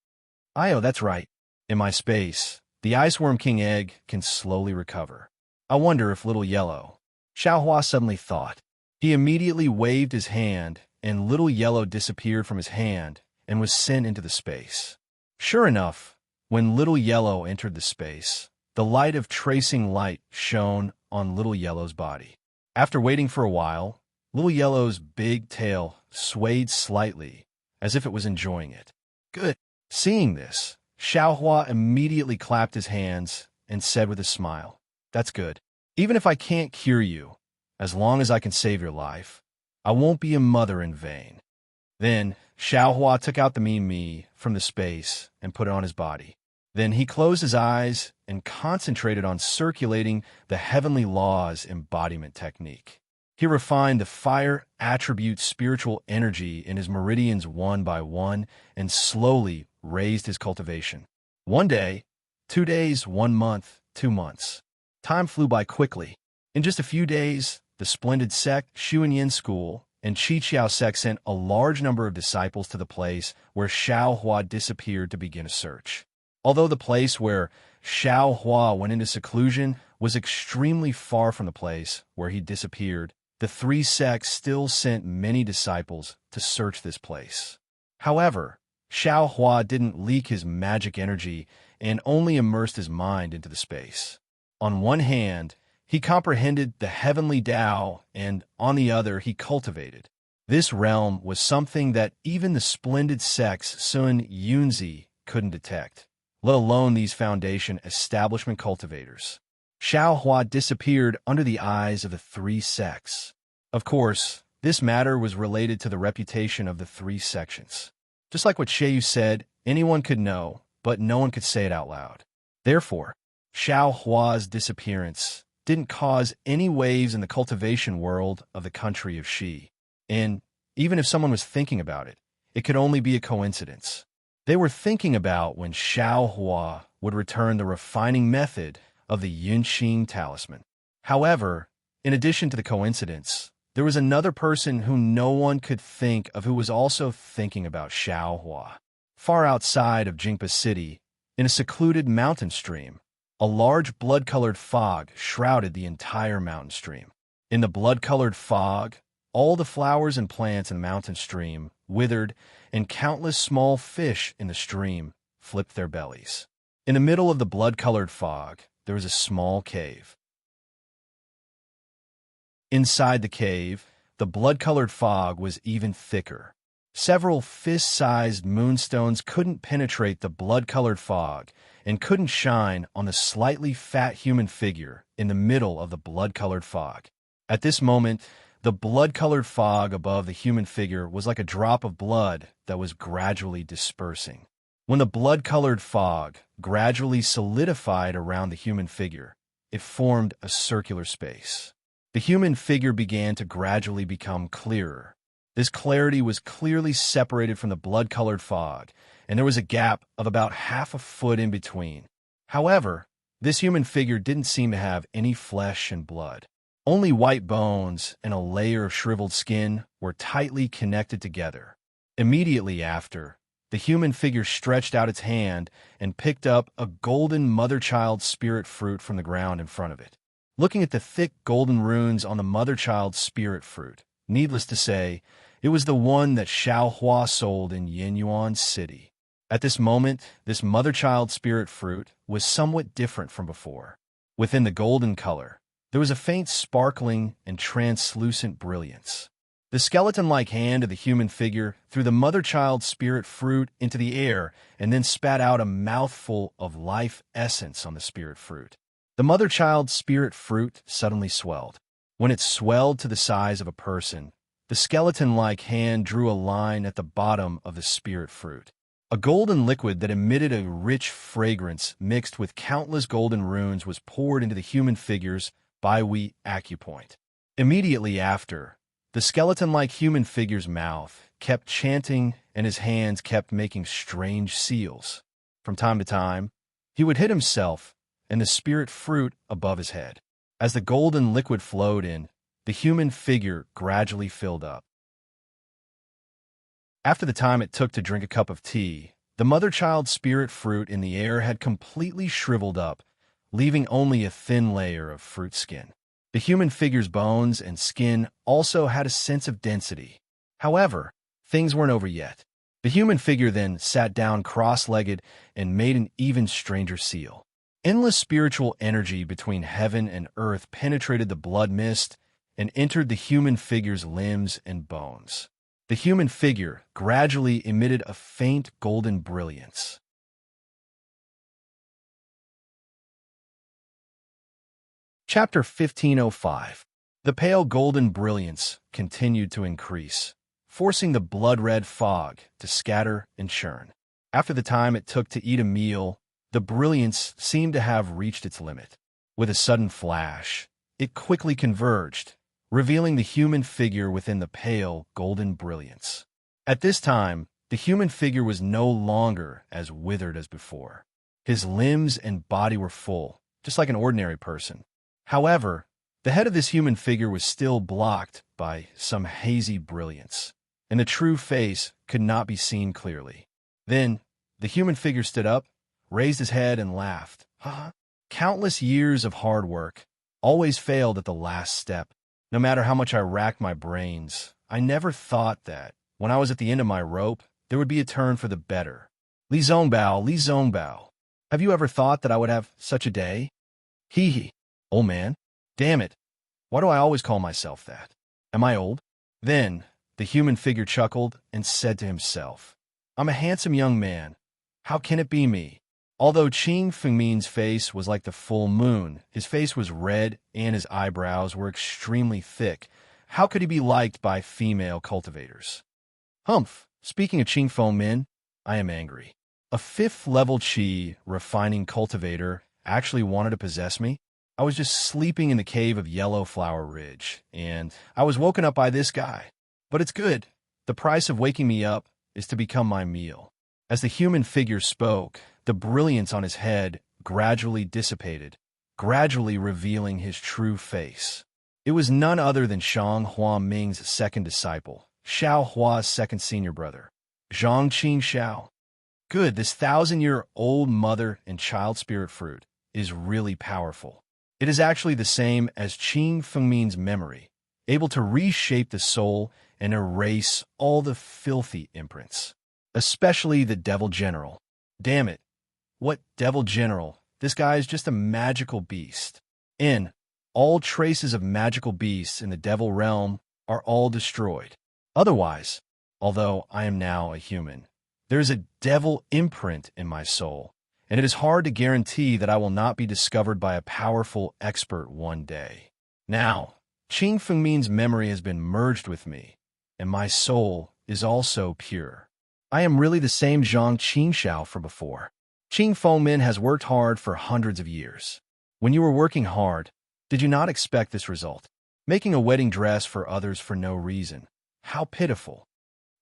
Io, that's right. In my space, the Ice Worm King egg can slowly recover. I wonder if Little Yellow. Xiaohua suddenly thought. He immediately waved his hand, and Little Yellow disappeared from his hand and was sent into the space. Sure enough, when Little Yellow entered the space, the light of tracing light shone on Little Yellow's body. After waiting for a while, Little Yellow's big tail swayed slightly, as if it was enjoying it. Good. Seeing this, Xiaohua immediately clapped his hands and said with a smile, "That's good. Even if I can't cure you, as long as I can save your life, I won't be a mother in vain." Then Xiaohua took out the Mimi from the space and put it on his body. Then he closed his eyes and concentrated on circulating the heavenly laws embodiment technique. He refined the fire attribute spiritual energy in his meridians one by one and slowly raised his cultivation. 1 day, 2 days, 1 month, 2 months. Time flew by quickly. In just a few days, the splendid sect, Xuanyin School, and Qiqiao sect sent a large number of disciples to the place where Xiaohua disappeared to begin a search. Although the place where Xiaohua went into seclusion was extremely far from the place where he disappeared, the 3 sects still sent many disciples to search this place. However, Xiaohua didn't leak his magic energy and only immersed his mind into the space. On one hand, he comprehended the heavenly Tao, and on the other, he cultivated. This realm was something that even the splendid sects Sun Yunzi couldn't detect, let alone these foundation establishment cultivators. Xiaohua disappeared under the eyes of the 3 sects. Of course, this matter was related to the reputation of the 3 sections. Just like what Xieyu said, anyone could know, but no one could say it out loud. Therefore, Xiaohua's disappearance didn't cause any waves in the cultivation world of the country of Xi. And even if someone was thinking about it, it could only be a coincidence. They were thinking about when Xiaohua would return the refining method of the Yunqing talisman. However, in addition to the coincidence, there was another person who no one could think of who was also thinking about Xiaohua. Far outside of Jingpa City, in a secluded mountain stream, a large blood-colored fog shrouded the entire mountain stream. In the blood-colored fog, all the flowers and plants in the mountain stream withered, and countless small fish in the stream flipped their bellies. In the middle of the blood-colored fog, there was a small cave. Inside the cave, the blood-colored fog was even thicker. Several fist-sized moonstones couldn't penetrate the blood-colored fog and couldn't shine on the slightly fat human figure in the middle of the blood-colored fog. At this moment, the blood-colored fog above the human figure was like a drop of blood that was gradually dispersing. When the blood-colored fog gradually solidified around the human figure, it formed a circular space. The human figure began to gradually become clearer. This clarity was clearly separated from the blood-colored fog, and there was a gap of about half a foot in between. However, this human figure didn't seem to have any flesh and blood. Only white bones and a layer of shriveled skin were tightly connected together. Immediately after, the human figure stretched out its hand and picked up a golden mother-child spirit fruit from the ground in front of it. Looking at the thick golden runes on the mother-child spirit fruit, needless to say, it was the one that Xiaohua sold in Yinyuan City. At this moment, this mother-child spirit fruit was somewhat different from before. Within the golden color, there was a faint sparkling and translucent brilliance. The skeleton-like hand of the human figure threw the mother-child spirit fruit into the air and then spat out a mouthful of life essence on the spirit fruit. The mother-child spirit fruit suddenly swelled. When it swelled to the size of a person, the skeleton-like hand drew a line at the bottom of the spirit fruit. A golden liquid that emitted a rich fragrance mixed with countless golden runes was poured into the human figure's Baihui acupoint. Immediately after, the skeleton-like human figure's mouth kept chanting and his hands kept making strange seals. From time to time, he would hit himself and the spirit fruit above his head. As the golden liquid flowed in, the human figure gradually filled up. After the time it took to drink a cup of tea, The mother-child spirit fruit in the air had completely shriveled up, leaving only a thin layer of fruit skin. The human figure's bones and skin also had a sense of density. However, things weren't over yet. The human figure then sat down cross-legged and made an even stranger seal. Endless spiritual energy between heaven and earth penetrated the blood mist and entered the human figure's limbs and bones. The human figure gradually emitted a faint golden brilliance. Chapter 1505. The pale golden brilliance continued to increase, forcing the blood-red fog to scatter and churn. After the time it took to eat a meal, the brilliance seemed to have reached its limit. With a sudden flash, it quickly converged, revealing the human figure within the pale golden brilliance. At this time, the human figure was no longer as withered as before. His limbs and body were full, just like an ordinary person. However, the head of this human figure was still blocked by some hazy brilliance, and the true face could not be seen clearly. Then, the human figure stood up, raised his head, and laughed. Countless years of hard work always failed at the last step. No matter how much I racked my brains, I never thought that, when I was at the end of my rope, there would be a turn for the better. Li Zongbao, Li Zongbao. Have you ever thought that I would have such a day? Hee hee. Old man. Damn it. Why do I always call myself that? Am I old? Then, the human figure chuckled and said to himself, I'm a handsome young man. How can it be me? Although Qing Fengmin's face was like the full moon, his face was red and his eyebrows were extremely thick. How could he be liked by female cultivators? Humph, speaking of Qing Fengmin, I am angry. A 5th-level Qi refining cultivator actually wanted to possess me? I was just sleeping in the cave of Yellow Flower Ridge, and I was woken up by this guy. But it's good. The price of waking me up is to become my meal. As the human figure spoke, the brilliance on his head gradually dissipated, gradually revealing his true face. It was none other than Shang Hua Ming's second disciple, Xiao Hua's second senior brother, Zhang Qing Xiao. Good, this 1,000-year-old mother and child spirit fruit is really powerful. It is actually the same as Qing Fengmin's memory, able to reshape the soul and erase all the filthy imprints, especially the Devil General. Damn it. What Devil General? This guy is just a magical beast. All traces of magical beasts in the Devil realm are all destroyed. Otherwise, although I am now a human, there is a devil imprint in my soul, and it is hard to guarantee that I will not be discovered by a powerful expert one day. Now, Qing Fengmin's memory has been merged with me, and my soul is also pure. I am really the same Zhang Qingxiao from before. Qing Fengmin has worked hard for hundreds of years. When you were working hard, did you not expect this result? Making a wedding dress for others for no reason. How pitiful.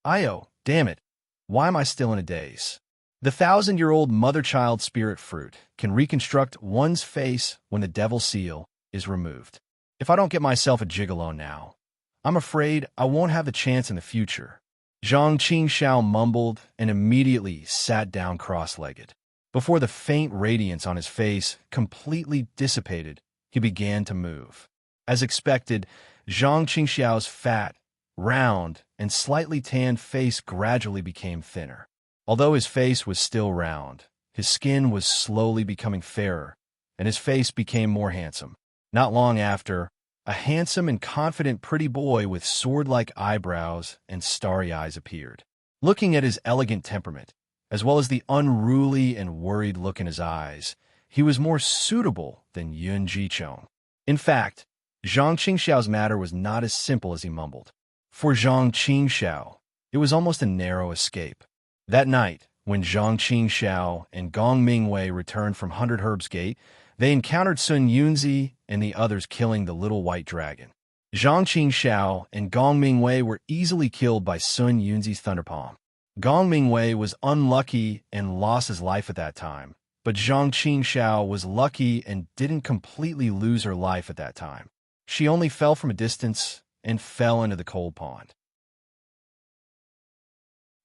Io, damn it. Why am I still in a daze? The 1,000-year-old mother-child spirit fruit can reconstruct one's face when the devil seal is removed. If I don't get myself a gigolo now, I'm afraid I won't have the chance in the future. Zhang Qingxiao mumbled and immediately sat down cross-legged. Before the faint radiance on his face completely dissipated, he began to move. As expected, Zhang Qingxiao's fat, round, and slightly tanned face gradually became thinner. Although his face was still round, his skin was slowly becoming fairer, and his face became more handsome. Not long after, a handsome and confident pretty boy with sword-like eyebrows and starry eyes appeared. Looking at his elegant temperament, as well as the unruly and worried look in his eyes, he was more suitable than Yun Jichong. In fact, Zhang Qingxiao's matter was not as simple as he mumbled. For Zhang Qingxiao, it was almost a narrow escape. That night, when Zhang Qingxiao and Gong Mingwei returned from 100 Herbs Gate, they encountered Sun Yunzi and the others killing the little white dragon. Zhang Qingxiao and Gong Mingwei were easily killed by Sun Yunzi's thunderpalm. Gong Mingwei was unlucky and lost his life at that time, but Zhang Qingxiao was lucky and didn't completely lose her life at that time. She only fell from a distance and fell into the cold pond.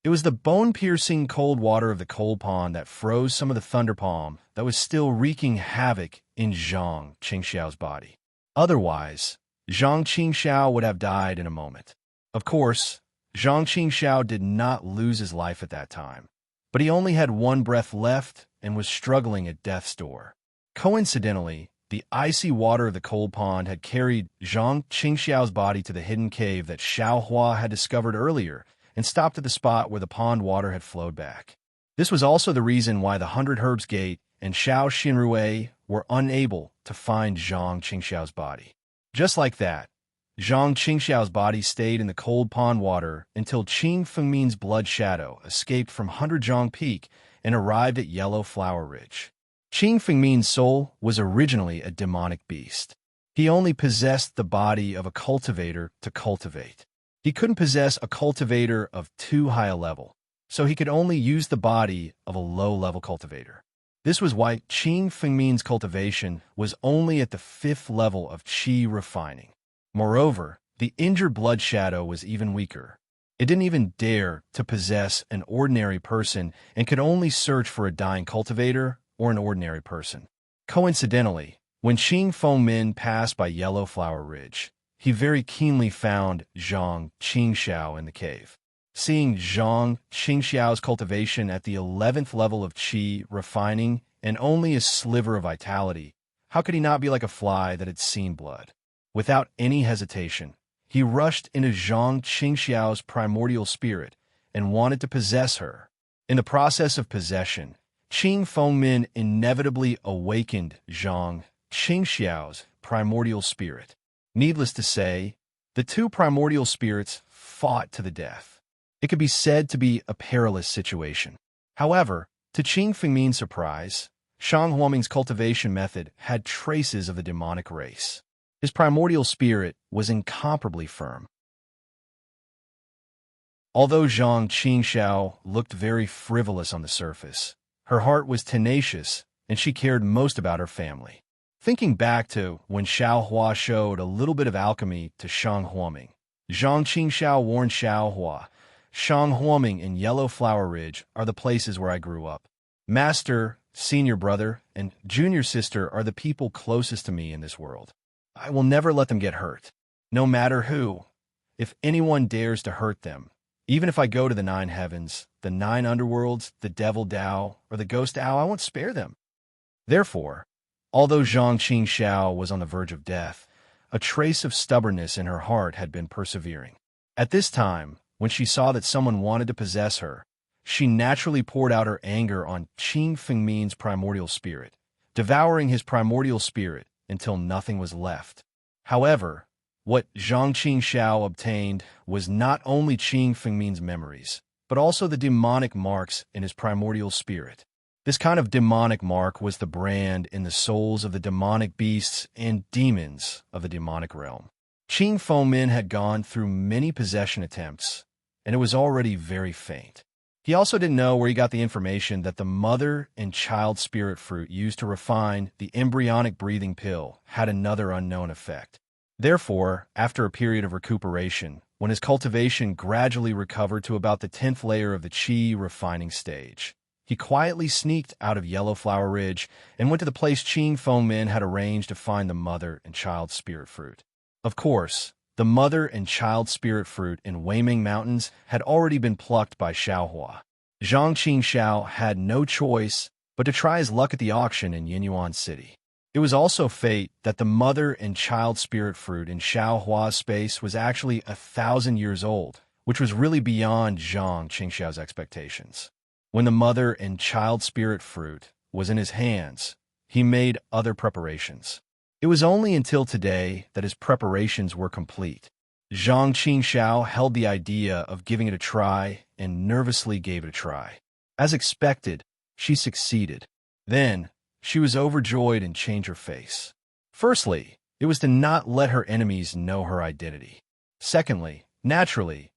It was the bone-piercing cold water of the cold pond that froze some of the thunder palm that was still wreaking havoc in Zhang Qingxiao's body. Otherwise, Zhang Qingxiao would have died in a moment. Of course, Zhang Qingxiao did not lose his life at that time, but he only had one breath left and was struggling at death's door. Coincidentally, the icy water of the cold pond had carried Zhang Qingxiao's body to the hidden cave that Xiaohua had discovered earlier and stopped at the spot where the pond water had flowed back. This was also the reason why the 100 Herbs Gate and Xiao Xinrui were unable to find Zhang Qingxiao's body. Just like that, Zhang Qingxiao's body stayed in the cold pond water until Qing Fengmin's blood shadow escaped from 100 Zhang Peak and arrived at Yellow Flower Ridge. Qing Fengmin's soul was originally a demonic beast. He only possessed the body of a cultivator to cultivate. He couldn't possess a cultivator of too high a level, so he could only use the body of a low-level cultivator. This was why Qing Fengmin's cultivation was only at the 5th level of qi refining. Moreover, the injured blood shadow was even weaker. It didn't even dare to possess an ordinary person and could only search for a dying cultivator or an ordinary person. Coincidentally, when Qing Fengmin passed by Yellow Flower Ridge, he very keenly found Zhang Qingxiao in the cave. Seeing Zhang Qingxiao's cultivation at the 11th level of qi refining and only a sliver of vitality, how could he not be like a fly that had seen blood? Without any hesitation, he rushed into Zhang Qingxiao's primordial spirit and wanted to possess her. In the process of possession, Qing Fengmin inevitably awakened Zhang Qingxiao's primordial spirit. Needless to say, the two primordial spirits fought to the death. It could be said to be a perilous situation. However, to Qing Fengmin's surprise, Shang Huoming's cultivation method had traces of the demonic race. His primordial spirit was incomparably firm. Although Zhang Qingxiao looked very frivolous on the surface, her heart was tenacious and she cared most about her family. Thinking back to when Xiaohua showed a little bit of alchemy to Shang Huoming, Zhang Qingxiao warned Xiaohua, Shang Huoming and Yellow Flower Ridge are the places where I grew up. Master, senior brother, and junior sister are the people closest to me in this world. I will never let them get hurt, no matter who. If anyone dares to hurt them, even if I go to the 9 heavens, the 9 underworlds, the devil Dao, or the ghost Dao, I won't spare them. Therefore, although Zhang Qingxiao was on the verge of death, a trace of stubbornness in her heart had been persevering. At this time, when she saw that someone wanted to possess her, she naturally poured out her anger on Qing Fengmin's primordial spirit, devouring his primordial spirit until nothing was left. However, what Zhang Qingxiao obtained was not only Qing Fengmin's memories, but also the demonic marks in his primordial spirit. This kind of demonic mark was the brand in the souls of the demonic beasts and demons of the demonic realm. Qing Fengmin had gone through many possession attempts, and it was already very faint. He also didn't know where he got the information that the mother and child spirit fruit used to refine the embryonic breathing pill had another unknown effect. Therefore, after a period of recuperation, when his cultivation gradually recovered to about the 10th layer of the qi refining stage, he quietly sneaked out of Yellow Flower Ridge and went to the place Qing Fengmin had arranged to find the mother and child spirit fruit. Of course, the mother and child spirit fruit in Weiming Mountains had already been plucked by Xiaohua. Zhang Qingxiao had no choice but to try his luck at the auction in Yinyuan City. It was also fate that the mother and child spirit fruit in Xiaohua's space was actually 1,000 years old, which was really beyond Zhang Qingxiao's expectations. When the mother and child spirit fruit was in his hands, he made other preparations. It was only until today that his preparations were complete. Zhang Qingxiao held the idea of giving it a try and nervously gave it a try. As expected, she succeeded. Then, she was overjoyed and changed her face. Firstly, it was to not let her enemies know her identity. Secondly, naturally,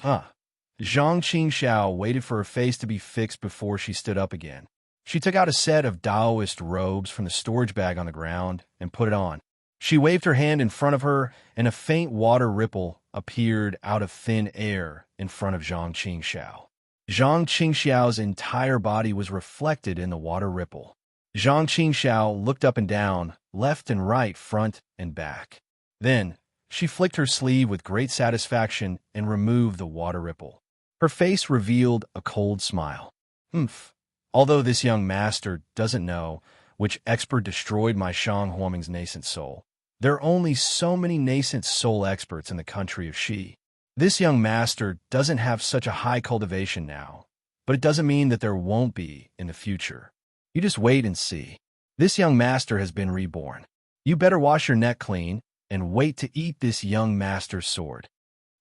Zhang Qingxiao waited for her face to be fixed before she stood up again. She took out a set of Taoist robes from the storage bag on the ground and put it on. She waved her hand in front of her, and a faint water ripple appeared out of thin air in front of Zhang Qingxiao. Zhang Qingxiao's entire body was reflected in the water ripple. Zhang Qingxiao looked up and down, left and right, front and back. Then, she flicked her sleeve with great satisfaction and removed the water ripple. Her face revealed a cold smile. Humph. Although this young master doesn't know which expert destroyed my Shang Huaming's nascent soul, there are only so many nascent soul experts in the country of Xi. This young master doesn't have such a high cultivation now, but it doesn't mean that there won't be in the future. You just wait and see. This young master has been reborn. You better wash your neck clean and wait to eat this young master's sword.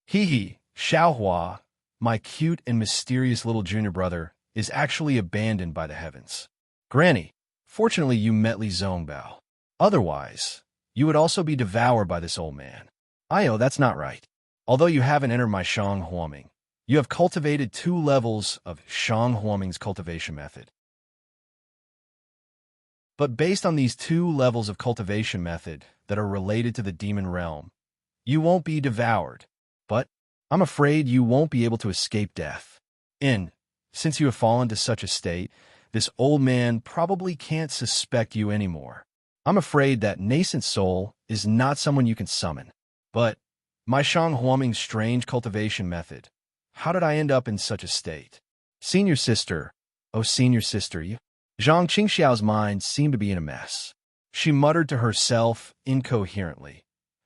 Hee, Xiaohua, my cute and mysterious little junior brother, is actually abandoned by the heavens. Granny, fortunately you met Li Zongbao. Otherwise, you would also be devoured by this old man. Io, that's not right. Although you haven't entered my Shang Huaming, you have cultivated 2 levels of Shang Huaming's cultivation method. But based on these 2 levels of cultivation method that are related to the demon realm, you won't be devoured, but I'm afraid you won't be able to escape death. Since you have fallen to such a state, this old man probably can't suspect you anymore. I'm afraid that nascent soul is not someone you can summon. But my Shang Huaming's strange cultivation method, how did I end up in such a state? Senior sister, oh senior sister, you... Zhang Qingxiao's mind seemed to be in a mess. She muttered to herself incoherently,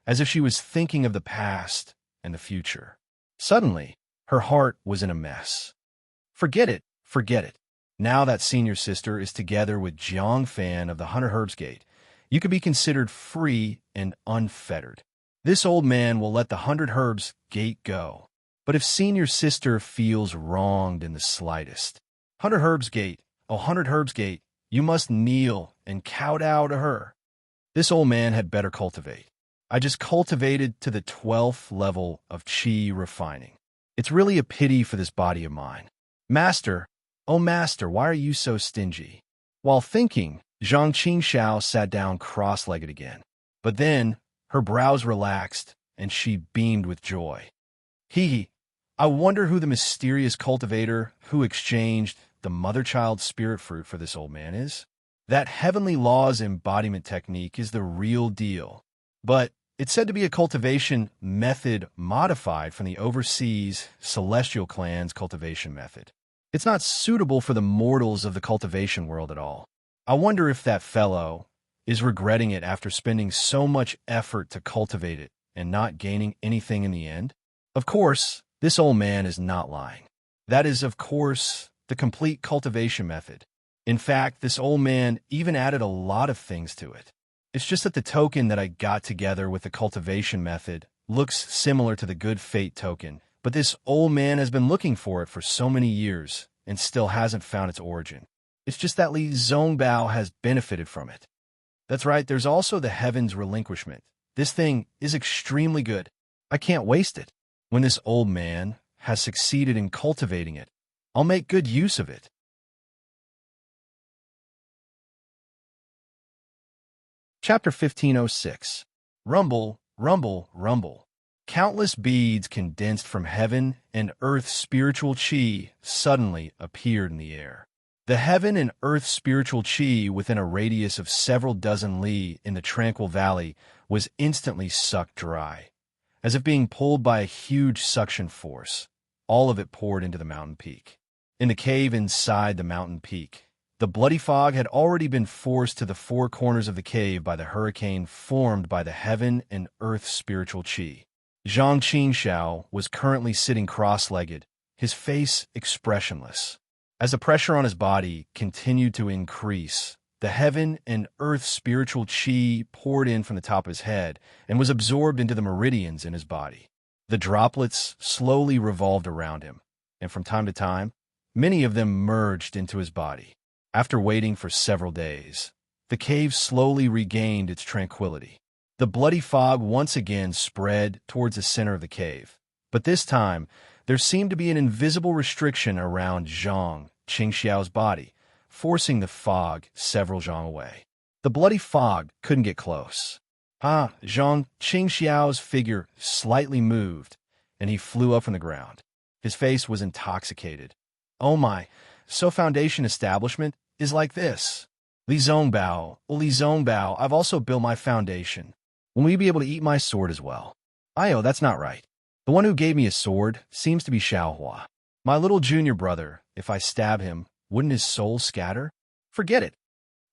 as if she was thinking of the past and the future. Suddenly, her heart was in a mess. Forget it, forget it. Now that senior sister is together with Jiang Fan of the 100 Herbs Gate, you could be considered free and unfettered. This old man will let the 100 Herbs Gate go. But if senior sister feels wronged in the slightest, 100 Herbs Gate, oh 100 Herbs Gate, you must kneel and kowtow to her. This old man had better cultivate. I just cultivated to the 12th level of Qi refining. It's really a pity for this body of mine. Master, oh master, why are you so stingy? While thinking, Zhang Qingxiao sat down cross-legged again. But then, her brows relaxed, and she beamed with joy. Hee, I wonder who the mysterious cultivator who exchanged the mother-child spirit fruit for this old man is? That heavenly laws embodiment technique is the real deal. But it's said to be a cultivation method modified from the overseas celestial clan's cultivation method. It's not suitable for the mortals of the cultivation world at all. I wonder if that fellow is regretting it after spending so much effort to cultivate it and not gaining anything in the end. Of course, this old man is not lying. That is, of course, the complete cultivation method. In fact, this old man even added a lot of things to it. It's just that the token that I got together with the cultivation method looks similar to the good fate token, but this old man has been looking for it for so many years and still hasn't found its origin. It's just that Li Zongbao has benefited from it. That's right, there's also the heavens relinquishment. This thing is extremely good. I can't waste it. When this old man has succeeded in cultivating it, I'll make good use of it. Chapter 1506. Rumble, rumble, rumble. Countless beads condensed from heaven and earth spiritual qi suddenly appeared in the air. The heaven and earth spiritual qi within a radius of several dozen li in the tranquil valley was instantly sucked dry, as if being pulled by a huge suction force. All of it poured into the mountain peak. In the cave inside the mountain peak, the bloody fog had already been forced to the 4 corners of the cave by the hurricane formed by the heaven and earth spiritual qi. Zhang Qingxiao was currently sitting cross-legged, his face expressionless. As the pressure on his body continued to increase, the heaven and earth spiritual qi poured in from the top of his head and was absorbed into the meridians in his body. The droplets slowly revolved around him, and from time to time, many of them merged into his body. After waiting for several days, the cave slowly regained its tranquility. The bloody fog once again spread towards the center of the cave, but this time there seemed to be an invisible restriction around Zhang Qingxiao's body, forcing the fog several zhang away. The bloody fog couldn't get close. Zhang Qingxiao's figure slightly moved, and he flew up from the ground. His face was intoxicated, Oh my, so foundation establishment is like this. Li Zongbao, I've also built my foundation. Will we be able to eat my sword as well? Io, that's not right. The one who gave me a sword seems to be Xiaohua. My little junior brother, if I stab him, wouldn't his soul scatter? Forget it.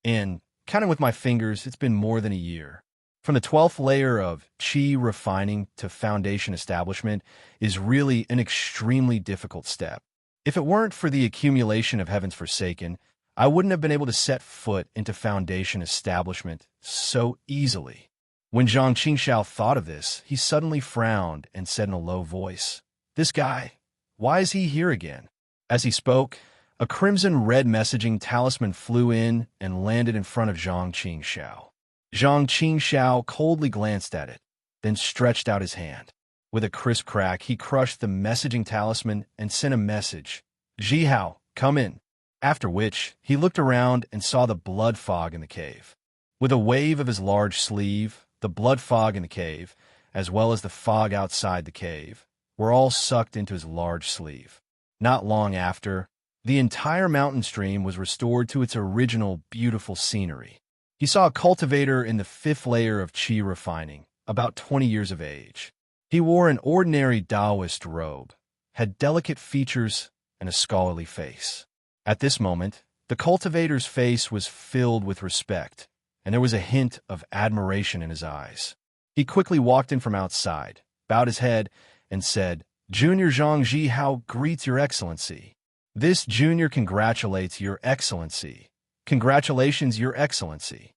And, counting with my fingers, it's been more than a year. From the 12th layer of qi refining to foundation establishment is really an extremely difficult step. If it weren't for the accumulation of Heaven's Forsaken, I wouldn't have been able to set foot into foundation establishment so easily. When Zhang Qingxiao thought of this, he suddenly frowned and said in a low voice, "This guy, why is he here again?" As he spoke, a crimson-red messaging talisman flew in and landed in front of Zhang Qingxiao. Zhang Qingxiao coldly glanced at it, then stretched out his hand. With a crisp crack, he crushed the messaging talisman and sent a message, "Zhihao, come in." After which, he looked around and saw the blood fog in the cave. With a wave of his large sleeve, the blood fog in the cave, as well as the fog outside the cave, were all sucked into his large sleeve. Not long after, the entire mountain stream was restored to its original beautiful scenery. He saw a cultivator in the 5th layer of qi refining, about 20 years of age. He wore an ordinary Taoist robe, had delicate features, and a scholarly face. At this moment, the cultivator's face was filled with respect, and there was a hint of admiration in his eyes. He quickly walked in from outside, bowed his head, and said, "Junior Zhang Zhihao greets Your Excellency." "This junior congratulates Your Excellency." "Congratulations, Your Excellency."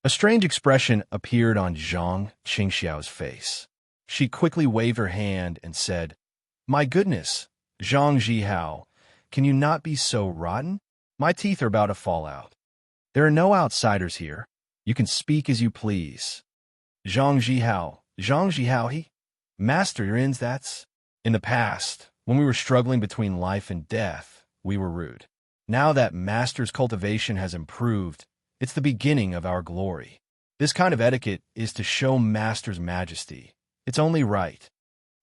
A strange expression appeared on Zhang Qingxiao's face. She quickly waved her hand and said, "My goodness, Zhang Zhihao, can you not be so rotten? My teeth are about to fall out. There are no outsiders here. You can speak as you please." Zhang Zhihao, he? Master, your ins, that's? In the past, when we were struggling between life and death, we were rude. Now that Master's cultivation has improved, it's the beginning of our glory. This kind of etiquette is to show Master's majesty. It's only right.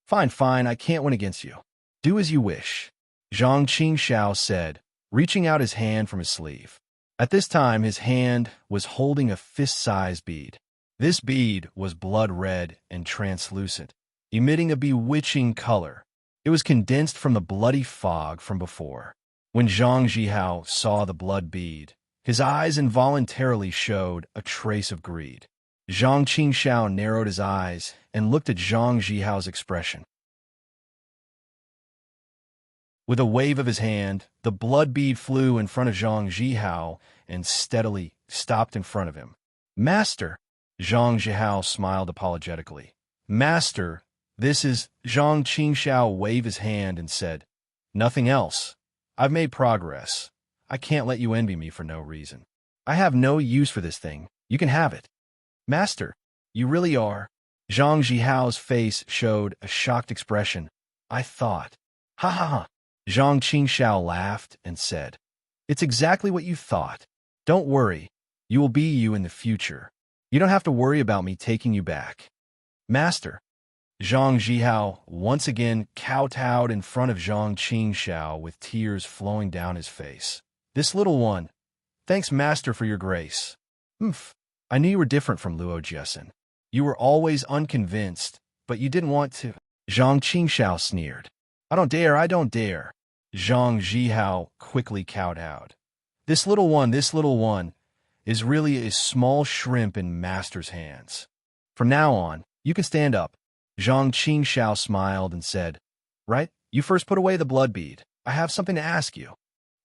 Fine, I can't win against you. Do as you wish," Zhang Qingxiao said, reaching out his hand from his sleeve. At this time, his hand was holding a fist-sized bead. This bead was blood-red and translucent, emitting a bewitching color. It was condensed from the bloody fog from before. When Zhang Zhihao saw the blood bead, his eyes involuntarily showed a trace of greed. Zhang Qingxiao narrowed his eyes and looked at Zhang Zhihao's expression. With a wave of his hand, the blood bead flew in front of Zhang Zhihao and steadily stopped in front of him. "Master," Zhang Zhihao smiled apologetically. "Master, this is..." Zhang Qingxiao waved his hand and said, "Nothing else. I've made progress. I can't let you envy me for no reason. I have no use for this thing. You can have it." "Master, you really are..." Zhang Zhihao's face showed a shocked expression. "I thought..." "Ha ha ha." Zhang Qingxiao laughed and said, "It's exactly what you thought. Don't worry. You will be you in the future. You don't have to worry about me taking you back." "Master." Zhang Zhihao once again kowtowed in front of Zhang Qingxiao with tears flowing down his face. "This little one. Thanks, Master, for your grace." "Humph. I knew you were different from Luo Jiesin. You were always unconvinced, but you didn't want to..." Zhang Qingxiao sneered. I don't dare. Zhang Zhihao quickly kowtowed. This little one is really a small shrimp in Master's hands. From now on, you can stand up." Zhang Qingxiao smiled and said, "Right, you first put away the blood bead. I have something to ask you."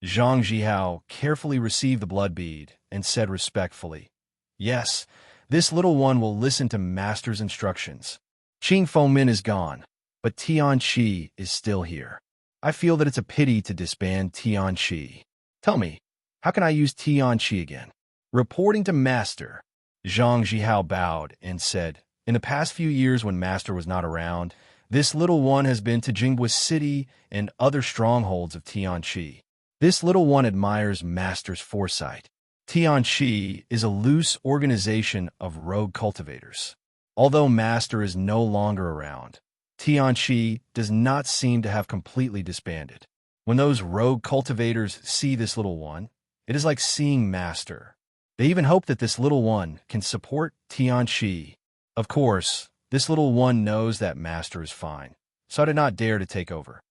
Zhang Zhihao carefully received the blood bead and said respectfully, "Yes, this little one will listen to Master's instructions. Qing Fomin is gone, but Tianqi is still here. I feel that it's a pity to disband Tianqi. Tell me, how can I use Tianqi again?" Reporting to Master, Zhang Zhihao bowed and said, "In the past few years when Master was not around, this little one has been to Jinghua City and other strongholds of Tianqi. This little one admires Master's foresight. Tianqi is a loose organization of rogue cultivators. Although Master is no longer around, Tianqi does not seem to have completely disbanded. When those rogue cultivators see this little one, it is like seeing Master. They even hope that this little one can support Tianqi. Of course, this little one knows that Master is fine, so I did not dare to take over.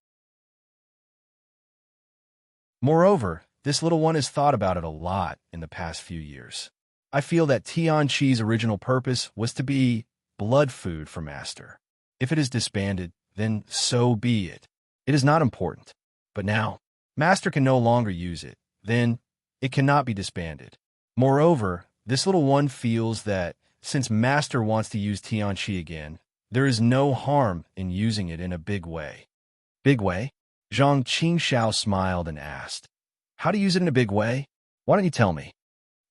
Moreover, this little one has thought about it a lot in the past few years. I feel that Tianqi's original purpose was to be blood food for Master. If it is disbanded, then so be it. It is not important. But now, Master can no longer use it. Then, it cannot be disbanded. Moreover, this little one feels that since Master wants to use Tianqi again, there is no harm in using it in a big way. Big way? Zhang Qingxiao smiled and asked, "How to use it in a big way? Why don't you tell me?"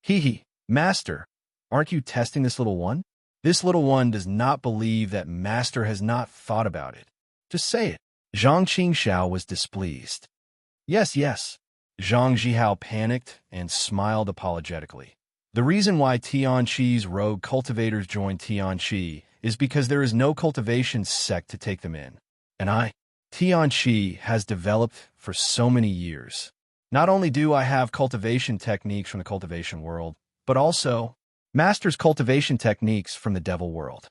Hee, Master, aren't you testing this little one? This little one does not believe that Master has not thought about it. Just say it. Zhang Qingxiao was displeased. Yes. Zhang Zhihao panicked and smiled apologetically. The reason why Tianqi's rogue cultivators joined Tianqi is because there is no cultivation sect to take them in. And Tianqi has developed for so many years. Not only do I have cultivation techniques from the cultivation world, but also Master's cultivation techniques from the devil world.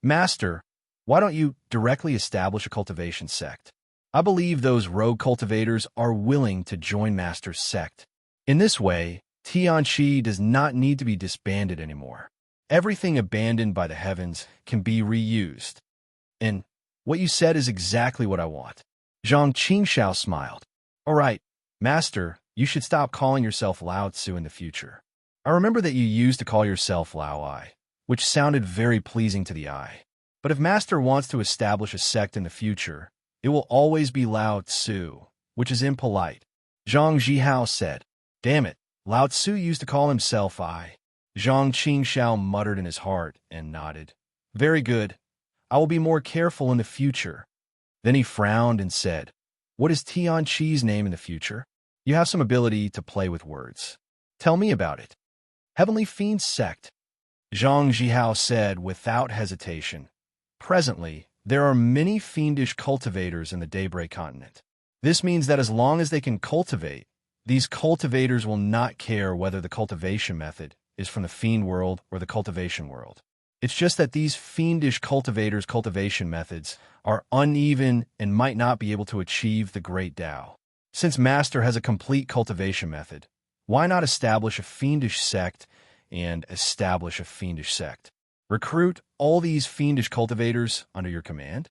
Master, why don't you directly establish a cultivation sect? I believe those rogue cultivators are willing to join Master's sect. In this way, Tianqi does not need to be disbanded anymore. Everything abandoned by the heavens can be reused. And what you said is exactly what I want. Zhang Qingxiao smiled. All right, Master, you should stop calling yourself Lao Tzu in the future. I remember that you used to call yourself Lao Ai, which sounded very pleasing to the eye. But if Master wants to establish a sect in the future, it will always be Lao Tzu, which is impolite. Zhang Zhihao said. Damn it, Lao Tzu used to call himself I. Zhang Qingxiao muttered in his heart and nodded. Very good. I will be more careful in the future. Then he frowned and said, What is Tianqi's name in the future? You have some ability to play with words. Tell me about it. Heavenly Fiend Sect. Zhang Zhihao said without hesitation. Presently, there are many fiendish cultivators in the Daybreak continent. This means that as long as they can cultivate, these cultivators will not care whether the cultivation method is from the fiend world or the cultivation world. It's just that these fiendish cultivators' cultivation methods are uneven and might not be able to achieve the great Tao. Since Master has a complete cultivation method, why not establish a fiendish sect and establish a fiendish sect? Recruit all these fiendish cultivators under your command?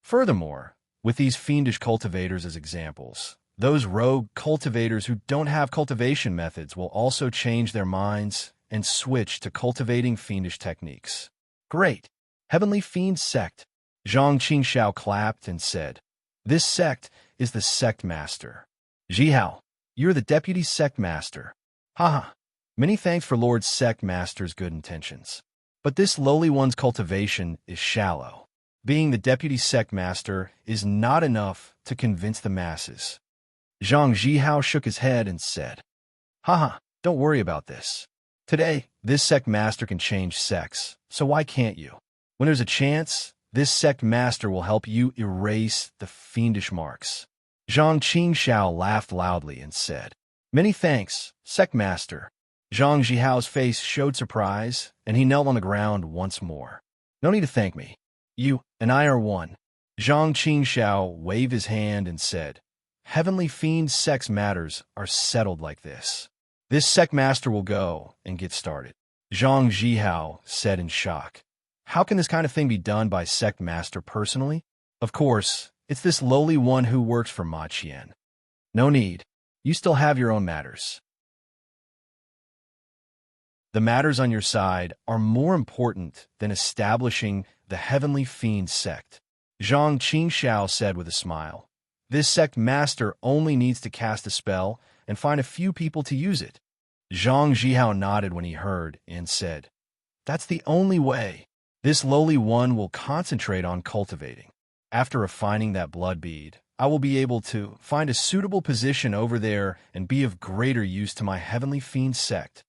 Furthermore, with these fiendish cultivators as examples, those rogue cultivators who don't have cultivation methods will also change their minds and switch to cultivating fiendish techniques. Great! Heavenly Fiend Sect. Zhang Qingxiao clapped and said, This sect is the Sect Master. Zhihao, you're the Deputy Sect Master. Haha. Many thanks for Lord Sect Master's good intentions. But this lowly one's cultivation is shallow. Being the Deputy Sect Master is not enough to convince the masses. Zhang Zhihao shook his head and said, Haha, don't worry about this. Today, this Sect Master can change sects, so why can't you? When there's a chance, this Sect Master will help you erase the fiendish marks. Zhang Qingxiao laughed loudly and said, Many thanks, Sect Master. Zhang Zhihao's face showed surprise, and he knelt on the ground once more. No need to thank me. You and I are one. Zhang Qingxiao waved his hand and said, Heavenly Fiend Sect's matters are settled like this. This Sect Master will go and get started. Zhang Zhihao said in shock. How can this kind of thing be done by Sect Master personally? Of course, it's this lowly one who works for Ma Qian. No need. You still have your own matters. The matters on your side are more important than establishing the Heavenly Fiend Sect. Zhang Qingxiao said with a smile. This Sect Master only needs to cast a spell and find a few people to use it. Zhang Zhihao nodded when he heard and said, That's the only way. This lowly one will concentrate on cultivating. After refining that blood bead, I will be able to find a suitable position over there and be of greater use to my Heavenly Fiend Sect.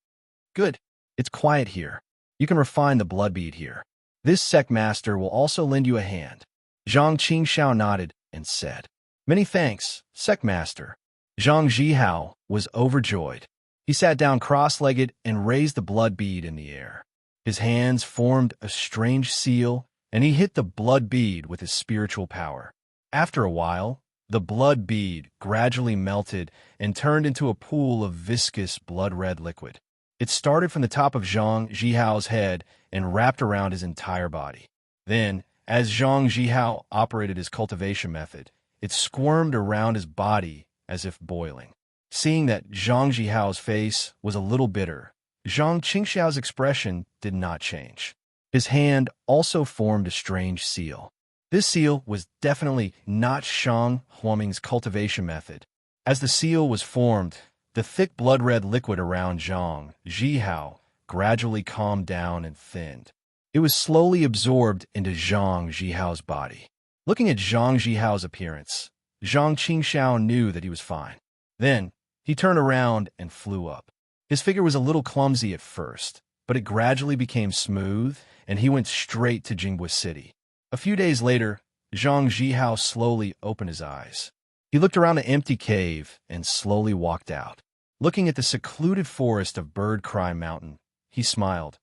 Good. It's quiet here. You can refine the blood bead here. This Sect Master will also lend you a hand. Zhang Qingxiao nodded and said, Many thanks, Sectmaster. Zhang Zhihao was overjoyed. He sat down cross-legged and raised the blood bead in the air. His hands formed a strange seal, and he hit the blood bead with his spiritual power. After a while, the blood bead gradually melted and turned into a pool of viscous blood-red liquid. It started from the top of Zhang Jihao's head and wrapped around his entire body. Then, as Zhang Jihao operated his cultivation method, it squirmed around his body as if boiling. Seeing that Zhang Jihao's face was a little bitter, Zhang Qingxiao's expression did not change. His hand also formed a strange seal. This seal was definitely not Shang Huaming's cultivation method. As the seal was formed, the thick blood-red liquid around Zhang Jihao gradually calmed down and thinned. It was slowly absorbed into Zhang Jihao's body. Looking at Zhang Jihao's appearance, Zhang Qingxiao knew that he was fine. Then, he turned around and flew up. His figure was a little clumsy at first, but it gradually became smooth, and he went straight to Jingbo City. A few days later, Zhang Jihao slowly opened his eyes. He looked around the empty cave and slowly walked out. Looking at the secluded forest of Bird Cry Mountain, he smiled.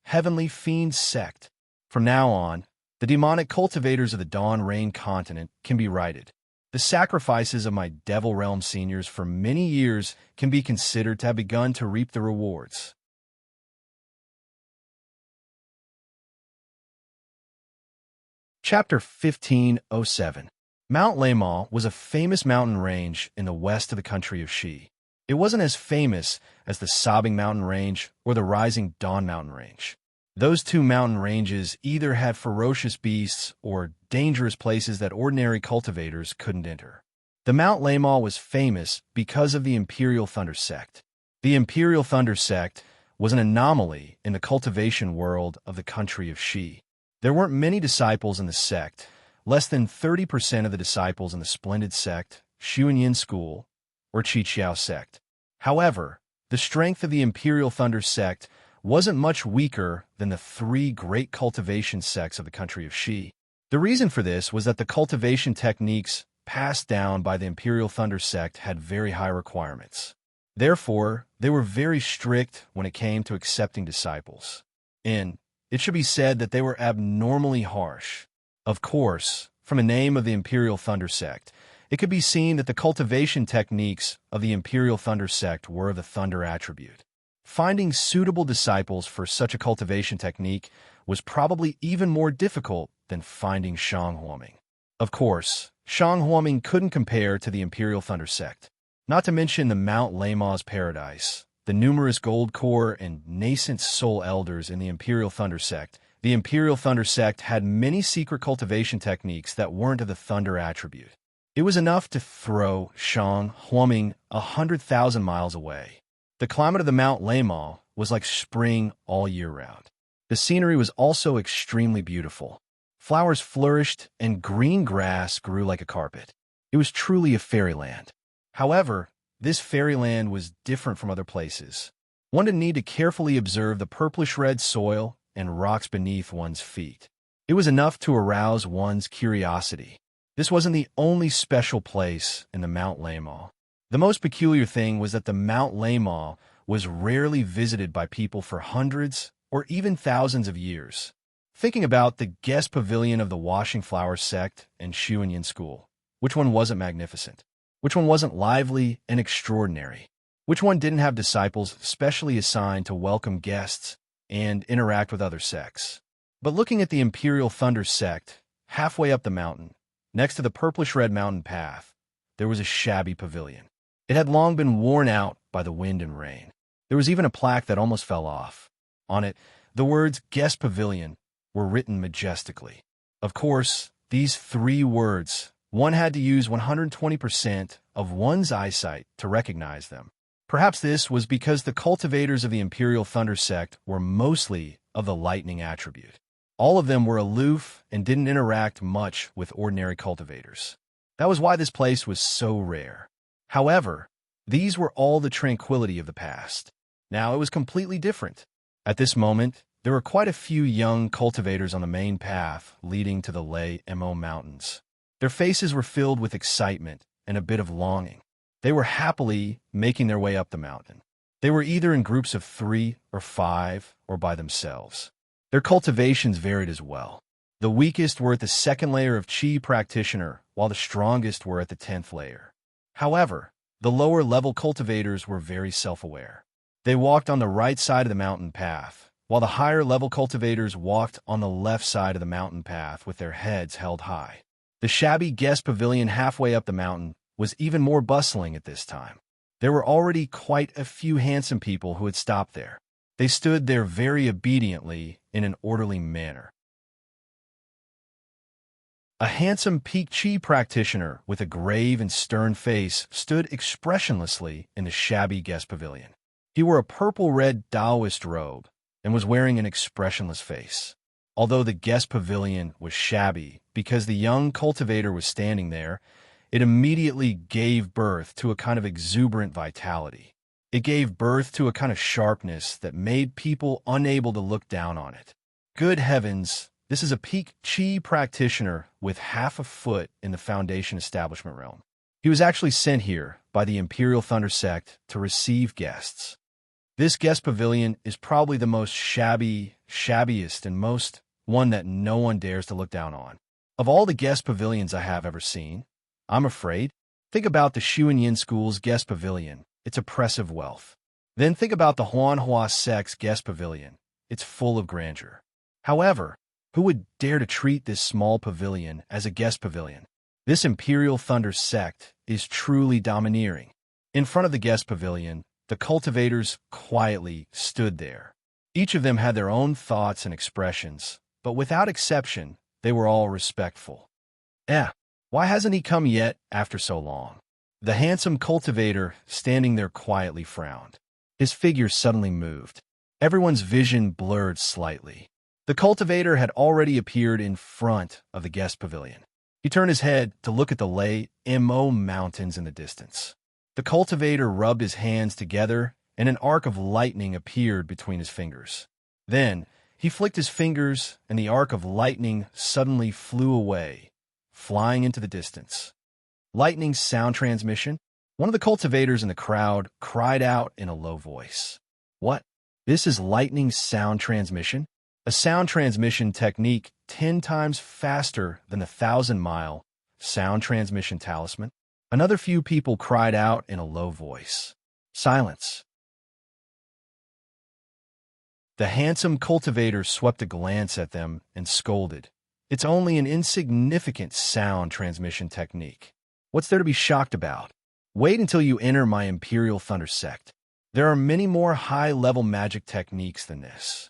Heavenly Fiend Sect. From now on, the demonic cultivators of the Dawn Rain continent can be righted. The sacrifices of my Devil Realm seniors for many years can be considered to have begun to reap the rewards. Chapter 1507. Mount Lemao was a famous mountain range in the west of the country of Shi. It wasn't as famous as the Sobbing Mountain Range or the Rising Dawn Mountain Range. Those two mountain ranges either had ferocious beasts or dangerous places that ordinary cultivators couldn't enter. The Mount Lemao was famous because of the Imperial Thunder Sect. The Imperial Thunder Sect was an anomaly in the cultivation world of the country of Shi. There weren't many disciples in the sect, less than 30% of the disciples in the Splendid Sect, Xuanyin School, or Qiqiao Sect. However, the strength of the Imperial Thunder Sect wasn't much weaker than the three great cultivation sects of the country of Shi. The reason for this was that the cultivation techniques passed down by the Imperial Thunder Sect had very high requirements. Therefore, they were very strict when it came to accepting disciples. And it should be said that they were abnormally harsh. Of course, from the name of the Imperial Thunder Sect, it could be seen that the cultivation techniques of the Imperial Thunder Sect were of the Thunder attribute. Finding suitable disciples for such a cultivation technique was probably even more difficult than finding Shang Huaming. Of course, Shang Huaming couldn't compare to the Imperial Thunder Sect. Not to mention the Mount Lema's Paradise, the numerous gold core and nascent soul elders in the Imperial Thunder Sect. The Imperial Thunder Sect had many secret cultivation techniques that weren't of the Thunder attribute. It was enough to throw Shang Huaming 100,000 miles away. The climate of the Mount Lemao was like spring all year round. The scenery was also extremely beautiful. Flowers flourished and green grass grew like a carpet. It was truly a fairyland. However, this fairyland was different from other places. One didn't need to carefully observe the purplish-red soil and rocks beneath one's feet. It was enough to arouse one's curiosity. This wasn't the only special place in the Mount Lemao. The most peculiar thing was that the Mount Lemao was rarely visited by people for hundreds or even thousands of years. Thinking about the guest pavilion of the Washing Flower Sect and Xuanyin School, which one wasn't magnificent? Which one wasn't lively and extraordinary? Which one didn't have disciples specially assigned to welcome guests and interact with other sects? But looking at the Imperial Thunder Sect, halfway up the mountain, next to the purplish-red mountain path, there was a shabby pavilion. It had long been worn out by the wind and rain. There was even a plaque that almost fell off. On it, the words Guest Pavilion were written majestically. Of course, these three words, one had to use 120% of one's eyesight to recognize them. Perhaps this was because the cultivators of the Imperial Thunder Sect were mostly of the lightning attribute. All of them were aloof and didn't interact much with ordinary cultivators. That was why this place was so rare. However, these were all the tranquility of the past. Now it was completely different. At this moment, there were quite a few young cultivators on the main path leading to the Lei Mo Mountains. Their faces were filled with excitement and a bit of longing. They were happily making their way up the mountain. They were either in groups of 3 or 5 or by themselves. Their cultivations varied as well. The weakest were at the second layer of Qi practitioner, while the strongest were at the 10th layer. However, the lower-level cultivators were very self-aware. They walked on the right side of the mountain path, while the higher-level cultivators walked on the left side of the mountain path with their heads held high. The shabby guest pavilion halfway up the mountain was even more bustling at this time. There were already quite a few handsome people who had stopped there. They stood there very obediently in an orderly manner. A handsome peak Qi practitioner with a grave and stern face stood expressionlessly in the shabby guest pavilion. He wore a purple-red Taoist robe and was wearing an expressionless face. Although the guest pavilion was shabby because the young cultivator was standing there, it immediately gave birth to a kind of exuberant vitality. It gave birth to a kind of sharpness that made people unable to look down on it. Good heavens, this is a peak Qi practitioner with half a foot in the Foundation establishment realm. He was actually sent here by the Imperial Thunder Sect to receive guests. This guest pavilion is probably the most shabbiest and most one that no one dares to look down on. Of all the guest pavilions I have ever seen, I'm afraid, think about the Xuanyin School's guest pavilion. It's oppressive wealth. Then think about the Huanhua Sect's guest pavilion. It's full of grandeur. However, who would dare to treat this small pavilion as a guest pavilion? This Imperial Thunder Sect is truly domineering. In front of the guest pavilion, the cultivators quietly stood there. Each of them had their own thoughts and expressions, but without exception, they were all respectful. Why hasn't he come yet after so long? The handsome cultivator standing there quietly frowned. His figure suddenly moved. Everyone's vision blurred slightly. The cultivator had already appeared in front of the guest pavilion. He turned his head to look at the Lei Mo mountains in the distance. The cultivator rubbed his hands together, and an arc of lightning appeared between his fingers. Then, he flicked his fingers, and the arc of lightning suddenly flew away, flying into the distance. Lightning's sound transmission? One of the cultivators in the crowd cried out in a low voice. What? This is lightning's sound transmission? A sound transmission technique 10 times faster than the 1,000-mile sound transmission talisman? Another few people cried out in a low voice. Silence. The handsome cultivator swept a glance at them and scolded. It's only an insignificant sound transmission technique. What's there to be shocked about? Wait until you enter my Imperial Thunder Sect. There are many more high-level magic techniques than this.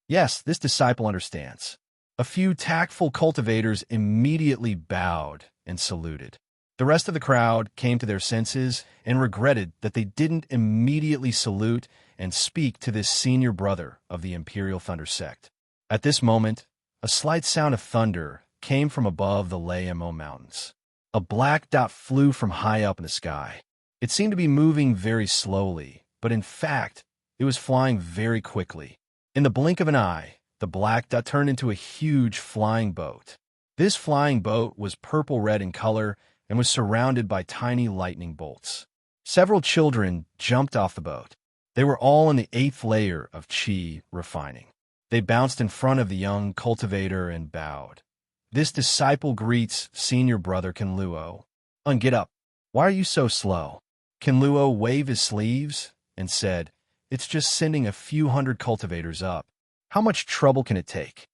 Yes, this disciple understands. A few tactful cultivators immediately bowed and saluted. The rest of the crowd came to their senses and regretted that they didn't immediately salute and speak to this senior brother of the Imperial Thunder Sect. At this moment, a slight sound of thunder came from above the Lei Mo mountains. A black dot flew from high up in the sky. It seemed to be moving very slowly, but in fact, it was flying very quickly. In the blink of an eye, the black dot turned into a huge flying boat. This flying boat was purple-red in color and was surrounded by tiny lightning bolts. Several children jumped off the boat. They were all in the 8th layer of Qi refining. They bounced in front of the young cultivator and bowed. This disciple greets senior brother Kinluo. Get up. Why are you so slow? Kinluo waved his sleeves and said, It's just sending a few hundred cultivators up. How much trouble can it take?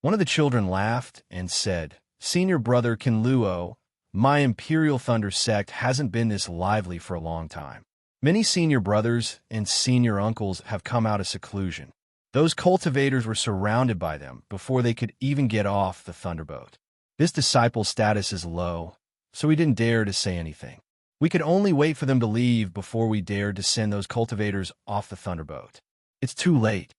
One of the children laughed and said, Senior brother Kinluo, my Imperial Thunder Sect hasn't been this lively for a long time. Many senior brothers and senior uncles have come out of seclusion. Those cultivators were surrounded by them before they could even get off the thunderboat. This disciple's status is low, so we didn't dare to say anything. We could only wait for them to leave before we dared to send those cultivators off the thunderboat. It's too late.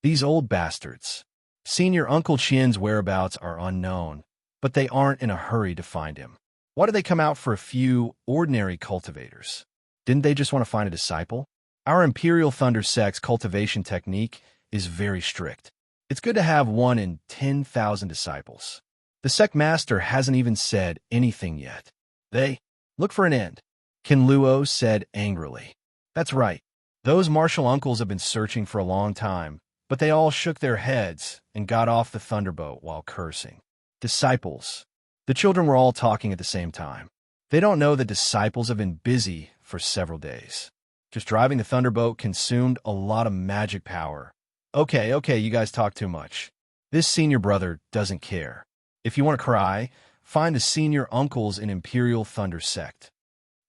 These old bastards. Senior Uncle Qian's whereabouts are unknown, but they aren't in a hurry to find him. Why do they come out for a few ordinary cultivators? Didn't they just want to find a disciple? Our Imperial Thunder Sect's cultivation technique is very strict. It's good to have 1 in 10,000 disciples. The sect master hasn't even said anything yet. They look for an end, Kinluo said angrily. That's right. Those martial uncles have been searching for a long time, but they all shook their heads and got off the thunderboat while cursing. Disciples. The children were all talking at the same time. They don't know that disciples have been busy for several days. Just driving the thunderboat consumed a lot of magic power. Okay, you guys talk too much. This senior brother doesn't care. If you want to cry, find the senior uncles in Imperial Thunder Sect.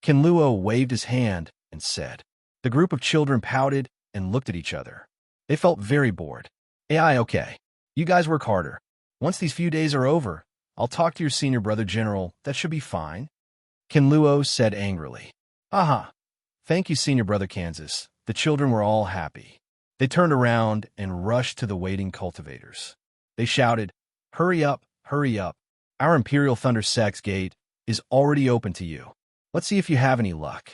Kinluo waved his hand and said. The group of children pouted and looked at each other. They felt very bored. Okay. You guys work harder. Once these few days are over, I'll talk to your senior brother general. That should be fine. Kinluo said angrily. Aha. Thank you, senior brother Kansas. The children were all happy. They turned around and rushed to the waiting cultivators. They shouted, hurry up, hurry up. Our Imperial Thunder Sect's gate is already open to you. Let's see if you have any luck.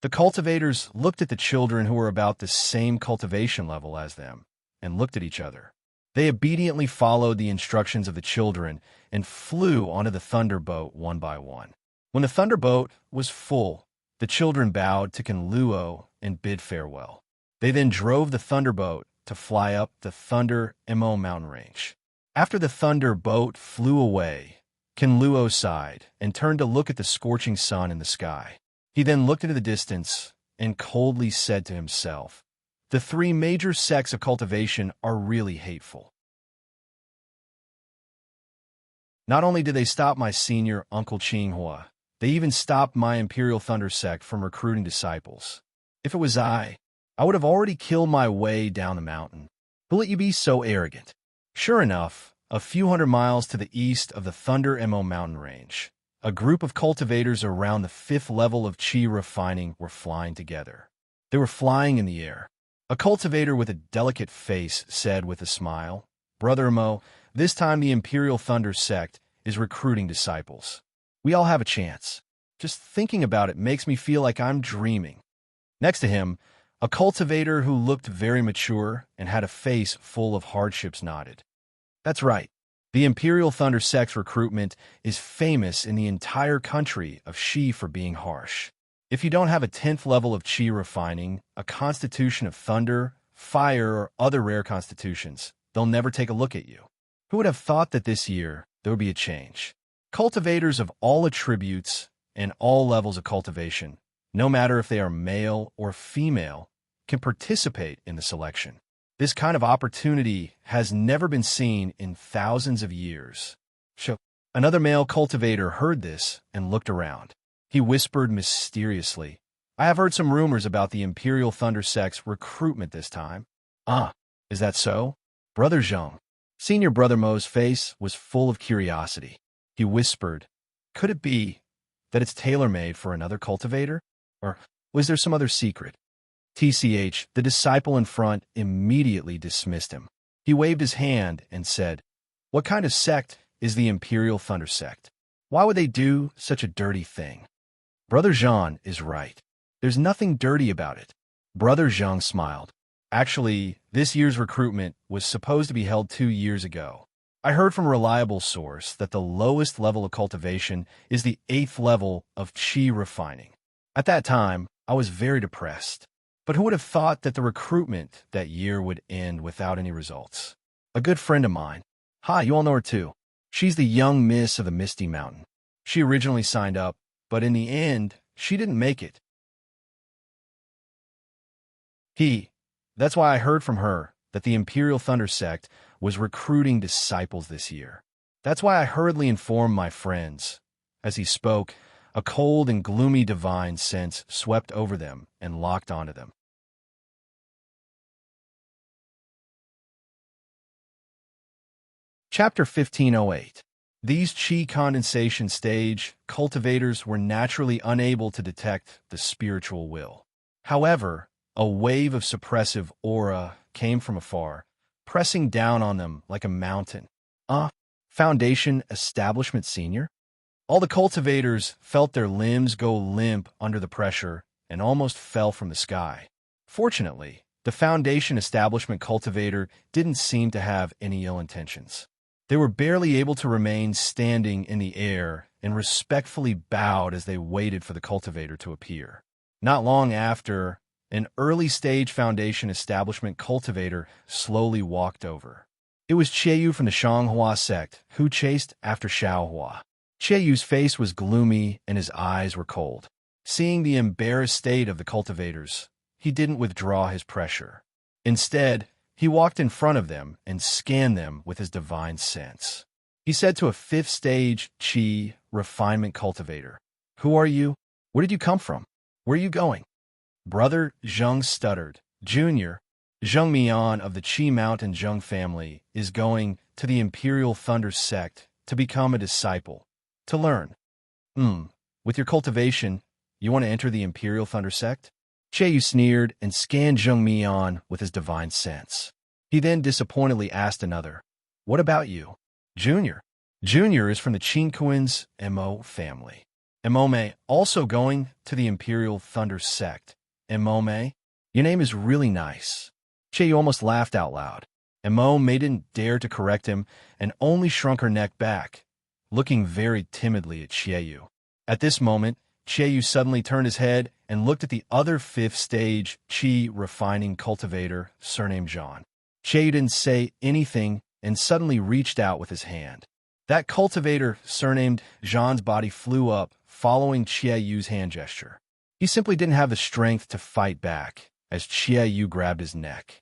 The cultivators looked at the children who were about the same cultivation level as them and looked at each other. They obediently followed the instructions of the children and flew onto the thunderboat one by one. When the thunderboat was full, the children bowed to Kinluo and bid farewell. They then drove the thunderboat to fly up the Thunder Mo mountain range. After the thunderboat flew away, Kinluo sighed and turned to look at the scorching sun in the sky. He then looked into the distance and coldly said to himself, the three major sects of cultivation are really hateful. Not only did they stop my senior Uncle Qinghua, they even stopped my Imperial Thunder Sect from recruiting disciples. If it was I would have already killed my way down the mountain. Who let you be so arrogant? Sure enough, a few hundred miles to the east of the Thunder Mo mountain range, a group of cultivators around the 5th level of Qi refining were flying together. They were flying in the air. A cultivator with a delicate face said with a smile, Brother Mo, this time the Imperial Thunder Sect is recruiting disciples. We all have a chance. Just thinking about it makes me feel like I'm dreaming. Next to him, a cultivator who looked very mature and had a face full of hardships nodded. That's right. The Imperial Thunder Sect's recruitment is famous in the entire country of Qi for being harsh. If you don't have a 10th level of Qi refining, a constitution of thunder, fire, or other rare constitutions, they'll never take a look at you. Who would have thought that this year there would be a change? Cultivators of all attributes and all levels of cultivation, no matter if they are male or female, can participate in the selection. This kind of opportunity has never been seen in thousands of years. Another male cultivator heard this and looked around. He whispered mysteriously, I have heard some rumors about the Imperial Thunder Sect's recruitment this time. Is that so? Brother Zheng. Senior Brother Mo's face was full of curiosity. He whispered, could it be that it's tailor-made for another cultivator? Or was there some other secret? TCH, the disciple in front, immediately dismissed him. He waved his hand and said, what kind of sect is the Imperial Thunder Sect? Why would they do such a dirty thing? Brother Zhang is right. There's nothing dirty about it. Brother Zhang smiled. Actually, this year's recruitment was supposed to be held 2 years ago. I heard from a reliable source that the lowest level of cultivation is the 8th level of Qi refining. At that time, I was very depressed. But who would have thought that the recruitment that year would end without any results? A good friend of mine. Hi, you all know her too. She's the young miss of the Misty Mountain. She originally signed up, but in the end, she didn't make it. That's why I heard from her that the Imperial Thunder Sect was recruiting disciples this year. That's why I hurriedly informed my friends. As he spoke, a cold and gloomy divine sense swept over them and locked onto them. Chapter 1508. These Qi condensation stage cultivators were naturally unable to detect the spiritual will. However, a wave of suppressive aura came from afar, pressing down on them like a mountain. Foundation Establishment Senior? All the cultivators felt their limbs go limp under the pressure and almost fell from the sky. Fortunately, the Foundation Establishment cultivator didn't seem to have any ill intentions. They were barely able to remain standing in the air and respectfully bowed as they waited for the cultivator to appear. Not long after, an early-stage Foundation establishment cultivator slowly walked over. It was Qiaoyu from the Shanghua sect, who chased after Xiaohua. Qiaoyu's face was gloomy and his eyes were cold. Seeing the embarrassed state of the cultivators, he didn't withdraw his pressure. Instead, he walked in front of them and scanned them with his divine sense. He said to a fifth-stage Qi refinement cultivator, "Who are you? Where did you come from? Where are you going?" Brother Zheng stuttered. Junior, Zheng Mian of the Qi Mountain Zheng family, is going to the Imperial Thunder sect to become a disciple, to learn. With your cultivation, you want to enter the Imperial Thunder sect? Qiaoyu sneered and scanned Zheng Mian with his divine sense. He then disappointedly asked another, "What about you?" Junior. Junior is from the Qinquan's Mo family. Mome also going to the Imperial Thunder sect. Mome, your name is really nice. Qiaoyu almost laughed out loud. Mome didn't dare to correct him and only shrunk her neck back, looking very timidly at Qiaoyu. At this moment, Qiaoyu suddenly turned his head and looked at the other fifth-stage Qi refining cultivator, surnamed Zhan. Qiaoyu didn't say anything and suddenly reached out with his hand. That cultivator, surnamed Zhan's body flew up, following Qiaoyu's hand gesture. He simply didn't have the strength to fight back, as Qiaoyu grabbed his neck.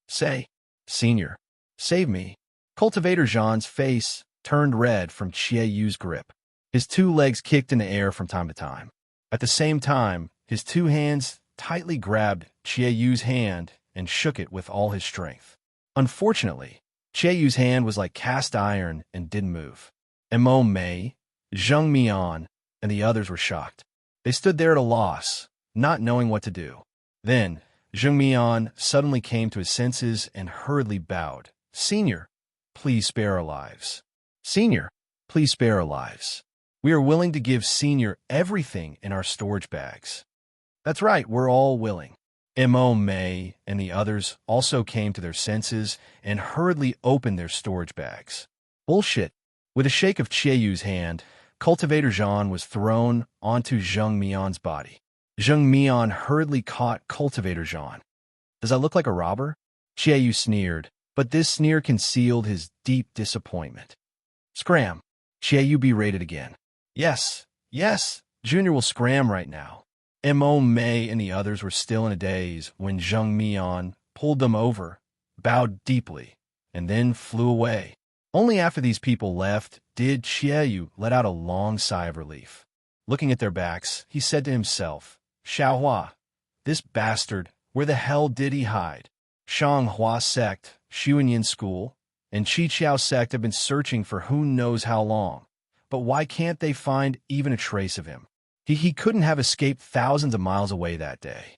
"Say, Senior, save me." Cultivator Zhan's face turned red from Qiaoyu's grip. His two legs kicked in the air from time to time. At the same time, his two hands tightly grabbed Qiaoyu's hand and shook it with all his strength. Unfortunately, Qiaoyu's hand was like cast iron and didn't move. Mo Mei, Zheng Mian, and the others were shocked. They stood there at a loss, not knowing what to do. Then, Zheng Mian suddenly came to his senses and hurriedly bowed. "Senior, please spare our lives. Senior, please spare our lives. We are willing to give Senior everything in our storage bags." "That's right, we're all willing." Mo Mei and the others also came to their senses and hurriedly opened their storage bags. "Bullshit." With a shake of Qiaoyu's hand, Cultivator Zhan was thrown onto Zheng Mian's body. Zheng Mian hurriedly caught Cultivator Zhan. "Does I look like a robber?" Qiaoyu sneered, but this sneer concealed his deep disappointment. "Scram." Qiaoyu berated again. Yes, Junior will scram right now." Mo Mei and the others were still in a daze when Zheng Mian pulled them over, bowed deeply, and then flew away. Only after these people left did Qiaoyu let out a long sigh of relief. Looking at their backs, he said to himself, "Xiaohua, this bastard, where the hell did he hide? Shanghua sect, Xuanyin school, and Qiqiao sect have been searching for who knows how long. But why can't they find even a trace of him? He couldn't have escaped thousands of miles away that day.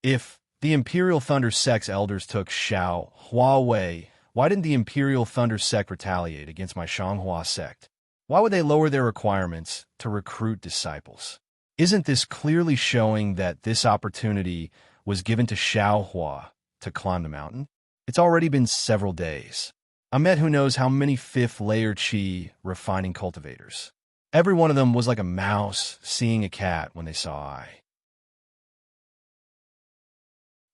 If the Imperial Thunder sect's elders took Xiaohua away, why didn't the Imperial Thunder sect retaliate against my Shanghua sect? Why would they lower their requirements to recruit disciples? Isn't this clearly showing that this opportunity was given to Xiaohua to climb the mountain? It's already been several days. I met who knows how many fifth-layer Qi refining cultivators. Every one of them was like a mouse seeing a cat when they saw I.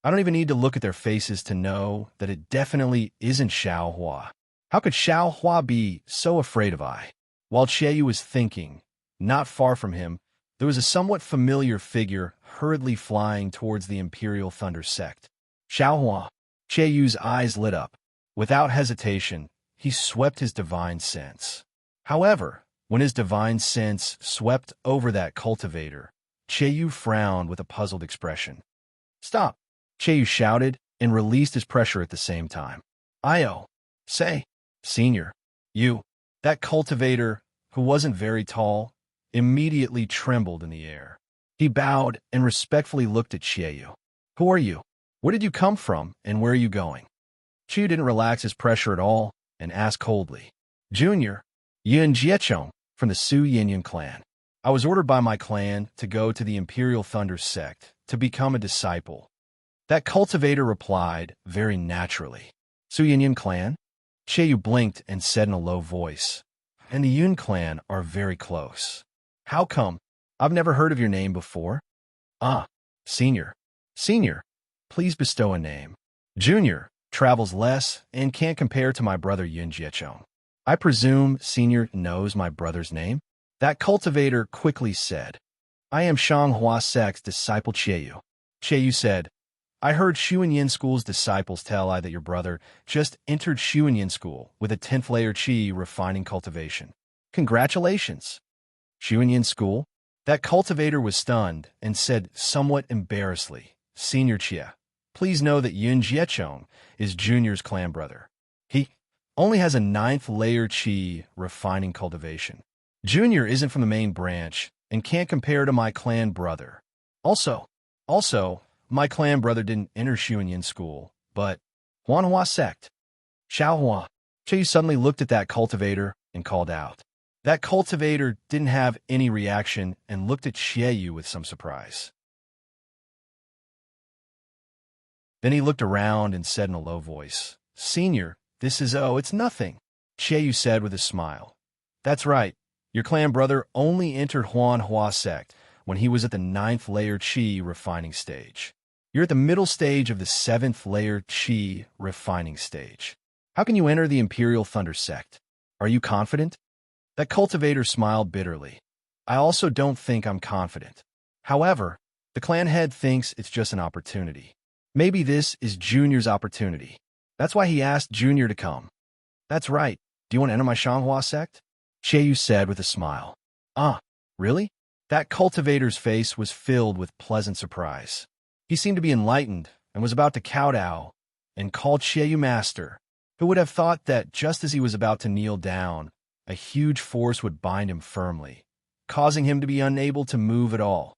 I don't even need to look at their faces to know that it definitely isn't Xiaohua. How could Xiaohua be so afraid of I? While Qiaoyu was thinking, not far from him, there was a somewhat familiar figure hurriedly flying towards the Imperial Thunder sect. "Xiaohua." Qiaoyu's eyes lit up. Without hesitation, he swept his divine sense. However, when his divine sense swept over that cultivator, Qiaoyu frowned with a puzzled expression. "Stop!" Qiaoyu shouted and released his pressure at the same time. "Io, say, Senior, you." That cultivator, who wasn't very tall, immediately trembled in the air. He bowed and respectfully looked at Qiaoyu. "Who are you? Where did you come from, and where are you going?" Qiaoyu didn't relax his pressure at all and asked coldly. "Junior, Yin Jiechong, from the Su Yinyan clan. I was ordered by my clan to go to the Imperial Thunder sect to become a disciple." That cultivator replied very naturally. "Su Yinyan clan? Qiaoyu blinked and said in a low voice, "And the Yun clan are very close. How come? I've never heard of your name before." "Ah, Senior. Senior, please bestow a name. Junior travels less and can't compare to my brother Yun Jiechong. I presume Senior knows my brother's name?" That cultivator quickly said, "I am Shanghua Sect's disciple Qiaoyu." Qiaoyu said, "I heard Xuanyin School's disciples tell I that your brother just entered Xuanyin School with a 10th layer Qi refining cultivation. Congratulations." "Xuanyin School?" That cultivator was stunned and said somewhat embarrassedly, "Senior Chia, please know that Yun Jiechong is Junior's clan brother. He only has a 9th layer Qi refining cultivation. Junior isn't from the main branch and can't compare to my clan brother. Also, my clan brother didn't enter Xuanyin School, but Huanhua Sect." "Xiaohua." Qiaoyu suddenly looked at that cultivator and called out. That cultivator didn't have any reaction and looked at Qiaoyu with some surprise. Then he looked around and said in a low voice, "Senior, it's nothing." Qiaoyu said with a smile, "That's right. Your clan brother only entered Huanhua Sect when he was at the 9th layer Qi refining stage. You're at the middle stage of the 7th layer Qi refining stage. How can you enter the Imperial Thunder Sect? Are you confident?" That cultivator smiled bitterly. "I also don't think I'm confident. However, the clan head thinks it's just an opportunity. Maybe this is Junior's opportunity. That's why he asked Junior to come." "That's right. Do you want to enter my Shanghua Sect?" Qiaoyu said with a smile. "Ah, really?" That cultivator's face was filled with pleasant surprise. He seemed to be enlightened and was about to kowtow and call Qiaoyu master. Who would have thought that just as he was about to kneel down, a huge force would bind him firmly, causing him to be unable to move at all.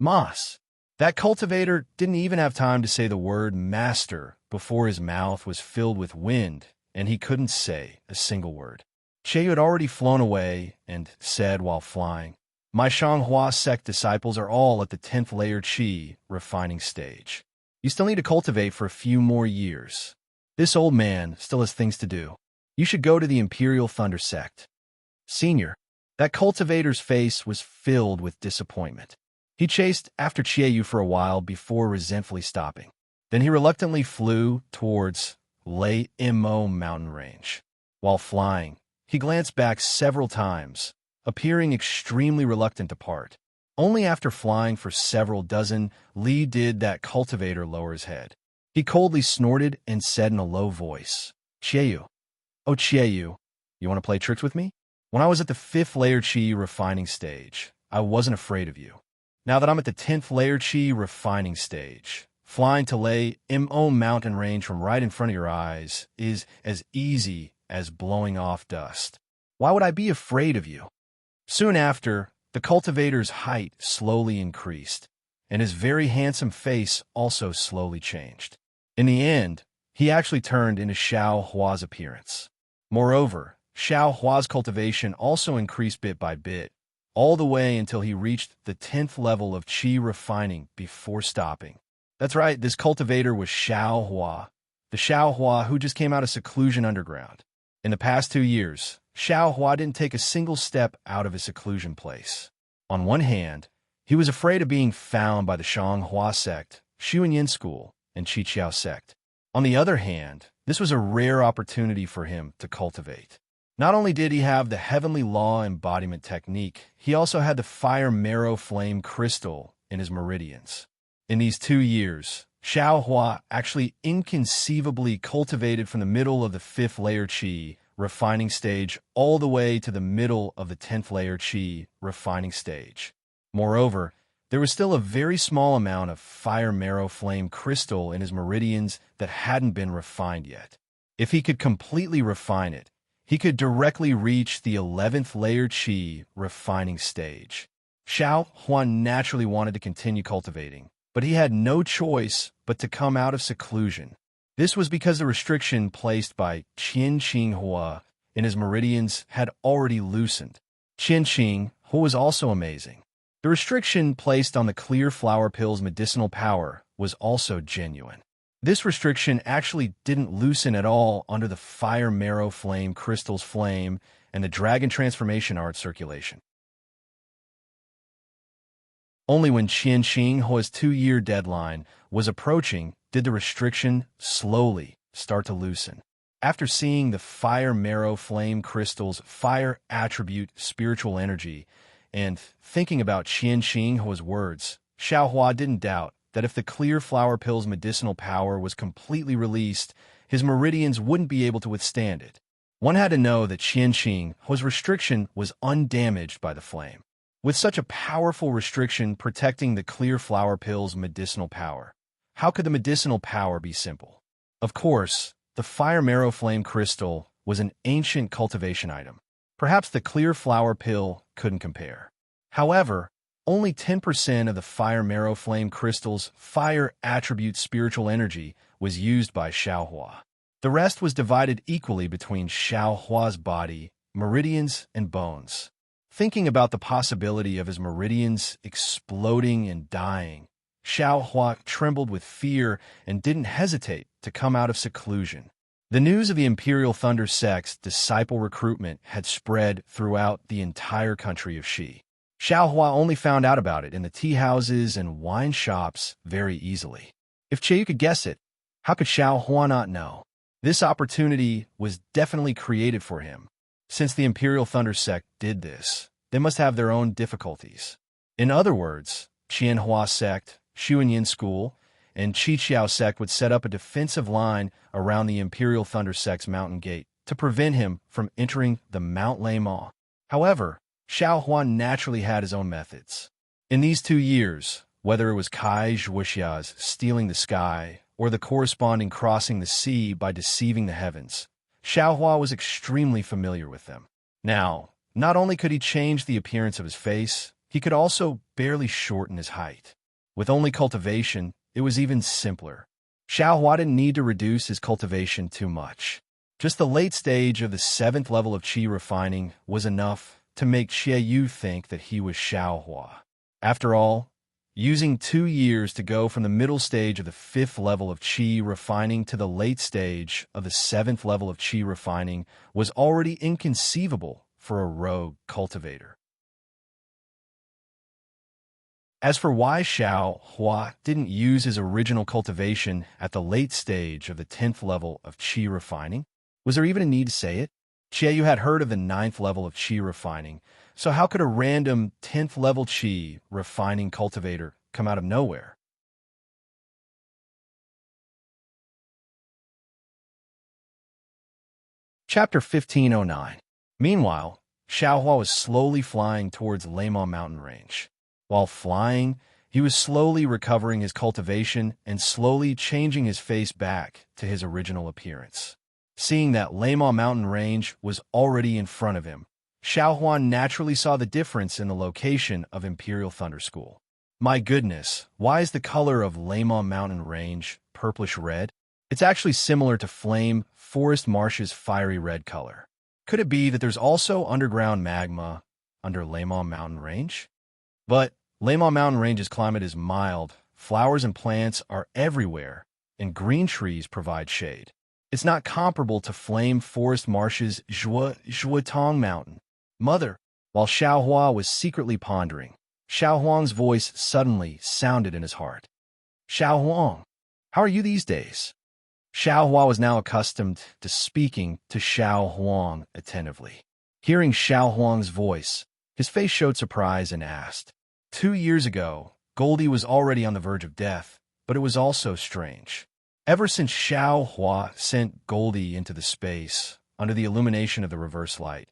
"Mas." That cultivator didn't even have time to say the word master before his mouth was filled with wind and he couldn't say a single word. Qiaoyu had already flown away and said while flying, "My Shanghua Sect disciples are all at the 10th layer Qi refining stage. You still need to cultivate for a few more years. This old man still has things to do. You should go to the Imperial Thunder Sect." "Senior." That cultivator's face was filled with disappointment. He chased after Qiaoyu for a while before resentfully stopping. Then he reluctantly flew towards Lei Imo mountain range. While flying, he glanced back several times, appearing extremely reluctant to part. Only after flying for several dozen li did that cultivator lower his head. He coldly snorted and said in a low voice, "Qiaoyu, oh Qiaoyu, you want to play tricks with me? When I was at the 5th layer Qi refining stage, I wasn't afraid of you. Now that I'm at the 10th layer Qi refining stage, flying to Lei Imo mountain range from right in front of your eyes is as easy as blowing off dust. Why would I be afraid of you?" Soon after, the cultivator's height slowly increased, and his very handsome face also slowly changed. In the end, he actually turned into Xiao Hua's appearance. Moreover, Xiao Hua's cultivation also increased bit by bit, all the way until he reached the 10th level of Qi refining before stopping. That's right, this cultivator was Xiao Hua, the Xiao Hua who just came out of seclusion underground. In the past 2 years, Xiao Hua didn't take a single step out of his seclusion place. On one hand, he was afraid of being found by the Shanghua Sect, Xuanyin School, and Qiqiao Sect. On the other hand, this was a rare opportunity for him to cultivate. Not only did he have the heavenly law embodiment technique, he also had the fire marrow flame crystal in his meridians. In these 2 years, Xiao Hua actually inconceivably cultivated from the middle of the 5th layer Qi refining stage all the way to the middle of the 10th layer Qi refining stage. Moreover, there was still a very small amount of fire marrow flame crystal in his meridians that hadn't been refined yet. If he could completely refine it, he could directly reach the 11th layer Qi refining stage. Xiao Huan naturally wanted to continue cultivating, but he had no choice but to come out of seclusion. This was because the restriction placed by Qin Hua in his meridians had already loosened. Qin Hua was also amazing. The restriction placed on the clear flower pill's medicinal power was also genuine. This restriction actually didn't loosen at all under the fire marrow flame crystal's flame and the dragon transformation art circulation. Only when Qianxing's 2-year deadline was approaching did the restriction slowly start to loosen. After seeing the fire marrow flame crystal's fire attribute spiritual energy and thinking about Qianxing's words, Xiaohua didn't doubt that if the clear flower pill's medicinal power was completely released, his meridians wouldn't be able to withstand it. One had to know that Qianxing's restriction was undamaged by the flame. With such a powerful restriction protecting the clear flower pill's medicinal power, how could the medicinal power be simple? Of course, the fire marrow flame crystal was an ancient cultivation item. Perhaps the clear flower pill couldn't compare. However, only 10% of the fire marrow flame crystal's fire attribute spiritual energy was used by Xiaohua. The rest was divided equally between Xiaohua's body, meridians, and bones. Thinking about the possibility of his meridians exploding and dying, Xiaohua trembled with fear and didn't hesitate to come out of seclusion. The news of the Imperial Thunder Sect's disciple recruitment had spread throughout the entire country of Xi. Xiaohua only found out about it in the tea houses and wine shops very easily. If Qiu could guess it, how could Xiaohua not know? This opportunity was definitely created for him. Since the Imperial Thunder Sect did this, they must have their own difficulties. In other words, Qianhua Sect, Xuanyin School, and Qiqiao Sect would set up a defensive line around the Imperial Thunder Sect's mountain gate to prevent him from entering the Mount Lemao. However, Xiaohua naturally had his own methods. In these 2 years, whether it was Kai Zhuoxia's stealing the sky or the corresponding crossing the sea by deceiving the heavens, Xiaohua was extremely familiar with them. Now, not only could he change the appearance of his face, he could also barely shorten his height. With only cultivation, it was even simpler. Xiaohua didn't need to reduce his cultivation too much. Just the late stage of the 7th level of qi refining was enough to make Qiu think that he was Xiaohua. After all, using 2 years to go from the middle stage of the 5th level of qi refining to the late stage of the 7th level of qi refining was already inconceivable for a rogue cultivator. As for why Xiaohua didn't use his original cultivation at the late stage of the 10th level of qi refining, was there even a need to say it? Qiu had heard of the 9th level of qi refining, so how could a random 10th level qi refining cultivator come out of nowhere? Chapter 1509. Meanwhile, Xiaohua was slowly flying towards Lemao mountain range. While flying, he was slowly recovering his cultivation and slowly changing his face back to his original appearance. Seeing that Lemao mountain range was already in front of him, Xiaohua naturally saw the difference in the location of Imperial Thunder School. My goodness, why is the color of Lemao mountain range purplish red? It's actually similar to Flame Forest Marsh's fiery red color. Could it be that there's also underground magma under Lemao mountain range? But Lemao mountain range's climate is mild, flowers and plants are everywhere, and green trees provide shade. It's not comparable to Flame Forest Marsh's Zhuotong Mountain. Mother, while Xiaohua was secretly pondering, Xiaohuang's voice suddenly sounded in his heart. Xiaohuang, how are you these days? Xiaohua was now accustomed to speaking to Xiaohuang attentively. Hearing Xiaohuang's voice, his face showed surprise and asked, 2 years ago, Goldie was already on the verge of death, but it was also strange. Ever since Xiaohua sent Goldie into the space under the illumination of the reverse light,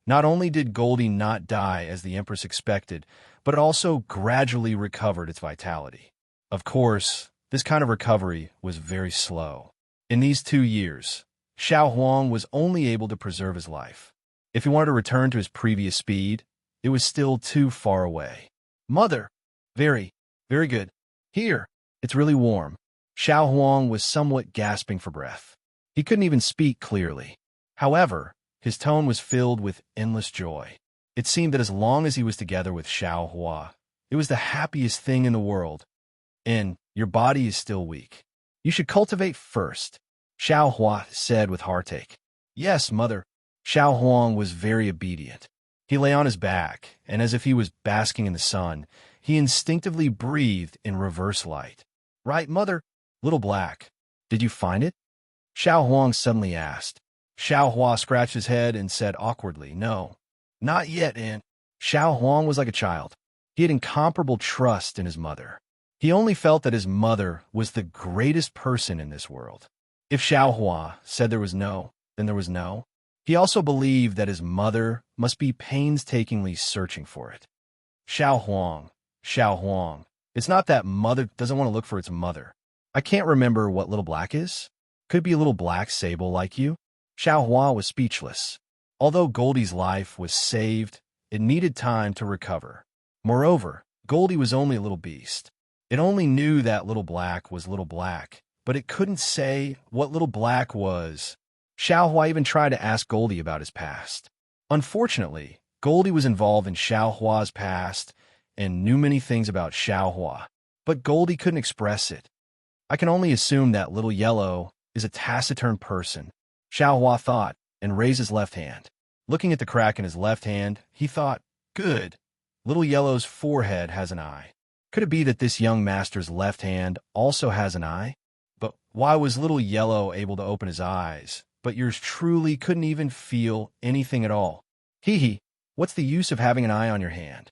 not only did Goldie not die as the Empress expected, but it also gradually recovered its vitality. Of course, this kind of recovery was very slow. In these 2 years, Xiaohuang was only able to preserve his life. If he wanted to return to his previous speed, it was still too far away. Mother, very good. Here, it's really warm. Xiaohuang was somewhat gasping for breath. He couldn't even speak clearly. However, his tone was filled with endless joy. It seemed that as long as he was together with Xiaohua, it was the happiest thing in the world. And your body is still weak. You should cultivate first, Xiao Hua said with heartache. Yes, mother. Xiao Huang was very obedient. He lay on his back, and as if he was basking in the sun, he instinctively breathed in reverse light. Right, mother? Little Black, did you find it? Xiao Huang suddenly asked. Xiao Hua scratched his head and said awkwardly, No, not yet, Aunt. Xiao Huang was like a child. He had incomparable trust in his mother. He only felt that his mother was the greatest person in this world. If Xiao Hua said there was no, then there was no. He also believed that his mother must be painstakingly searching for it. Xiao Huang. It's not that mother doesn't want to look for its mother. I can't remember what Little Black is. Could be a little black sable like you. Xiao Hua was speechless. Although Goldie's life was saved, it needed time to recover. Moreover, Goldie was only a little beast. It only knew that Little Black was Little Black, but it couldn't say what Little Black was. Xiao Hua even tried to ask Goldie about his past. Unfortunately, Goldie was involved in Xiao Hua's past and knew many things about Xiao Hua, but Goldie couldn't express it. I can only assume that Little Yellow is a taciturn person, Xiao Hua thought, and raised his left hand. Looking at the crack in his left hand, he thought, Good. Little Yellow's forehead has an eye. Could it be that this young master's left hand also has an eye? But why was Little Yellow able to open his eyes, but yours truly couldn't even feel anything at all? Hee hee, what's the use of having an eye on your hand?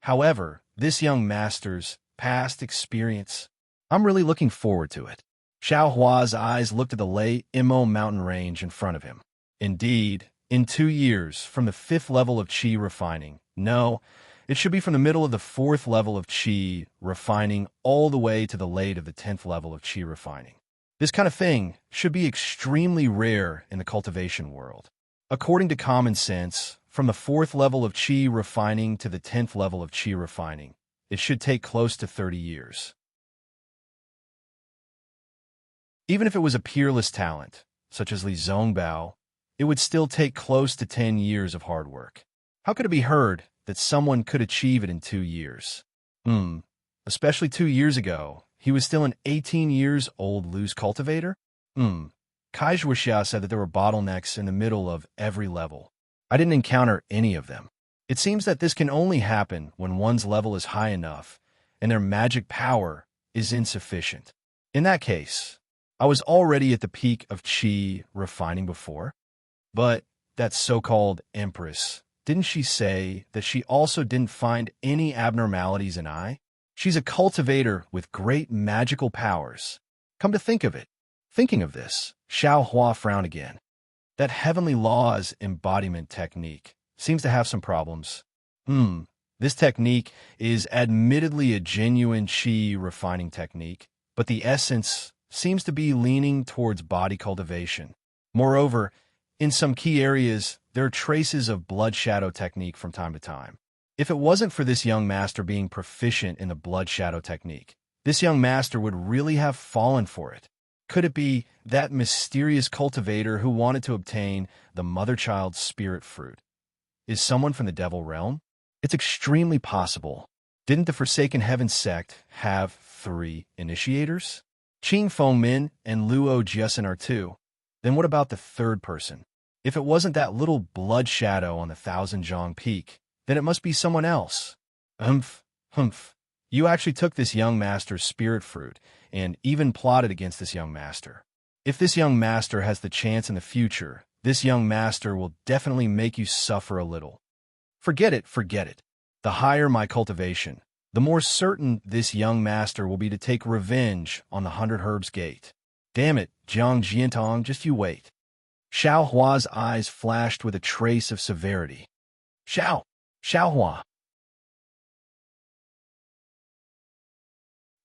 However, this young master's past experience, I'm really looking forward to it. Xiao Hua's eyes looked at the Lei Imo mountain range in front of him. Indeed, in 2 years, from the 5th level of Qi refining, no, it should be from the middle of the 4th level of Qi refining all the way to the late of the 10th level of Qi refining. This kind of thing should be extremely rare in the cultivation world. According to common sense, from the 4th level of Qi refining to the 10th level of Qi refining, it should take close to 30 years. Even if it was a peerless talent, such as Li Zongbao, it would still take close to 10 years of hard work. How could it be heard that someone could achieve it in 2 years? Especially 2 years ago, he was still an 18-years-old loose cultivator? Kai Zhuoxia said that there were bottlenecks in the middle of every level. I didn't encounter any of them. It seems that this can only happen when one's level is high enough and their magic power is insufficient. In that case, I was already at the peak of Qi refining before. But that so-called Empress, didn't she say that she also didn't find any abnormalities in I? She's a cultivator with great magical powers. Come to think of it. Thinking of this, Xiao Hua frowned again. That heavenly laws embodiment technique seems to have some problems. This technique is admittedly a genuine Qi refining technique, but the essence seems to be leaning towards body cultivation. Moreover, in some key areas, there are traces of blood shadow technique from time to time. If it wasn't for this young master being proficient in the blood shadow technique, this young master would really have fallen for it. Could it be that mysterious cultivator who wanted to obtain the mother-child spirit fruit is someone from the devil realm? It's extremely possible. Didn't the Forsaken Heaven sect have 3 initiators? Qing Fengmin and Luo Jiusen are 2. Then what about the 3rd person? If it wasn't that little blood shadow on the Thousand Zhang Peak, then it must be someone else. Humph. You actually took this young master's spirit fruit and even plotted against this young master. If this young master has the chance in the future, this young master will definitely make you suffer a little. Forget it. The higher my cultivation, the more certain this young master will be to take revenge on the 100 Herbs Gate. Damn it, Jiang Jiantong, just you wait. Xiao Hua's eyes flashed with a trace of severity. Xiao Hua.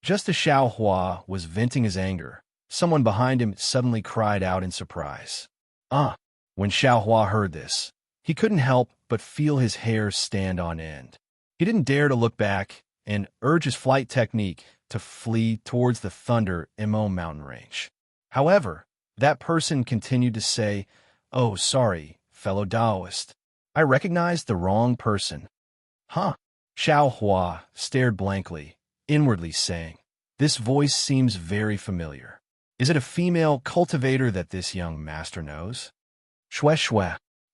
Just as Xiao Hua was venting his anger, someone behind him suddenly cried out in surprise. When Xiao Hua heard this, he couldn't help but feel his hair stand on end. He didn't dare to look back and urge his flight technique to flee towards the Thunder Imo mountain range. However, that person continued to say, "Oh, sorry, fellow Taoist. I recognized the wrong person." Xiao Hua stared blankly, inwardly saying, "This voice seems very familiar." Is it a female cultivator that this young master knows? Shue shue.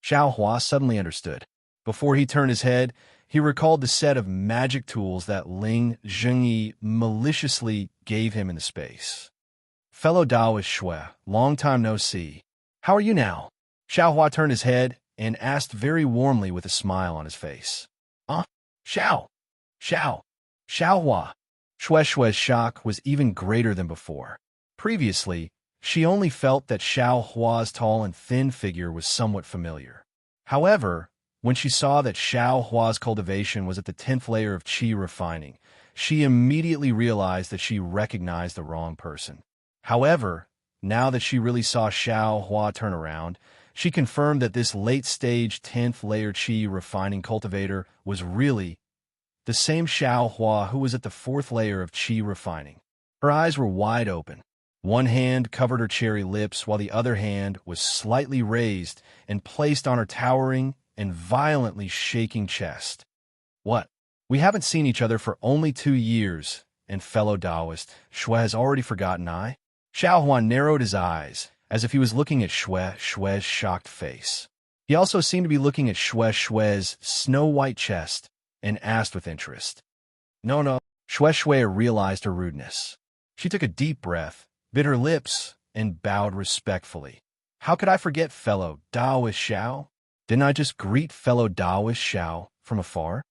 Xiao Hua suddenly understood. Before he turned his head, he recalled the set of magic tools that Ling Zhengyi maliciously gave him in the space. Fellow Taoist Shue, long time no see. How are you now? Xiao Hua turned his head and asked very warmly with a smile on his face. Xiao. Xiao Hua. Shue Shue's shock was even greater than before. Previously, she only felt that Xiao Hua's tall and thin figure was somewhat familiar. However, when she saw that Xiao Hua's cultivation was at the 10th layer of qi refining, she immediately realized that she recognized the wrong person. However, now that she really saw Xiao Hua turn around, she confirmed that this late-stage 10th layer qi refining cultivator was really the same Xiao Hua who was at the 4th layer of qi refining. Her eyes were wide open. One hand covered her cherry lips while the other hand was slightly raised and placed on her towering and violently shaking chest. What? We haven't seen each other for only 2 years, and fellow Taoist, Shue has already forgotten I? Xiao Hua narrowed his eyes, as if he was looking at Shue's shocked face. He also seemed to be looking at Shue's snow-white chest, and asked with interest. No. Shue realized her rudeness. She took a deep breath, bit her lips, and bowed respectfully. How could I forget fellow Taoist Xiao? Didn't I just greet fellow Taoist Xiao from afar?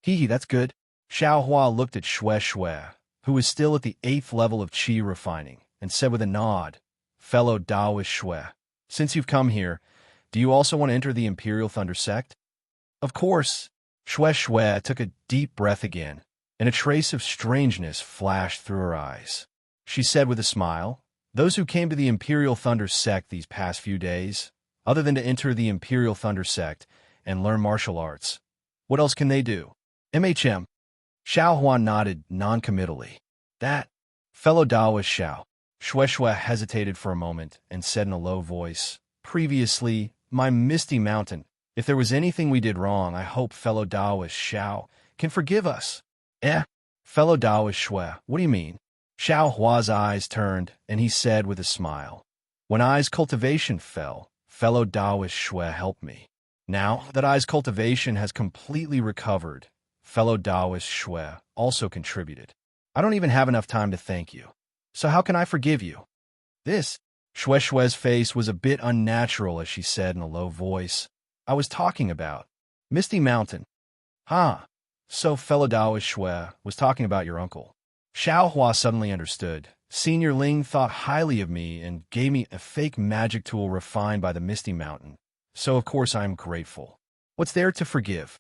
That's good. Xiao Hua looked at Shue, who was still at the 8th level of qi refining, and said with a nod, Fellow Taoist Shue, since you've come here, do you also want to enter the Imperial Thunder Sect? Of course. Shue took a deep breath again, and a trace of strangeness flashed through her eyes. She said with a smile, those who came to the Imperial Thunder Sect these past few days, other than to enter the Imperial Thunder Sect and learn martial arts, what else can they do? MHM. Xiao Hua nodded non-committally. That, fellow Taoist Xiao. Shue hesitated for a moment and said in a low voice, Previously, my Misty Mountain, if there was anything we did wrong, I hope fellow Taoist Xiao can forgive us. Fellow Taoist Shue, what do you mean? Xiao Hua's eyes turned, and he said with a smile, When I's cultivation fell, fellow Taoist Shue helped me. Now that I's cultivation has completely recovered, fellow Taoist Shue also contributed. I don't even have enough time to thank you. So how can I forgive you? This, Shue's face was a bit unnatural as she said in a low voice, I was talking about Misty Mountain. So fellow Taoist Shue was talking about your uncle. Xiao Hua suddenly understood. Senior Ling thought highly of me and gave me a fake magic tool refined by the Misty Mountain. So of course I am grateful. What's there to forgive?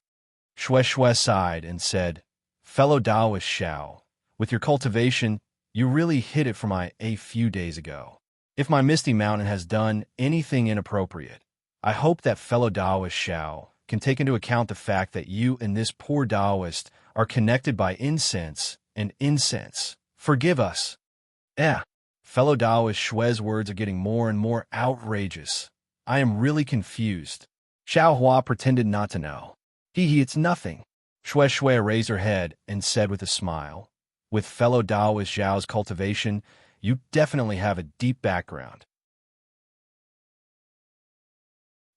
Shue sighed and said, Fellow Taoist Xiao, with your cultivation, you really hit it for my a few days ago. If my Misty Mountain has done anything inappropriate, I hope that fellow Taoist Xiao can take into account the fact that you and this poor Taoist are connected by incense and incense. Forgive us. Fellow Taoist Shue's words are getting more and more outrageous. I am really confused. Xiao Hua pretended not to know. It's nothing. Shue raised her head and said with a smile, With fellow Taoist Zhao's cultivation, you definitely have a deep background.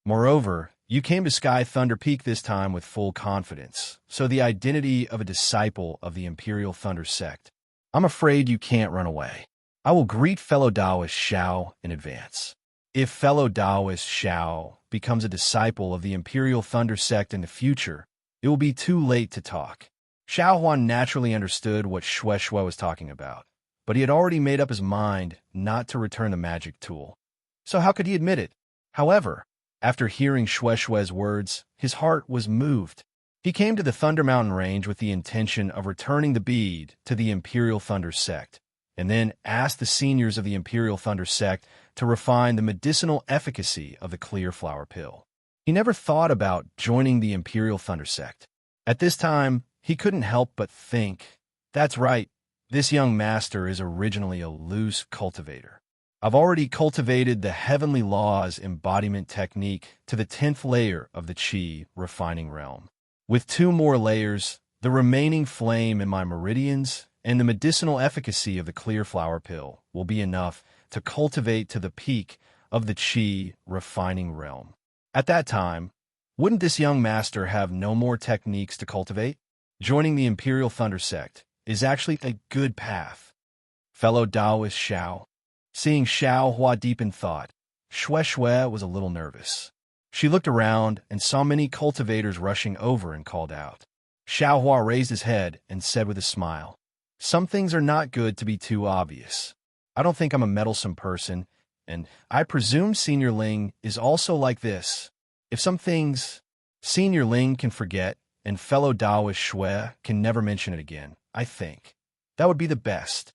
Moreover, you came to Sky Thunder Peak this time with full confidence, so the identity of a disciple of the Imperial Thunder Sect. I'm afraid you can't run away. I will greet fellow Taoist Xiao in advance. If fellow Taoist Xiao becomes a disciple of the Imperial Thunder Sect in the future, it will be too late to talk. Xiao Huan naturally understood what Shue was talking about, but he had already made up his mind not to return the magic tool. So how could he admit it? However, after hearing Shue's words, his heart was moved. He came to the Thunder Mountain Range with the intention of returning the bead to the Imperial Thunder Sect, and then asked the seniors of the Imperial Thunder Sect to refine the medicinal efficacy of the clear flower pill. He never thought about joining the Imperial Thunder Sect. At this time, he couldn't help but think, that's right, this young master is originally a loose cultivator. I've already cultivated the Heavenly Laws embodiment technique to the 10th layer of the Qi refining realm. With 2 more layers, the remaining flame in my meridians and the medicinal efficacy of the clear flower pill will be enough to cultivate to the peak of the Qi refining realm. At that time, wouldn't this young master have no more techniques to cultivate? Joining the Imperial Thunder Sect is actually a good path. Fellow Taoist Xiao. Seeing Xiao Hua deep in thought, Shui was a little nervous. She looked around and saw many cultivators rushing over and called out. Xiao Hua raised his head and said with a smile, "Some things are not good to be too obvious. I don't think I'm a meddlesome person, and I presume Senior Ling is also like this. If some things Senior Ling can forget and fellow Taoist Shui can never mention it again, I think that would be the best."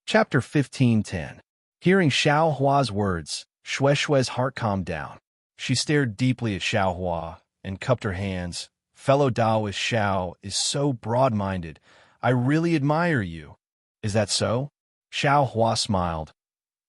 Chapter 15:10. Hearing Xiao Hua's words, Shui's heart calmed down. She stared deeply at Xiao Hua and cupped her hands. "Fellow Taoist Xiao is so broad-minded. I really admire you." "Is that so?" Xiao Hua smiled.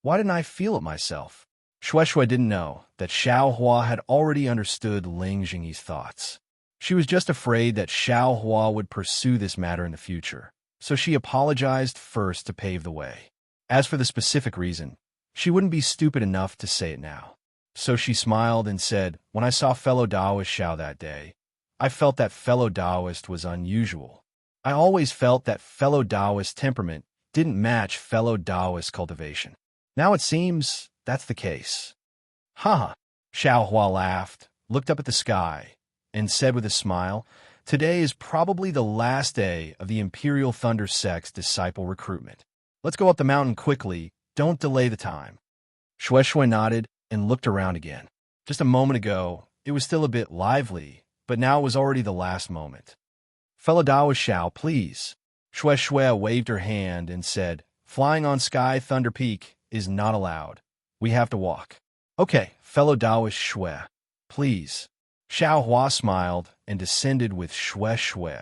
"Why didn't I feel it myself?" Shui didn't know that Xiao Hua had already understood Ling Jingyi's thoughts. She was just afraid that Xiao Hua would pursue this matter in the future, so she apologized first to pave the way. As for the specific reason, she wouldn't be stupid enough to say it now. So she smiled and said, "When I saw fellow Taoist Xiao that day, I felt that fellow Taoist was unusual. I always felt that fellow Taoist temperament didn't match fellow Taoist cultivation. Now it seems that's the case." "Haha." Xiao Hua laughed, looked up at the sky, and said with a smile, "Today is probably the last day of the Imperial Thunder Sect's disciple recruitment. Let's go up the mountain quickly. Don't delay the time." Shui nodded and looked around again. Just a moment ago, it was still a bit lively, but now it was already the last moment. "Fellow Taoist Xiao, please." Shui waved her hand and said, "Flying on Sky Thunder Peak is not allowed. We have to walk." "Okay, fellow Taoist Shui, please." Xiao Hua smiled and descended with Shui,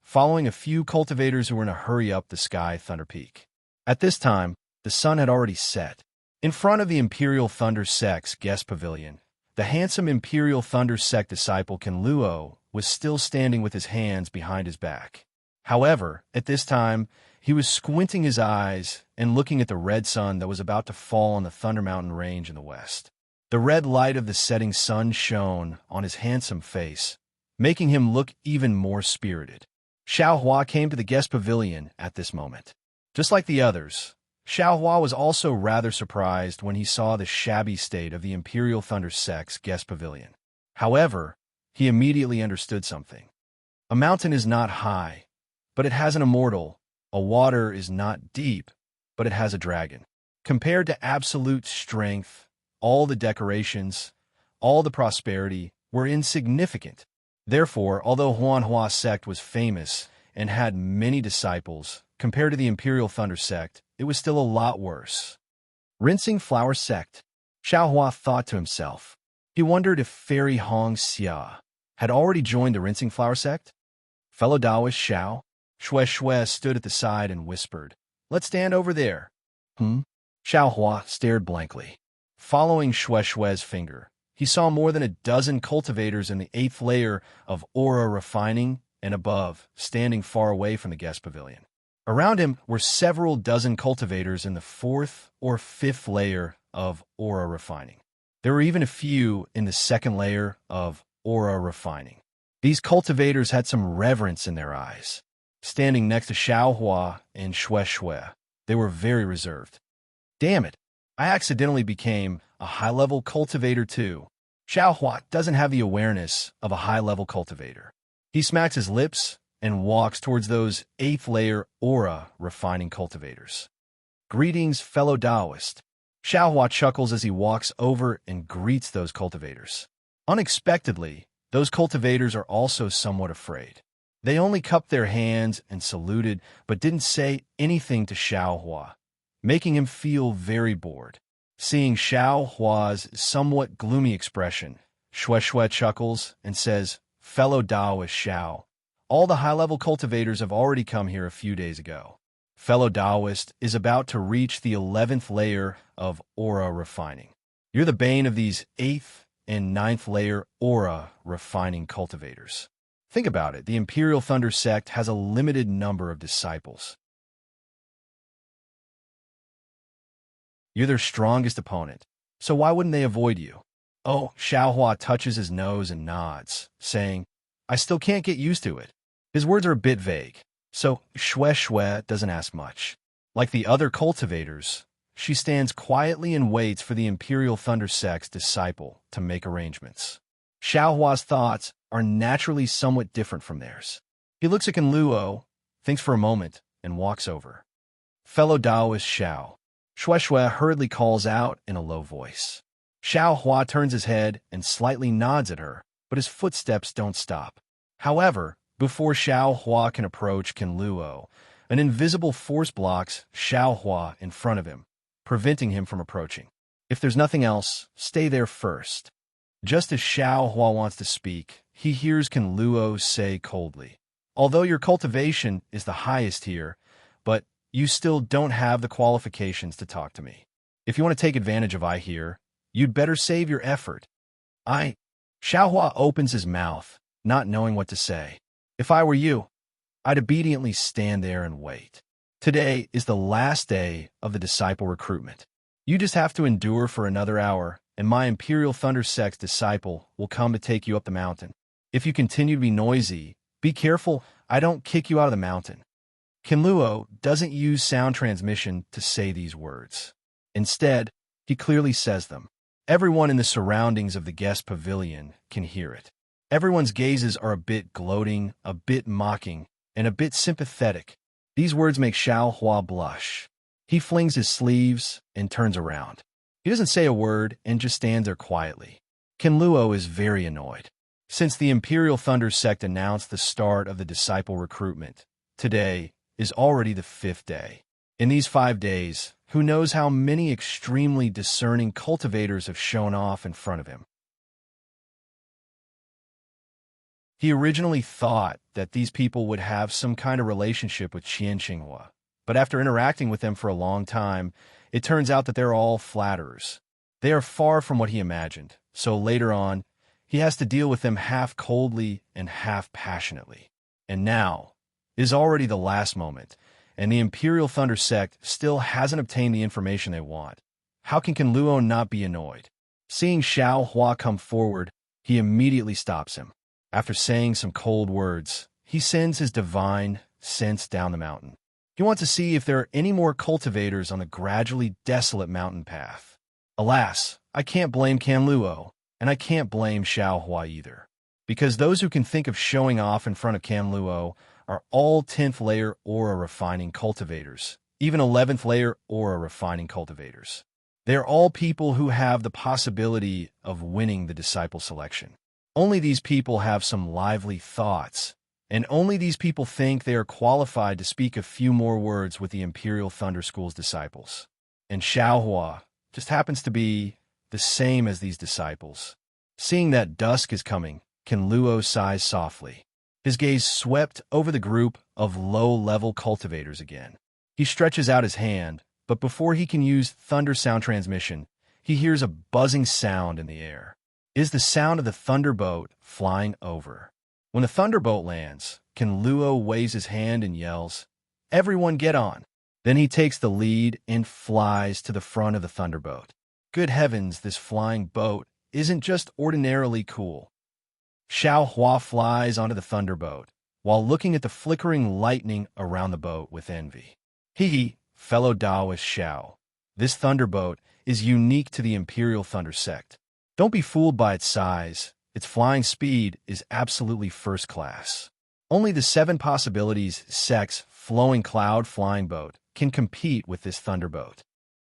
following a few cultivators who were in a hurry up the Sky Thunder Peak. At this time, the sun had already set. In front of the Imperial Thunder Sect's guest pavilion, the handsome Imperial Thunder Sect disciple Kenluo was still standing with his hands behind his back. However, at this time, he was squinting his eyes and looking at the red sun that was about to fall on the Thunder Mountain range in the west. The red light of the setting sun shone on his handsome face, making him look even more spirited. Xiao Hua came to the guest pavilion at this moment. Just like the others, Xiao Hua was also rather surprised when he saw the shabby state of the Imperial Thunder Sect's guest pavilion. However, he immediately understood something. A mountain is not high, but it has an immortal. A water is not deep, but it has a dragon. Compared to absolute strength, all the decorations, all the prosperity were insignificant. Therefore, although Huanhua sect was famous and had many disciples, compared to the Imperial Thunder sect, it was still a lot worse. Rinsing Flower sect, Xiao Hua thought to himself. He wondered if Fairy Hong Xia had already joined the Rinsing Flower sect. "Fellow Taoist Xiao?" Shui stood at the side and whispered, "Let's stand over there." Xiao Hua stared blankly. Following Shui's finger, he saw more than a dozen cultivators in the 8th layer of aura refining and above, standing far away from the guest pavilion. Around him were several dozen cultivators in the 4th or 5th layer of aura refining. There were even a few in the 2nd layer of aura refining. These cultivators had some reverence in their eyes. Standing next to Xiao Hua and Shui, they were very reserved. "Damn it, I accidentally became a high-level cultivator too." Xiao Hua doesn't have the awareness of a high-level cultivator. He smacks his lips and walks towards those 8th layer aura refining cultivators. "Greetings, fellow Taoist." Xiao Hua chuckles as he walks over and greets those cultivators. Unexpectedly, those cultivators are also somewhat afraid. They only cupped their hands and saluted, but didn't say anything to Xiao Hua, making him feel very bored. Seeing Xiao Hua's somewhat gloomy expression, Shui chuckles and says, "Fellow Taoist Xiao, all the high-level cultivators have already come here a few days ago. Fellow Taoist is about to reach the 11th layer of aura refining. You're the bane of these 8th and 9th layer aura refining cultivators. Think about it. The Imperial Thunder sect has a limited number of disciples. You're their strongest opponent, so why wouldn't they avoid you? Oh, Xiaohua touches his nose and nods, saying, I still can't get used to it. His words are a bit vague, so Shui doesn't ask much. Like the other cultivators, she stands quietly and waits for the Imperial Thunder sect's disciple to make arrangements. Xiaohua's thoughts are naturally somewhat different from theirs. He looks at Kenluo, thinks for a moment, and walks over. Fellow Taoist Xiao. Shui hurriedly calls out in a low voice. Xiaohua turns his head and slightly nods at her, but his footsteps don't stop. However, before Xiaohua can approach Kenluo, an invisible force blocks Xiaohua in front of him, preventing him from approaching. If there's nothing else, stay there first. Just as Xiaohua wants to speak, he hears Kenluo say coldly, although your cultivation is the highest here, but you still don't have the qualifications to talk to me. If you want to take advantage of I here, you'd better save your effort. Xiaohua opens his mouth, not knowing what to say. If I were you, I'd obediently stand there and wait. Today is the last day of the disciple recruitment. You just have to endure for another hour, and my Imperial Thunder sect's disciple will come to take you up the mountain. If you continue to be noisy, be careful I don't kick you out of the mountain. Kenluo doesn't use sound transmission to say these words. Instead, he clearly says them. Everyone in the surroundings of the guest pavilion can hear it. Everyone's gazes are a bit gloating, a bit mocking, and a bit sympathetic. These words make Xiaohua blush. He flings his sleeves and turns around. He doesn't say a word and just stands there quietly. Kenluo is very annoyed. Since the Imperial Thunder sect announced the start of the disciple recruitment, today is already the 5th day. In these 5 days, who knows how many extremely discerning cultivators have shown off in front of him. He originally thought that these people would have some kind of relationship with Qianqinghua, but after interacting with them for a long time, it turns out that they're all flatterers. They are far from what he imagined, so later on, he has to deal with them half coldly and half passionately. And now is already the last moment, and the Imperial Thunder sect still hasn't obtained the information they want. How can Kenluo not be annoyed? Seeing Xiaohua come forward, he immediately stops him. After saying some cold words, he sends his divine sense down the mountain. He wants to see if there are any more cultivators on the gradually desolate mountain path. Alas, I can't blame Kenluo, and I can't blame Xiaohua either, because those who can think of showing off in front of Kenluo are all 10th layer aura refining cultivators, even 11th layer aura refining cultivators. They are all people who have the possibility of winning the disciple selection. Only these people have some lively thoughts, and only these people think they are qualified to speak a few more words with the Imperial Thunder School's disciples. And Xiaohua just happens to be the same as these disciples. Seeing that dusk is coming, Kenluo sighs softly. His gaze swept over the group of low-level cultivators again. He stretches out his hand, but before he can use thunder sound transmission, he hears a buzzing sound in the air. It is the sound of the thunderbolt flying over. When the thunderbolt lands, Kenluo waves his hand and yells, "Everyone get on!" Then he takes the lead and flies to the front of the thunderbolt. Good heavens, this flying boat isn't just ordinarily cool. Xiaohua flies onto the thunderboat, while looking at the flickering lightning around the boat with envy. Fellow Taoist Xiao, this thunderboat is unique to the Imperial Thunder sect. Don't be fooled by its size. Its flying speed is absolutely first class. Only the 7 possibilities sect's flowing cloud flying boat can compete with this thunderboat.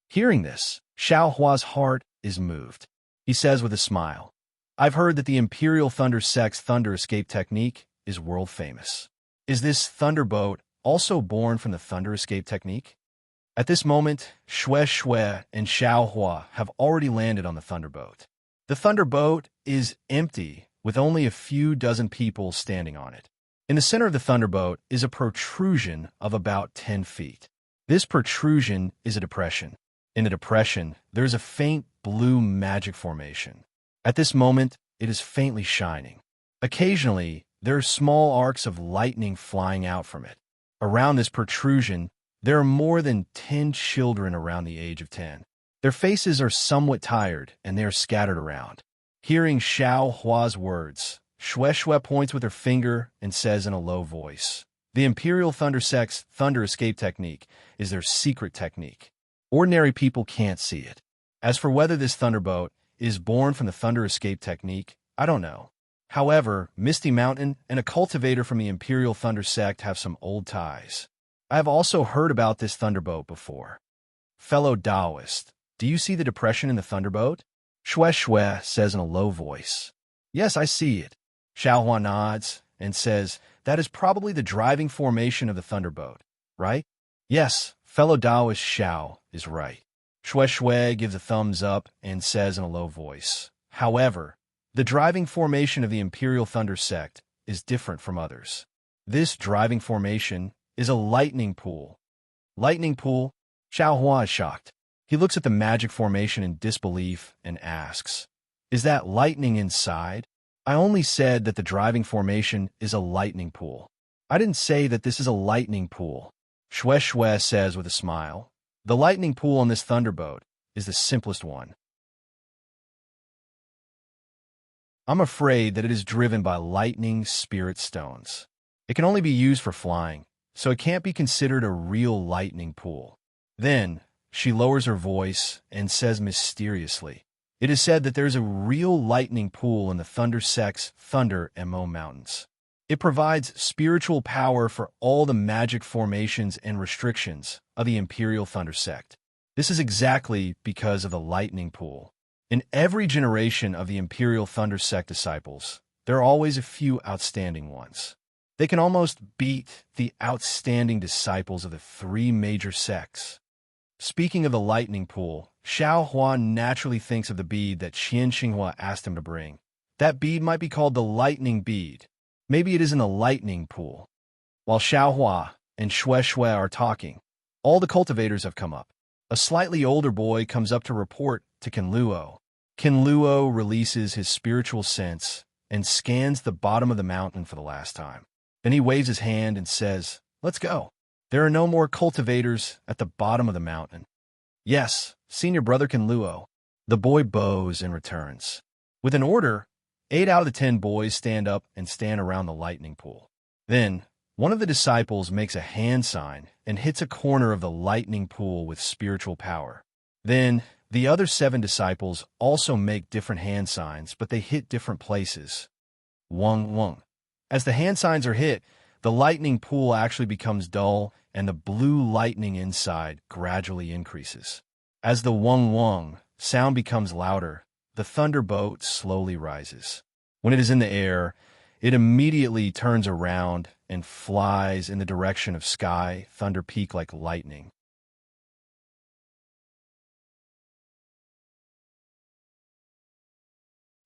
Hearing this, Xiaohua's heart is moved. He says with a smile, I've heard that the Imperial Thunder sect's thunder escape technique is world famous. Is this thunderboat also born from the thunder escape technique? At this moment, Shui and Xiaohua have already landed on the thunderboat. The thunderboat is empty, with only a few dozen people standing on it. In the center of the thunderboat is a protrusion of about 10 feet. This protrusion is a depression. In the depression, there is a faint blue magic formation. At this moment, it is faintly shining. Occasionally, There are small arcs of lightning flying out from it. Around this protrusion, there are more than 10 children around the age of 10. Their faces are somewhat tired, and they are scattered around. Hearing Xiao Hua's words, Xue Xue points with her finger and says in a low voice, "The Imperial Thunder Sect's thunder escape technique is their secret technique. Ordinary people can't see it. As for whether this thunderbolt is born from the thunder escape technique, I don't know. However, Misty Mountain and a cultivator from the Imperial Thunder Sect have some old ties. I have also heard about this thunderbolt before. Fellow Taoist, do you see the depression in the thunderbolt?" Xue Xue says in a low voice. "Yes, I see it." Xiaohua nods and says, "That is probably the driving formation of the thunderbolt, right?" "Yes, fellow Taoist Xiao is right." Xue Xue gives a thumbs up and says in a low voice, "However, the driving formation of the Imperial Thunder Sect is different from others. This driving formation is a lightning pool." "Lightning pool?" Xiaohua is shocked. He looks at the magic formation in disbelief and asks, "Is that lightning inside?" "I only said that the driving formation is a lightning pool. I didn't say that this is a lightning pool." Xue Xue says with a smile, "The lightning pool on this thunderbolt is the simplest one. I'm afraid that it is driven by lightning spirit stones. It can only be used for flying, so it can't be considered a real lightning pool." Then she lowers her voice and says mysteriously, "It is said that there's a real lightning pool in the Thunder Sect's Thunder Mo Mountains. It provides spiritual power for all the magic formations and restrictions of the Imperial Thunder Sect. This is exactly because of the lightning pool. In every generation of the Imperial Thunder Sect disciples, there are always a few outstanding ones. They can almost beat the outstanding disciples of the three major sects." Speaking of the lightning pool, Xiao Hua naturally thinks of the bead that Qian Xinghua asked him to bring. That bead might be called the lightning bead. Maybe it is in the lightning pool. While Xiao Hua and Xue Xue are talking, all the cultivators have come up. A slightly older boy comes up to report to Kinluo. Kinluo releases his spiritual sense and scans the bottom of the mountain for the last time. Then he waves his hand and says, "Let's go. There are no more cultivators at the bottom of the mountain." "Yes, senior brother Kinluo." The boy bows and returns. With an order, 8 out of the 10 boys stand up and stand around the lightning pool. Then, one of the disciples makes a hand sign and hits a corner of the lightning pool with spiritual power. Then, the other 7 disciples also make different hand signs, but they hit different places. Wung wung. As the hand signs are hit, the lightning pool actually becomes dull, and the blue lightning inside gradually increases. As the wung wung sound becomes louder, the thunderbolt slowly rises. When it is in the air, it immediately turns around and flies in the direction of Sky Thunder Peak like lightning.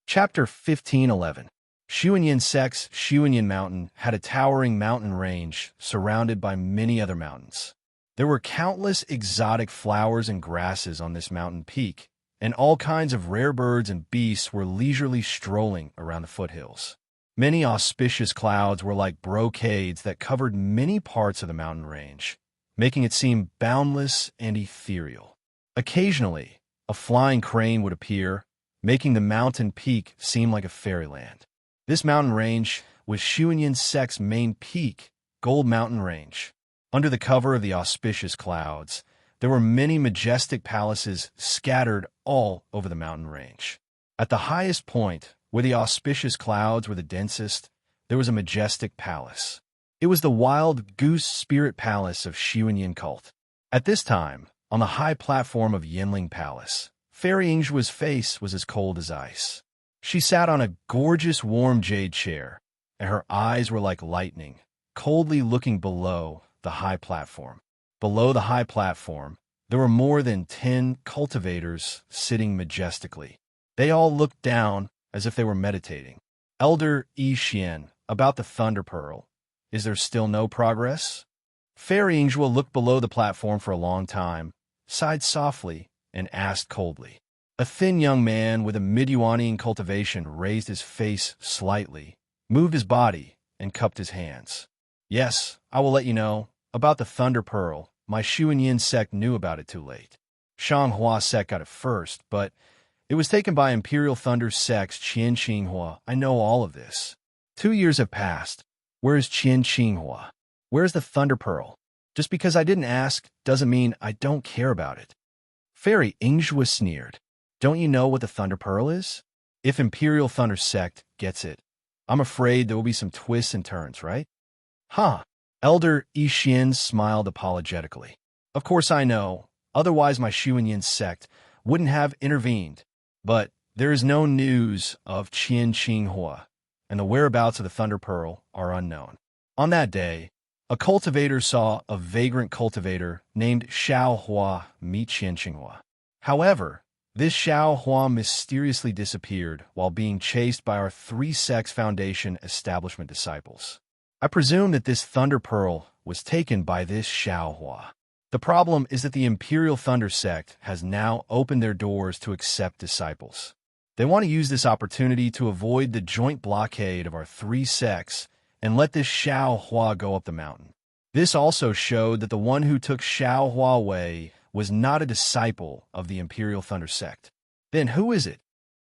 Chapter 15:11. Xuanyin Sect's Xuanyin Mountain had a towering mountain range surrounded by many other mountains. There were countless exotic flowers and grasses on this mountain peak, and all kinds of rare birds and beasts were leisurely strolling around the foothills. Many auspicious clouds were like brocades that covered many parts of the mountain range, making it seem boundless and ethereal. Occasionally, a flying crane would appear, making the mountain peak seem like a fairyland. This mountain range was Xuanyin Sect's main peak, Gold Mountain Range. Under the cover of the auspicious clouds, there were many majestic palaces scattered all over the mountain range. At the highest point, where the auspicious clouds were the densest, there was a majestic palace. It was the Wild Goose Spirit Palace of Xuanyin Cult. At this time, on the high platform of Yinling Palace, Fairy Ingjua's face was as cold as ice. She sat on a gorgeous warm jade chair, and her eyes were like lightning, coldly looking below the high platform. Below the high platform, there were more than 10 cultivators sitting majestically. They all looked down as if they were meditating. Elder Yi Xian, about the Thunder Pearl. Is there still no progress? Fairy Ingjua looked below the platform for a long time, sighed softly, and asked coldly. A thin young man with a Midyuanian cultivation raised his face slightly, moved his body, and cupped his hands. Yes, I will let you know. About the Thunder Pearl, my Shu and Yin sect knew about it too late. Shanghua sect got it first, but it was taken by Imperial Thunder sects Qian Qinghua. I know all of this. 2 years have passed. Where is Qian Qinghua? Where is the Thunder Pearl? Just because I didn't ask doesn't mean I don't care about it. Fairy Ingzhua sneered. Don't you know what the Thunder Pearl is? If Imperial Thunder sect gets it, I'm afraid there will be some twists and turns, right? Huh. Elder Yixian smiled apologetically. Of course I know. Otherwise my Shu and Yin sect wouldn't have intervened. But there is no news of Qian Qinghua, and the whereabouts of the Thunder Pearl are unknown. On that day, a cultivator saw a vagrant cultivator named Xiao Hua meet Qian Qinghua. However, this Xiao Hua mysteriously disappeared while being chased by our Three Sects Foundation establishment disciples. I presume that this Thunder Pearl was taken by this Xiao Hua. The problem is that the Imperial Thunder sect has now opened their doors to accept disciples. They want to use this opportunity to avoid the joint blockade of our three sects and let this Xiao Hua go up the mountain. This also showed that the one who took Xiao Hua away was not a disciple of the Imperial Thunder sect. Then who is it?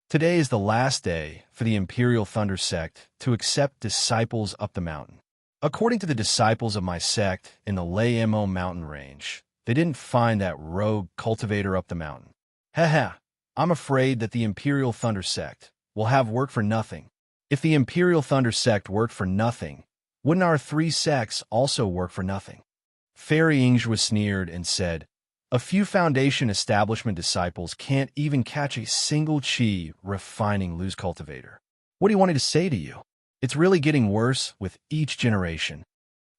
Today is the last day for the Imperial Thunder sect to accept disciples up the mountain. According to the disciples of my sect in the Lamo mountain range, they didn't find that rogue cultivator up the mountain. Haha, I'm afraid that the Imperial Thunder sect will have work for nothing. If the Imperial Thunder sect worked for nothing, wouldn't our three sects also work for nothing? Fairy Ingzhua sneered and said, a few Foundation establishment disciples can't even catch a single qi refining loose cultivator. What do you want me to say to you? It's really getting worse with each generation.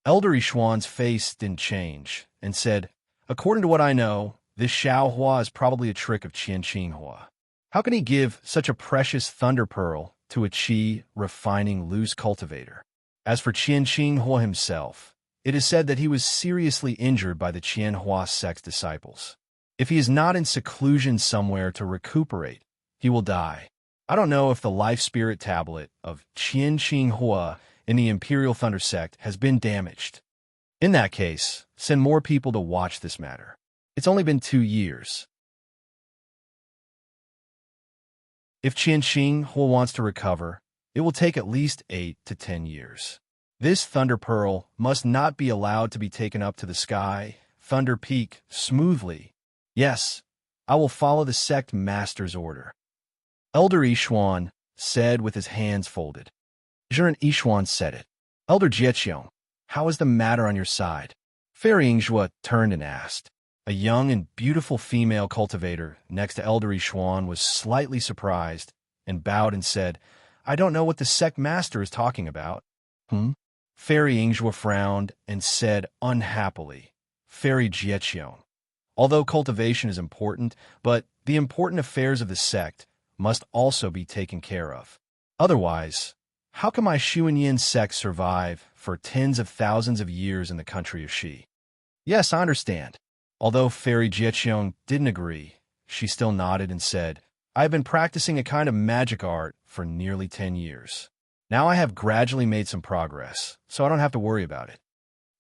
Elder Yishuan's face didn't change and said, according to what I know, this Xiao Hua is probably a trick of Qian Qinghua. How can he give such a precious Thunder Pearl to a qi refining loose cultivator? As for Qian Qinghua himself, it is said that he was seriously injured by the Qianhua sect's disciples. If he is not in seclusion somewhere to recuperate, he will die. I don't know if the life spirit tablet of Qian Qinghua in the Imperial Thunder sect has been damaged. In that case, send more people to watch this matter. It's only been 2 years. If Qian Qinghua wants to recover, it will take at least 8 to 10 years. This Thunder Pearl must not be allowed to be taken up to the sky, Thunder Peak, smoothly. Yes, I will follow the sect master's order. Elder Yishuan said with his hands folded. Zhuren Yishuan said it. Elder Jieqiong, how is the matter on your side? Fairy Ingzhua turned and asked. A young and beautiful female cultivator next to Elder Yishuan was slightly surprised and bowed and said, I don't know what the sect master is talking about. Fairy Ingzhua frowned and said unhappily, Fairy Jieqiong, although cultivation is important, but the important affairs of the sect must also be taken care of. Otherwise, how can my Shu and Yin sect survive for tens of thousands of years in the country of Shi? Yes, I understand. Although Fairy Jieqiong didn't agree, she still nodded and said, I have been practicing a kind of magic art for nearly 10 years. Now I have gradually made some progress, so I don't have to worry about it.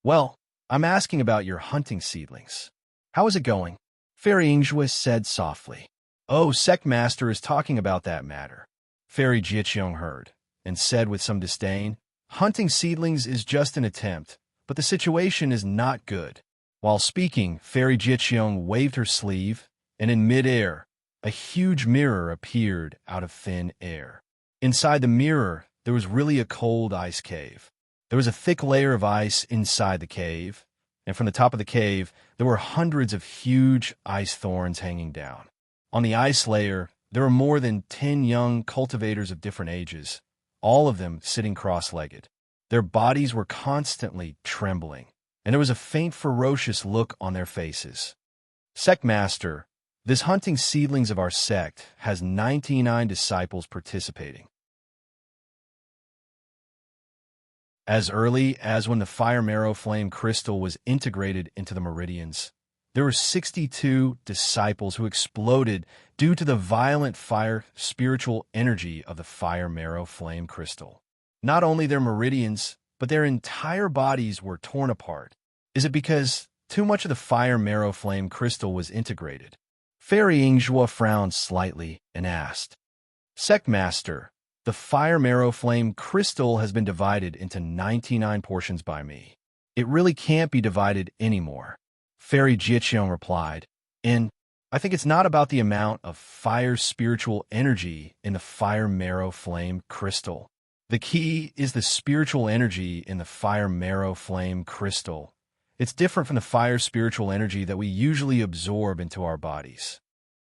Well, I'm asking about your hunting seedlings. How is it going? Fairy Ingzhua said softly. Oh, sect master is talking about that matter. Fairy Jieqiong heard, and said with some disdain, hunting seedlings is just an attempt, but the situation is not good. While speaking, Fairy Jieqiong waved her sleeve, and in mid-air, a huge mirror appeared out of thin air. Inside the mirror, there was really a cold ice cave. There was a thick layer of ice inside the cave, and from the top of the cave, there were hundreds of huge ice thorns hanging down. On the ice layer, there were more than 10 young cultivators of different ages, all of them sitting cross-legged. Their bodies were constantly trembling, and there was a faint ferocious look on their faces. Sect Master, this hunting seedlings of our sect has 99 disciples participating. As early as when the fire marrow flame crystal was integrated into the meridians, there were 62 disciples who exploded due to the violent fire spiritual energy of the fire marrow flame crystal. Not only their meridians, but their entire bodies were torn apart. Is it because too much of the fire marrow flame crystal was integrated? Fairy Ingzhua frowned slightly and asked, Sect Master, the fire marrow flame crystal has been divided into 99 portions by me. It really can't be divided anymore. Fairy Jiqiong replied, and I think it's not about the amount of fire spiritual energy in the fire marrow flame crystal. The key is the spiritual energy in the fire marrow flame crystal. It's different from the fire spiritual energy that we usually absorb into our bodies.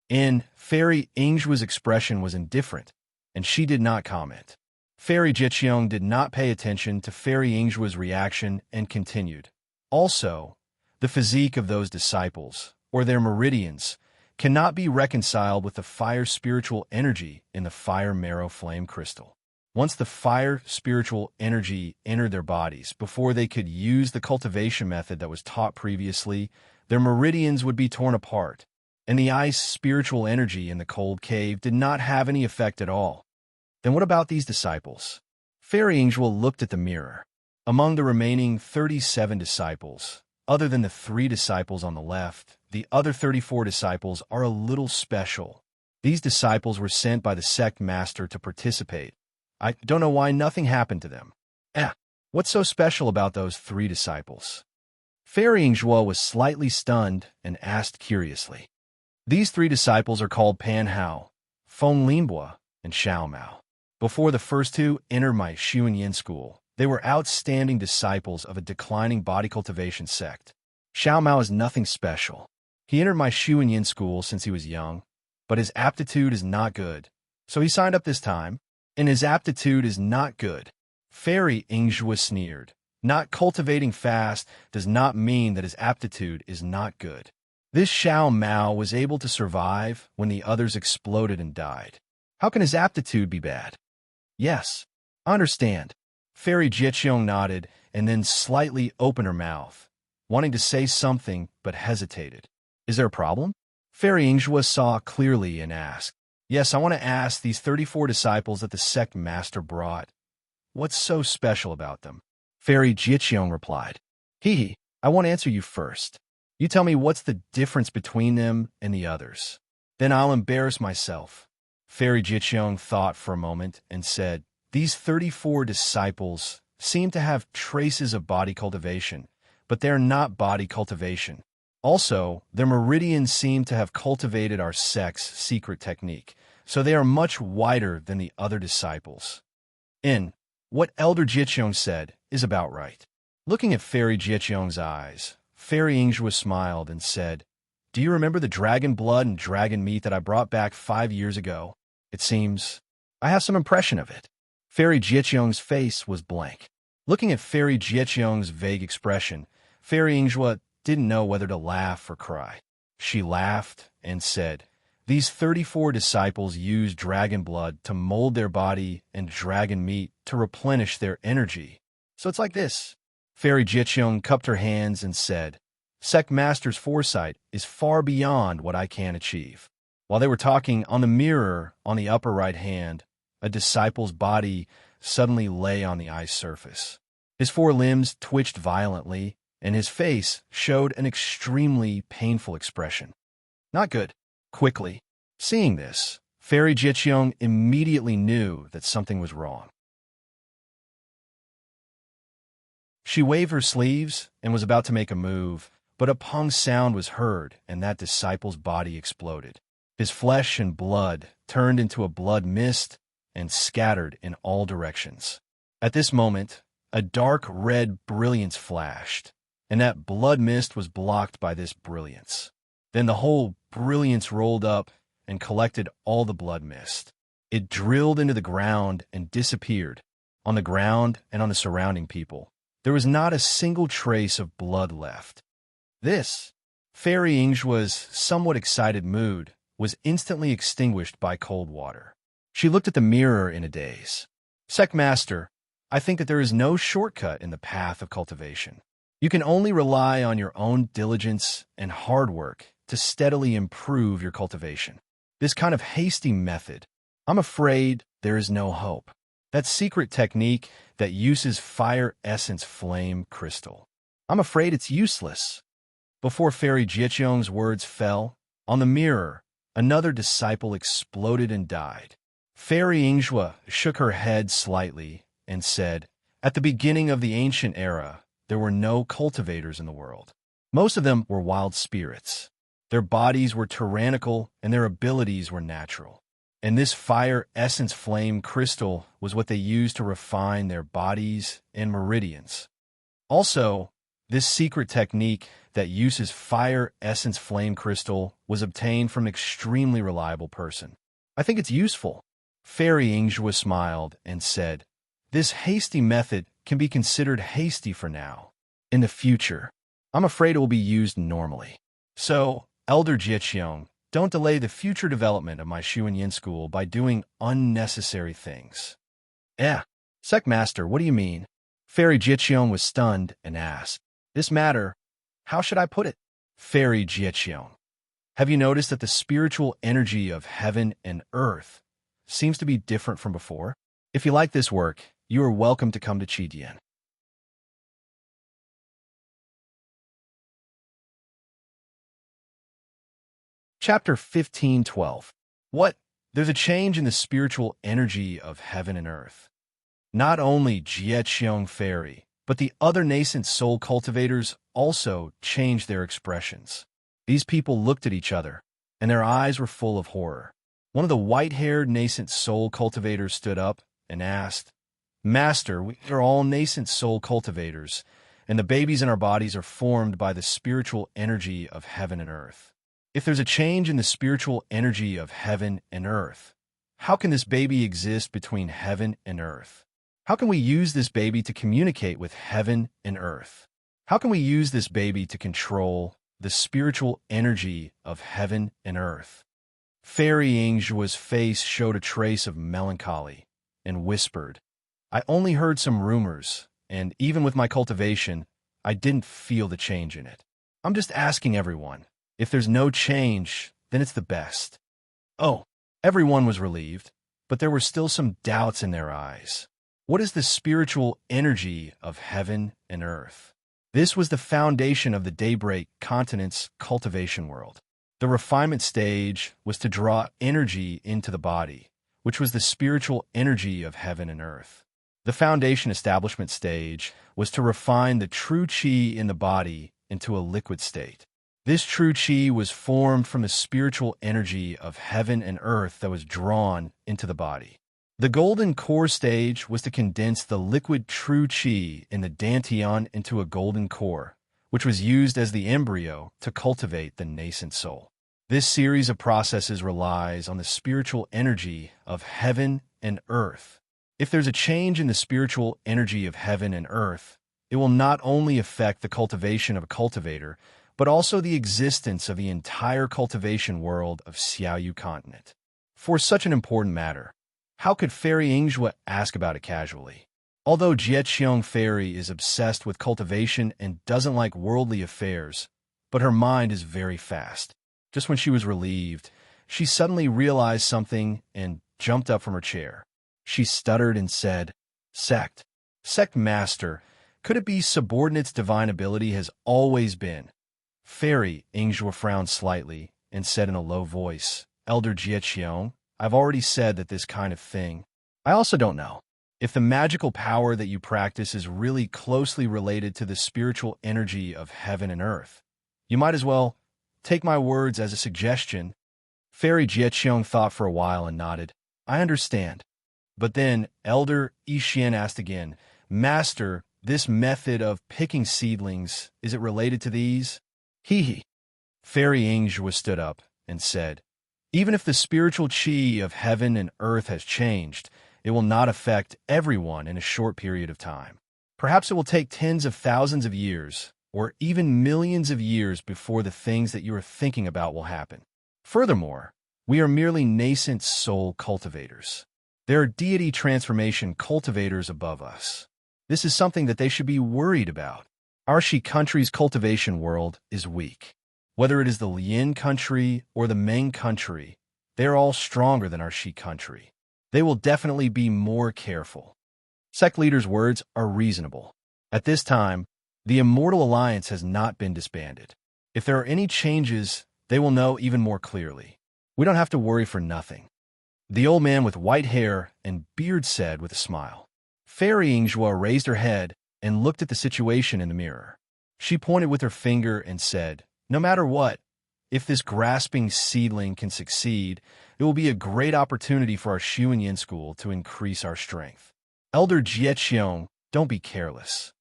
And Fairy Ingzhua's expression was indifferent, and she did not comment. Fairy Jiqiong did not pay attention to Fairy Ingzhua's reaction and continued. Also, the physique of those disciples, or their meridians, cannot be reconciled with the fire spiritual energy in the fire marrow flame crystal. Once the fire spiritual energy entered their bodies, before they could use the cultivation method that was taught previously, their meridians would be torn apart, and the ice spiritual energy in the cold cave did not have any effect at all. Then what about these disciples? Fairy Ingzhua looked at the mirror. Among the remaining 37 disciples, other than the 3 disciples on the left, the other 34 disciples are a little special. These disciples were sent by the sect master to participate. I don't know why nothing happened to them. What's so special about those 3 disciples? Fairy Ingzhua was slightly stunned and asked curiously. These 3 disciples are called Pan Hao, Feng Linbua, and Xiao Mao. Before the first 2 entered my Xuanyin school, they were outstanding disciples of a declining body cultivation sect. Xiao Mao is nothing special. He entered my Xuanyin school since he was young, but his aptitude is not good. So he signed up this time, and his aptitude is not good. Fairy Ingzhua sneered. Not cultivating fast does not mean that his aptitude is not good. This Xiao Mao was able to survive when the others exploded and died. How can his aptitude be bad? Yes, I understand. Fairy Jiqiong nodded and then slightly opened her mouth, wanting to say something but hesitated. Is there a problem? Fairy Ingzhua saw clearly and asked. Yes, I want to ask these 34 disciples that the sect master brought. What's so special about them? Fairy Jiqiong replied. I want to answer you first. You tell me what's the difference between them and the others. Then I'll embarrass myself. Fairy Jiqiong thought for a moment and said, These 34 disciples seem to have traces of body cultivation, but they're not body cultivation. Also, their meridians seem to have cultivated our sect's secret technique, so they are much wider than the other disciples. What Elder Jiqiong said is about right. Looking at Fairy Jiqiong's eyes, Fairy Ingzhua smiled and said, Do you remember the dragon blood and dragon meat that I brought back 5 years ago? It seems I have some impression of it. Fairy Jiqiong's face was blank. Looking at Fairy Jiqiong's vague expression, Fairy Ingzhua didn't know whether to laugh or cry. She laughed and said, These 34 disciples use dragon blood to mold their body and dragon meat to replenish their energy. So it's like this. Fairy Jiqiong cupped her hands and said, Sect Master's foresight is far beyond what I can achieve. While they were talking, on the mirror on the upper right hand, a disciple's body suddenly lay on the ice surface. His 4 limbs twitched violently, and his face showed an extremely painful expression. Not good. Quickly. Seeing this, Fairy Jiqiong immediately knew that something was wrong. She waved her sleeves and was about to make a move, but a pung sound was heard, and that disciple's body exploded. His flesh and blood turned into a blood mist and scattered in all directions. At this moment, a dark red brilliance flashed, and that blood mist was blocked by this brilliance. Then the whole brilliance rolled up and collected all the blood mist. It drilled into the ground and disappeared. On the ground and on the surrounding people, there was not a single trace of blood left. This, Fairy Ingzhua's somewhat excited mood, was instantly extinguished by cold water. She looked at the mirror in a daze. Sect Master, I think that there is no shortcut in the path of cultivation. You can only rely on your own diligence and hard work to steadily improve your cultivation. This kind of hasty method, I'm afraid there is no hope. That secret technique that uses fire essence flame crystal. I'm afraid it's useless. Before Fairy Jiechong's words fell, on the mirror, another disciple exploded and died. Fairy Yingzhua shook her head slightly and said, "At the beginning of the ancient era, there were no cultivators in the world. Most of them were wild spirits. Their bodies were tyrannical and their abilities were natural. And this fire essence flame crystal was what they used to refine their bodies and meridians. Also, this secret technique that uses fire essence flame crystal was obtained from an extremely reliable person. I think it's useful." Fairy Yingzhua smiled and said, "This hasty method can be considered hasty for now. In the future, I'm afraid it will be used normally. So, Elder Jiechong, don't delay the future development of my Shuan Yin school by doing unnecessary things." Sect Master, what do you mean? Fairy Jiechong was stunned and asked, "This matter, how should I put it?" Fairy Jiechong, have you noticed that the spiritual energy of heaven and earth seems to be different from before? If you like this work, you are welcome to come to Qidian. Chapter 15:12. What? There's a change in the spiritual energy of heaven and earth. Not only Jiechong Fairy, but the other nascent soul cultivators also changed their expressions. These people looked at each other, and their eyes were full of horror. One of the white-haired nascent soul cultivators stood up and asked, "Master, we are all nascent soul cultivators, and the babies in our bodies are formed by the spiritual energy of heaven and earth. If there's a change in the spiritual energy of heaven and earth, how can this baby exist between heaven and earth? How can we use this baby to communicate with heaven and earth? How can we use this baby to control the spiritual energy of heaven and earth?" Fairy Yingzhua's face showed a trace of melancholy and whispered, "I only heard some rumors, and even with my cultivation, I didn't feel the change in it. I'm just asking everyone. If there's no change, then it's the best." Oh, everyone was relieved, but there were still some doubts in their eyes. What is the spiritual energy of heaven and earth? This was the foundation of the Daybreak Continent's cultivation world. The refinement stage was to draw energy into the body, which was the spiritual energy of heaven and earth. The foundation establishment stage was to refine the true qi in the body into a liquid state. This true qi was formed from the spiritual energy of heaven and earth that was drawn into the body. The golden core stage was to condense the liquid true qi in the dantian into a golden core, which was used as the embryo to cultivate the nascent soul. This series of processes relies on the spiritual energy of heaven and earth. If there's a change in the spiritual energy of heaven and earth, it will not only affect the cultivation of a cultivator, but also the existence of the entire cultivation world of Xiaoyu continent. For such an important matter, how could Fairy Yingzhua ask about it casually? Although Jiechong Fairy is obsessed with cultivation and doesn't like worldly affairs, but her mind is very fast. Just when she was relieved, she suddenly realized something and jumped up from her chair. She stuttered and said, "Sect. Sect Master, could it be subordinate's divine ability has always been?" Fairy Yingzhua frowned slightly and said in a low voice, "Elder Jiechong, I've already said that this kind of thing. I also don't know. If the magical power that you practice is really closely related to the spiritual energy of heaven and earth, you might as well take my words as a suggestion." Fairy Jiechong thought for a while and nodded. "I understand." But then Elder Yixian asked again, "Master, this method of picking seedlings, is it related to these?" Hee. Fairy Yingzhua stood up and said, "Even if the spiritual qi of heaven and earth has changed, it will not affect everyone in a short period of time. Perhaps it will take tens of thousands of years, or even millions of years before the things that you are thinking about will happen. Furthermore, we are merely nascent soul cultivators. There are deity transformation cultivators above us. This is something that they should be worried about. Our Shi country's cultivation world is weak. Whether it is the Lin country or the Meng country, they are all stronger than our Shi country. they will definitely be more careful. Sect leader's words are reasonable. At this time, the Immortal Alliance has not been disbanded. If there are any changes, they will know even more clearly. We don't have to worry for nothing. The old man with white hair and beard said with a smile. Fairy Ingjua raised her head and looked at the situation in the mirror. She pointed with her finger and said, "No matter what, if this grasping seedling can succeed, it will be a great opportunity for our Xuanyan school to increase our strength. Elder Jieqiong, don't be careless.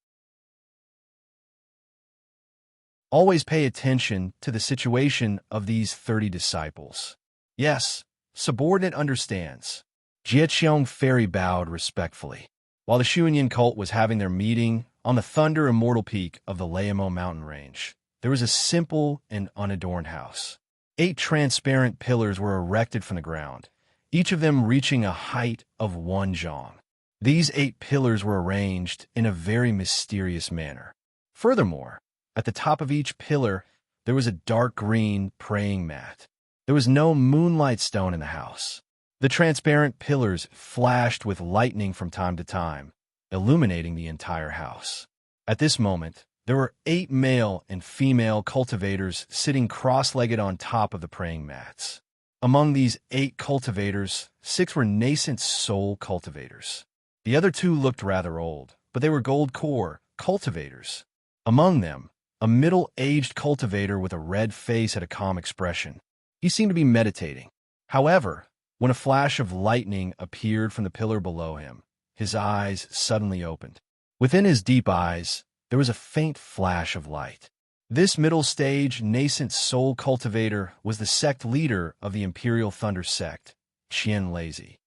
Always pay attention to the situation of these 30 disciples." "Yes, subordinate understands." Jieqiong Fairy bowed respectfully. While the Xuanyan cult was having their meeting on the Thunder Immortal Peak of the Laimo mountain range, there was a simple and unadorned house. 8 transparent pillars were erected from the ground, each of them reaching a height of 1 zhang. These 8 pillars were arranged in a very mysterious manner. Furthermore, at the top of each pillar, there was a dark green praying mat. There was no moonlight stone in the house. The transparent pillars flashed with lightning from time to time, illuminating the entire house. At this moment, there were 8 male and female cultivators sitting cross-legged on top of the praying mats. Among these 8 cultivators, 6 were nascent soul cultivators. The other 2 looked rather old, but they were gold core cultivators. Among them, a middle-aged cultivator with a red face had a calm expression. He seemed to be meditating. However, when a flash of lightning appeared from the pillar below him, his eyes suddenly opened. Within his deep eyes, there was a faint flash of light. This middle-stage nascent soul cultivator was the sect leader of the Imperial Thunder sect, Qian Lazy.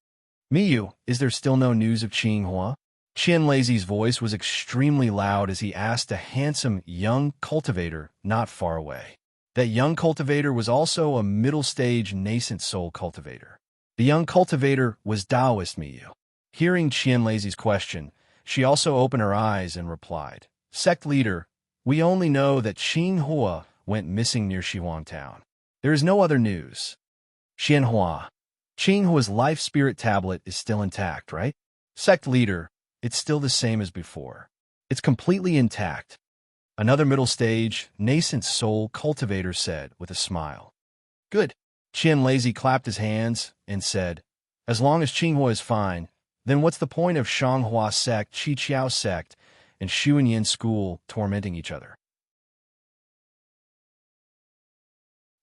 "Miyu, is there still no news of Qinghua?" Qian Lazy's voice was extremely loud as he asked a handsome young cultivator not far away. That young cultivator was also a middle-stage nascent soul cultivator. The young cultivator was Taoist Miyu. Hearing Qian Lazy's question, she also opened her eyes and replied, "Sect leader, we only know that Qinghua went missing near Xihuang town. There is no other news." "Xianhua, Qinghua's life spirit tablet is still intact, right?" "Sect leader, it's still the same as before. It's completely intact." Another middle-stage, nascent soul cultivator said with a smile. "Good." Qian Lazy clapped his hands and said, "As long as Qinghua is fine, then what's the point of Shanghua sect, Qiqiao sect, and Xuanyan school tormenting each other?"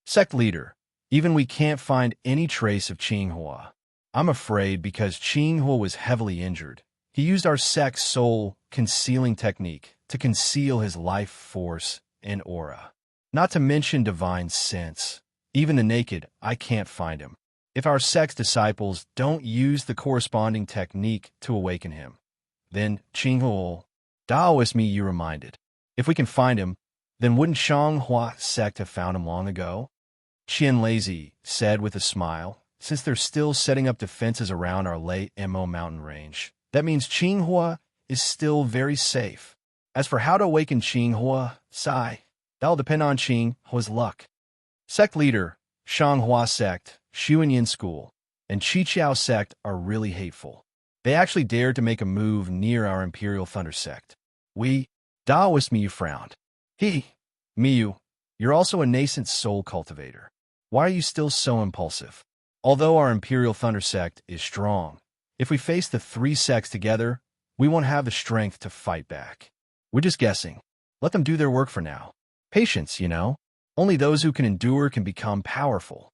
"Sect leader, even we can't find any trace of Qinghua. I'm afraid because Qinghua was heavily injured. He used our sect's soul concealing technique to conceal his life force and aura. Not to mention divine sense. Even the naked, I can't find him. If our sect's disciples don't use the corresponding technique to awaken him, then Qinghua, Taoist me, you reminded. If we can find him, then wouldn't Shanghua sect have found him long ago?" Qian Lazy said with a smile, "Since they're still setting up defenses around our late Mo mountain range, that means Qinghua is still very safe. As for how to awaken Qinghua, that'll depend on Qinghua's luck. Sect leader, Shanghua sect, Xuanyan school, and Qiqiao sect are really hateful. They actually dared to make a move near our Imperial Thunder sect. Taoist Miyu frowned. Miyu, you're also a nascent soul cultivator. Why are you still so impulsive? Although our Imperial Thunder sect is strong, if we face the 3 sects together, we won't have the strength to fight back. We're just guessing. Let them do their work for now. Patience, you know. Only those who can endure can become powerful."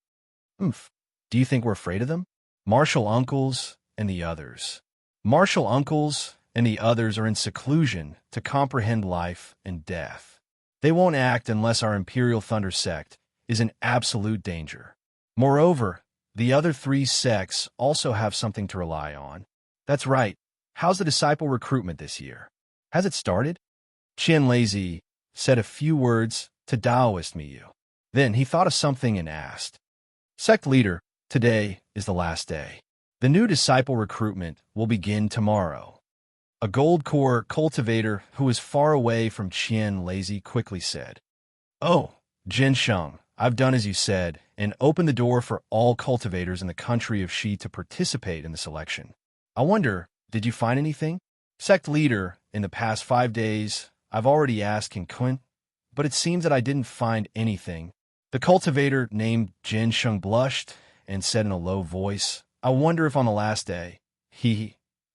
Do you think we're afraid of them? Martial uncles and the others. Martial uncles and the others are in seclusion to comprehend life and death. They won't act unless our Imperial Thunder sect is in absolute danger. Moreover, the other 3 sects also have something to rely on. That's right. How's the disciple recruitment this year? Has it started? Qian Lazy said a few words to Taoist Miyu. Then he thought of something and asked, "Sect leader, today is the last day. The new disciple recruitment will begin tomorrow." A gold core cultivator who was far away from Qian Lazy quickly said, "Oh, Jinsheng, I've done as you said and opened the door for all cultivators in the country of Shi to participate in the selection. I wonder, did you find anything? Sect leader, in the past 5 days, I've already asked King Kun, but it seems that I didn't find anything. The cultivator named Jin Sheng blushed and said in a low voice, I wonder if on the last day,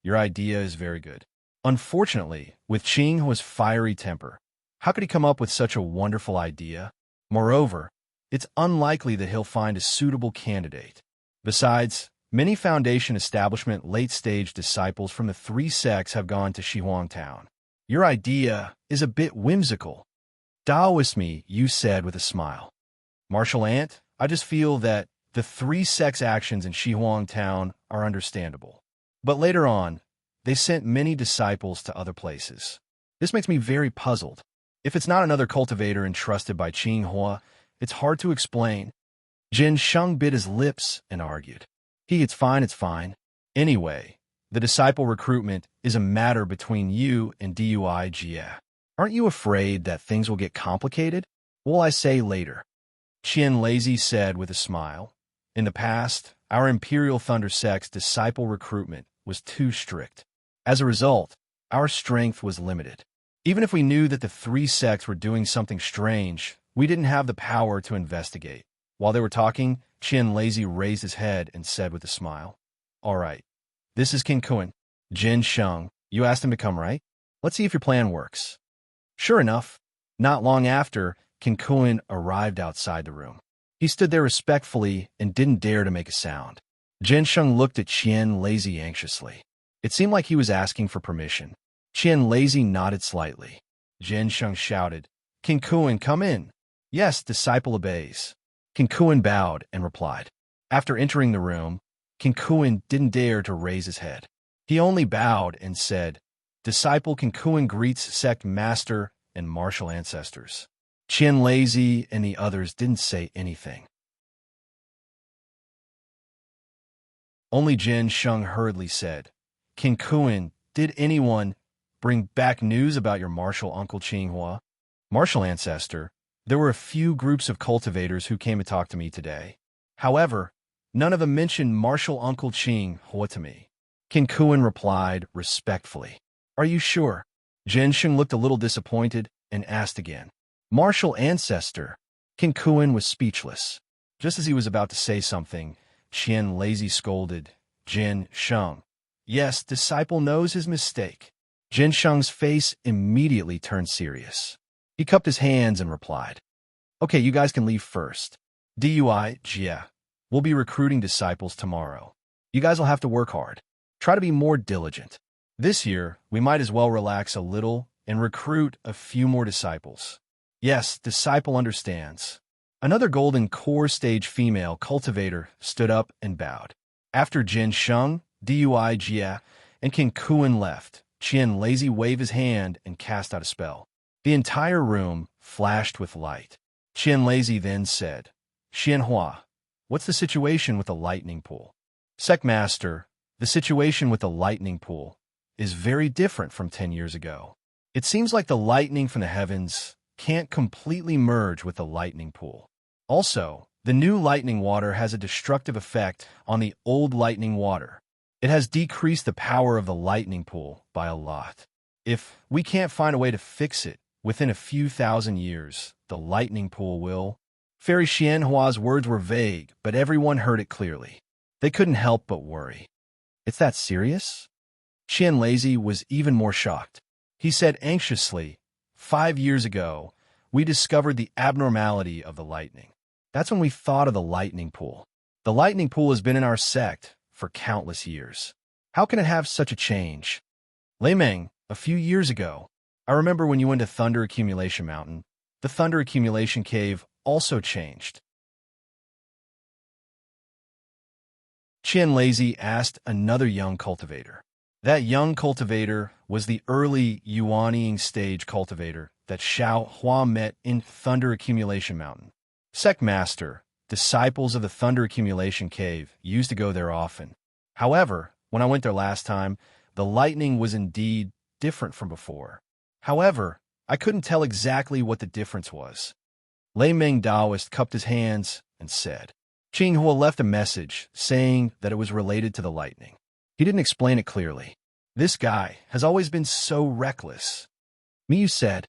your idea is very good. Unfortunately, with Qing Hua's fiery temper, how could he come up with such a wonderful idea? Moreover, it's unlikely that he'll find a suitable candidate. Besides, many Foundation establishment late-stage disciples from the 3 sects have gone to Shihuang Town. Your idea is a bit whimsical. Daoist me, you said with a smile. Martial Ant, I just feel that the 3 sects' actions in Shihuang Town are understandable. But later on, they sent many disciples to other places. This makes me very puzzled. If it's not another cultivator entrusted by Qing Hua, it's hard to explain. Jin Sheng bit his lips and argued. It's fine, it's fine. Anyway, the disciple recruitment is a matter between you and Dui Jie. Aren't you afraid that things will get complicated? Will I say later? Qian Lazy said with a smile. In the past, our Imperial Thunder Sect's disciple recruitment was too strict. As a result, our strength was limited. Even if we knew that the 3 sects were doing something strange, we didn't have the power to investigate. While they were talking, Qian Lazy raised his head and said with a smile, All right, this is King Kun. Jin Sheng, you asked him to come, right? Let's see if your plan works. Sure enough, not long after, King Kun arrived outside the room. He stood there respectfully and didn't dare to make a sound. Jin Sheng looked at Qian Lazy anxiously. It seemed like he was asking for permission. Qian Lazy nodded slightly. Jin Sheng shouted, King Kun, come in. Yes, disciple obeys. King Kun bowed and replied. After entering the room, King Kun didn't dare to raise his head. He only bowed and said, Disciple King Kun greets sect master and martial ancestors. Qian Lazy and the others didn't say anything. Only Jin Sheng hurriedly said, King Kun, did anyone bring back news about your martial uncle Qing Hua? Martial ancestor, there were a few groups of cultivators who came to talk to me today. However, none of them mentioned martial uncle Qing Hua to me. King Kun replied respectfully. Are you sure? Jin Sheng looked a little disappointed and asked again. Martial ancestor. King Kun was speechless. Just as he was about to say something, Qian Lazy scolded, Jin Sheng. Yes, disciple knows his mistake. Jin Sheng's face immediately turned serious. He cupped his hands and replied, Okay, you guys can leave first. Dui Jie, we'll be recruiting disciples tomorrow. You guys will have to work hard. Try to be more diligent. This year, we might as well relax a little and recruit a few more disciples. Yes, disciple understands. Another golden core stage female cultivator stood up and bowed. After Jin Sheng, Dui Jie, and King Kun left, Qian Lazy waved his hand and cast out a spell. The entire room flashed with light. Qian Lazy then said, Xian Hua, what's the situation with the lightning pool? Sect Master, the situation with the lightning pool is very different from 10 years ago. It seems like the lightning from the heavens can't completely merge with the lightning pool. Also, the new lightning water has a destructive effect on the old lightning water. It has decreased the power of the lightning pool by a lot. If we can't find a way to fix it within a few thousand years, the lightning pool will. Fairy Xian Hua's words were vague, but everyone heard it clearly. They couldn't help but worry. It's that serious? Qian Lazy was even more shocked. He said anxiously, 5 years ago, we discovered the abnormality of the lightning. That's when we thought of the lightning pool. The lightning pool has been in our sect for countless years. How can it have such a change? Lei Meng, a few years ago, I remember when you went to Thunder Accumulation Mountain, the Thunder Accumulation Cave also changed. Qian Lazy asked another young cultivator. That young cultivator was the early Yuanying stage cultivator that Xiao Hua met in Thunder Accumulation Mountain. Sect Master, disciples of the Thunder Accumulation Cave, used to go there often. However, when I went there last time, the lightning was indeed different from before. However, I couldn't tell exactly what the difference was. Lei Ming Daoist cupped his hands and said. Qinghua left a message saying that it was related to the lightning. He didn't explain it clearly. This guy has always been so reckless. Miyu said.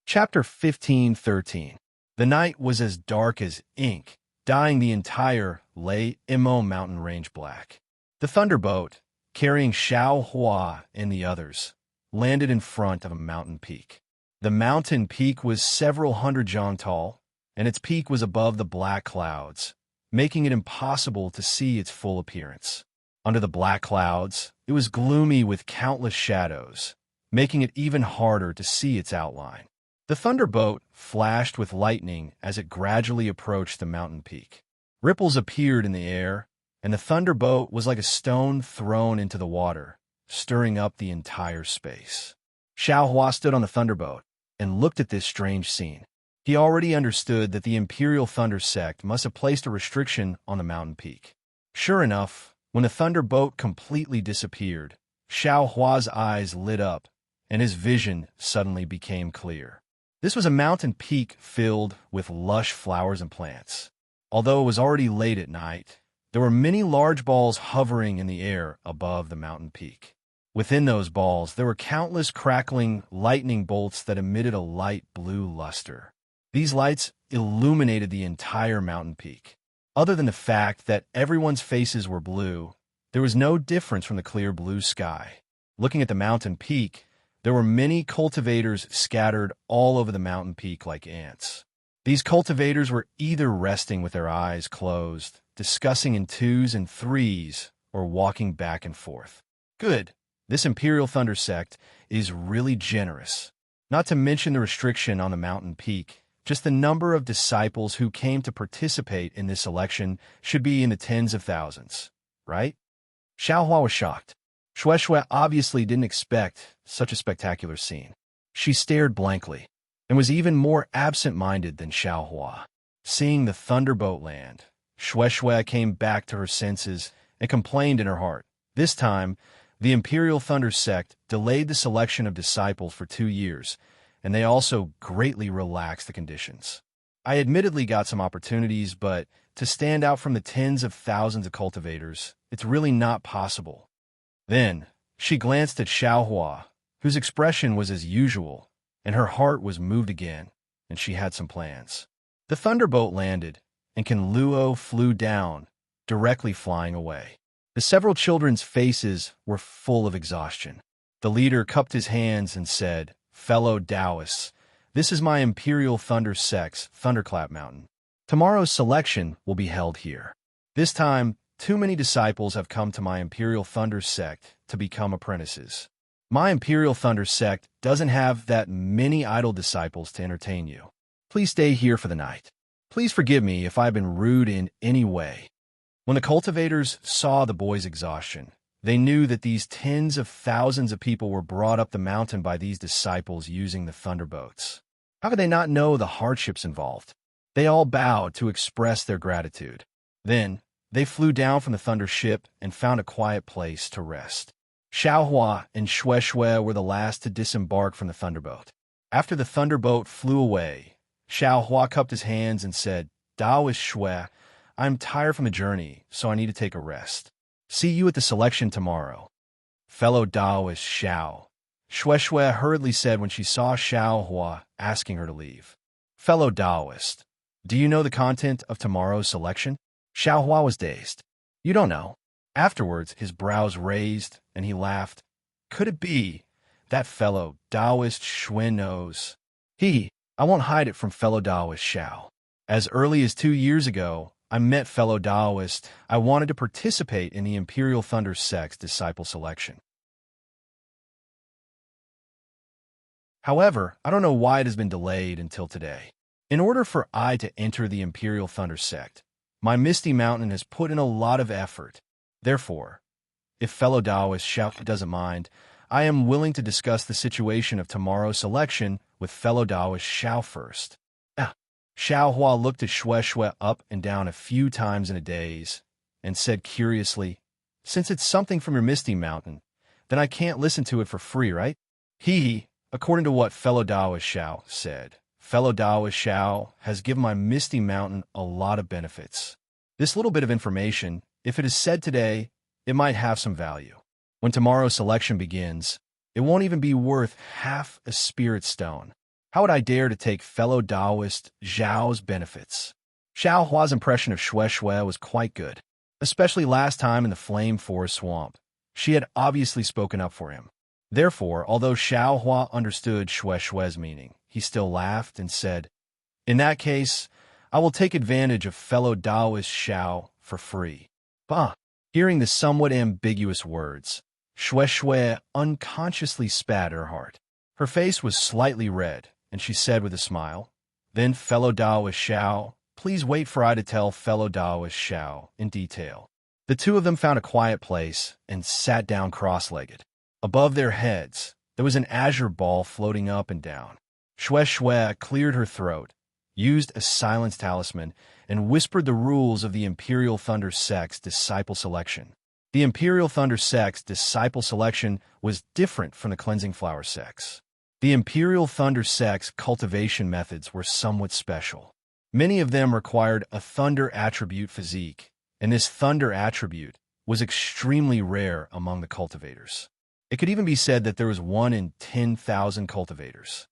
Chapter 15:13. The night was as dark as ink, dyeing the entire Lei Imo mountain range black. The thunderboat, carrying Xiao Hua and the others, landed in front of a mountain peak. The mountain peak was several hundred zhang tall, and its peak was above the black clouds, making it impossible to see its full appearance. Under the black clouds, it was gloomy with countless shadows, making it even harder to see its outline. The thunderboat flashed with lightning as it gradually approached the mountain peak. Ripples appeared in the air, and the thunderboat was like a stone thrown into the water, stirring up the entire space. Xiao Hua stood on the thunderboat and looked at this strange scene. He already understood that the Imperial Thunder Sect must have placed a restriction on the mountain peak. Sure enough, when the thunderboat completely disappeared, Xiao Hua's eyes lit up, and his vision suddenly became clear. This was a mountain peak filled with lush flowers and plants. Although it was already late at night, there were many large balls hovering in the air above the mountain peak. Within those balls, there were countless crackling lightning bolts that emitted a light blue luster. These lights illuminated the entire mountain peak. Other than the fact that everyone's faces were blue, there was no difference from the clear blue sky. Looking at the mountain peak, there were many cultivators scattered all over the mountain peak like ants. These cultivators were either resting with their eyes closed, discussing in twos and threes, or walking back and forth. Good. This Imperial Thunder Sect is really generous. Not to mention the restriction on the mountain peak, just the number of disciples who came to participate in this election should be in the tens of thousands, right? Xiao Hua was shocked. Shui obviously didn't expect such a spectacular scene. She stared blankly, and was even more absent-minded than Xiao Hua. Seeing the thunderboat land, Shui came back to her senses and complained in her heart. This time, the Imperial Thunder Sect delayed the selection of disciples for 2 years, and they also greatly relaxed the conditions. I admittedly got some opportunities, but to stand out from the tens of thousands of cultivators, it's really not possible. Then, she glanced at Xiao Hua, whose expression was as usual, and her heart was moved again, and she had some plans. The thunderboat landed, and Kenluo flew down, directly flying away. The several children's faces were full of exhaustion. The leader cupped his hands and said, "Fellow Taoists, this is my Imperial Thunder Sect's Thunderclap Mountain. Tomorrow's selection will be held here. This time, too many disciples have come to my Imperial Thunder Sect to become apprentices. My Imperial Thunder Sect doesn't have that many idle disciples to entertain you. Please stay here for the night. Please forgive me if I've been rude in any way." When the cultivators saw the boy's exhaustion, they knew that these tens of thousands of people were brought up the mountain by these disciples using the thunderboats. How could they not know the hardships involved? They all bowed to express their gratitude. Then, they flew down from the thunder ship and found a quiet place to rest. Xiao Hua and Shui were the last to disembark from the thunderboat. After the thunderboat flew away, Xiao Hua cupped his hands and said, "Taoist Shui, I'm tired from the journey, so I need to take a rest. See you at the selection tomorrow." "Fellow Taoist Xiao," Shui hurriedly said when she saw Xiao Hua asking her to leave. "Fellow Taoist, do you know the content of tomorrow's selection?" Xiao Hua was dazed. "You don't know." Afterwards, his brows raised, and he laughed. "Could it be that fellow Taoist Shui knows? I won't hide it from fellow Taoist Xiao. As early as 2 years ago, I met fellow Taoist. I wanted to participate in the Imperial Thunder Sect's disciple selection. However, I don't know why it has been delayed until today. In order for I to enter the Imperial Thunder Sect, my Misty Mountain has put in a lot of effort. Therefore, if fellow Taoist Xiao doesn't mind, I am willing to discuss the situation of tomorrow's selection with fellow Taoist Xiao first." Xiao Hua looked at Shui up and down a few times in a daze, and said curiously, "Since it's something from your Misty Mountain, then I can't listen to it for free, right? Hee, according to what fellow Taoist Xiao said. Fellow Taoist Xiao has given my Misty Mountain a lot of benefits. This little bit of information, if it is said today, it might have some value. When tomorrow's selection begins, it won't even be worth half a spirit stone. How would I dare to take fellow Taoist Zhao's benefits? Xiao Hua's impression of Xue Xue was quite good, especially last time in the Flame Forest Swamp. She had obviously spoken up for him. Therefore, although Xiao Hua understood Xue Xue's meaning, he still laughed and said, "In that case, I will take advantage of fellow Taoist Xiao for free." Bah! Hearing the somewhat ambiguous words, Xue Xue unconsciously spat her heart. Her face was slightly red, and she said with a smile, "Then, fellow Taoist Xiao, please wait for I to tell fellow Taoist Xiao in detail." The two of them found a quiet place and sat down cross-legged. Above their heads, there was an azure ball floating up and down. Xue Xue cleared her throat, used a silence talisman, and whispered the rules of the Imperial Thunder Sect's disciple selection. The Imperial Thunder Sect's disciple selection was different from the Cleansing Flower Sect's. The Imperial Thunder Sect's cultivation methods were somewhat special. Many of them required a Thunder attribute physique, and this Thunder attribute was extremely rare among the cultivators. It could even be said that there was 1 in 10,000 cultivators.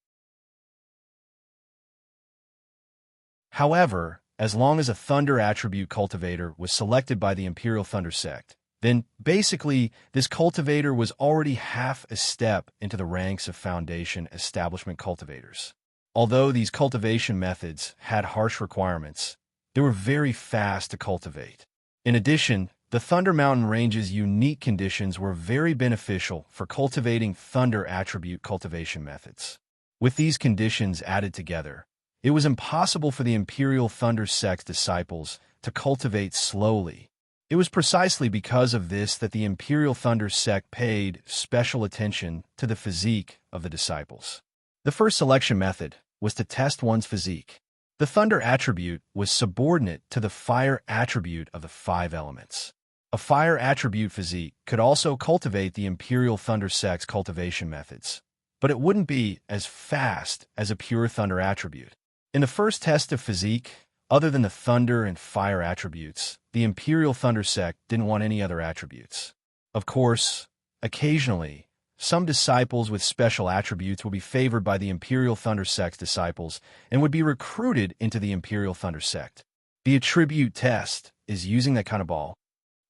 However, as long as a Thunder attribute cultivator was selected by the Imperial Thunder Sect, then basically this cultivator was already half a step into the ranks of Foundation establishment cultivators. Although these cultivation methods had harsh requirements, they were very fast to cultivate. In addition, the Thunder Mountain Range's unique conditions were very beneficial for cultivating Thunder attribute cultivation methods. With these conditions added together, it was impossible for the Imperial Thunder Sect's disciples to cultivate slowly. It was precisely because of this that the Imperial Thunder Sect paid special attention to the physique of the disciples. The first selection method was to test one's physique. The Thunder attribute was subordinate to the Fire attribute of the 5 elements. A Fire attribute physique could also cultivate the Imperial Thunder Sect's cultivation methods, but it wouldn't be as fast as a pure Thunder attribute. In the first test of physique, other than the Thunder and Fire attributes, the Imperial Thunder Sect didn't want any other attributes. Of course, occasionally, some disciples with special attributes would be favored by the Imperial Thunder Sect's disciples and would be recruited into the Imperial Thunder Sect. The attribute test is using that kind of ball.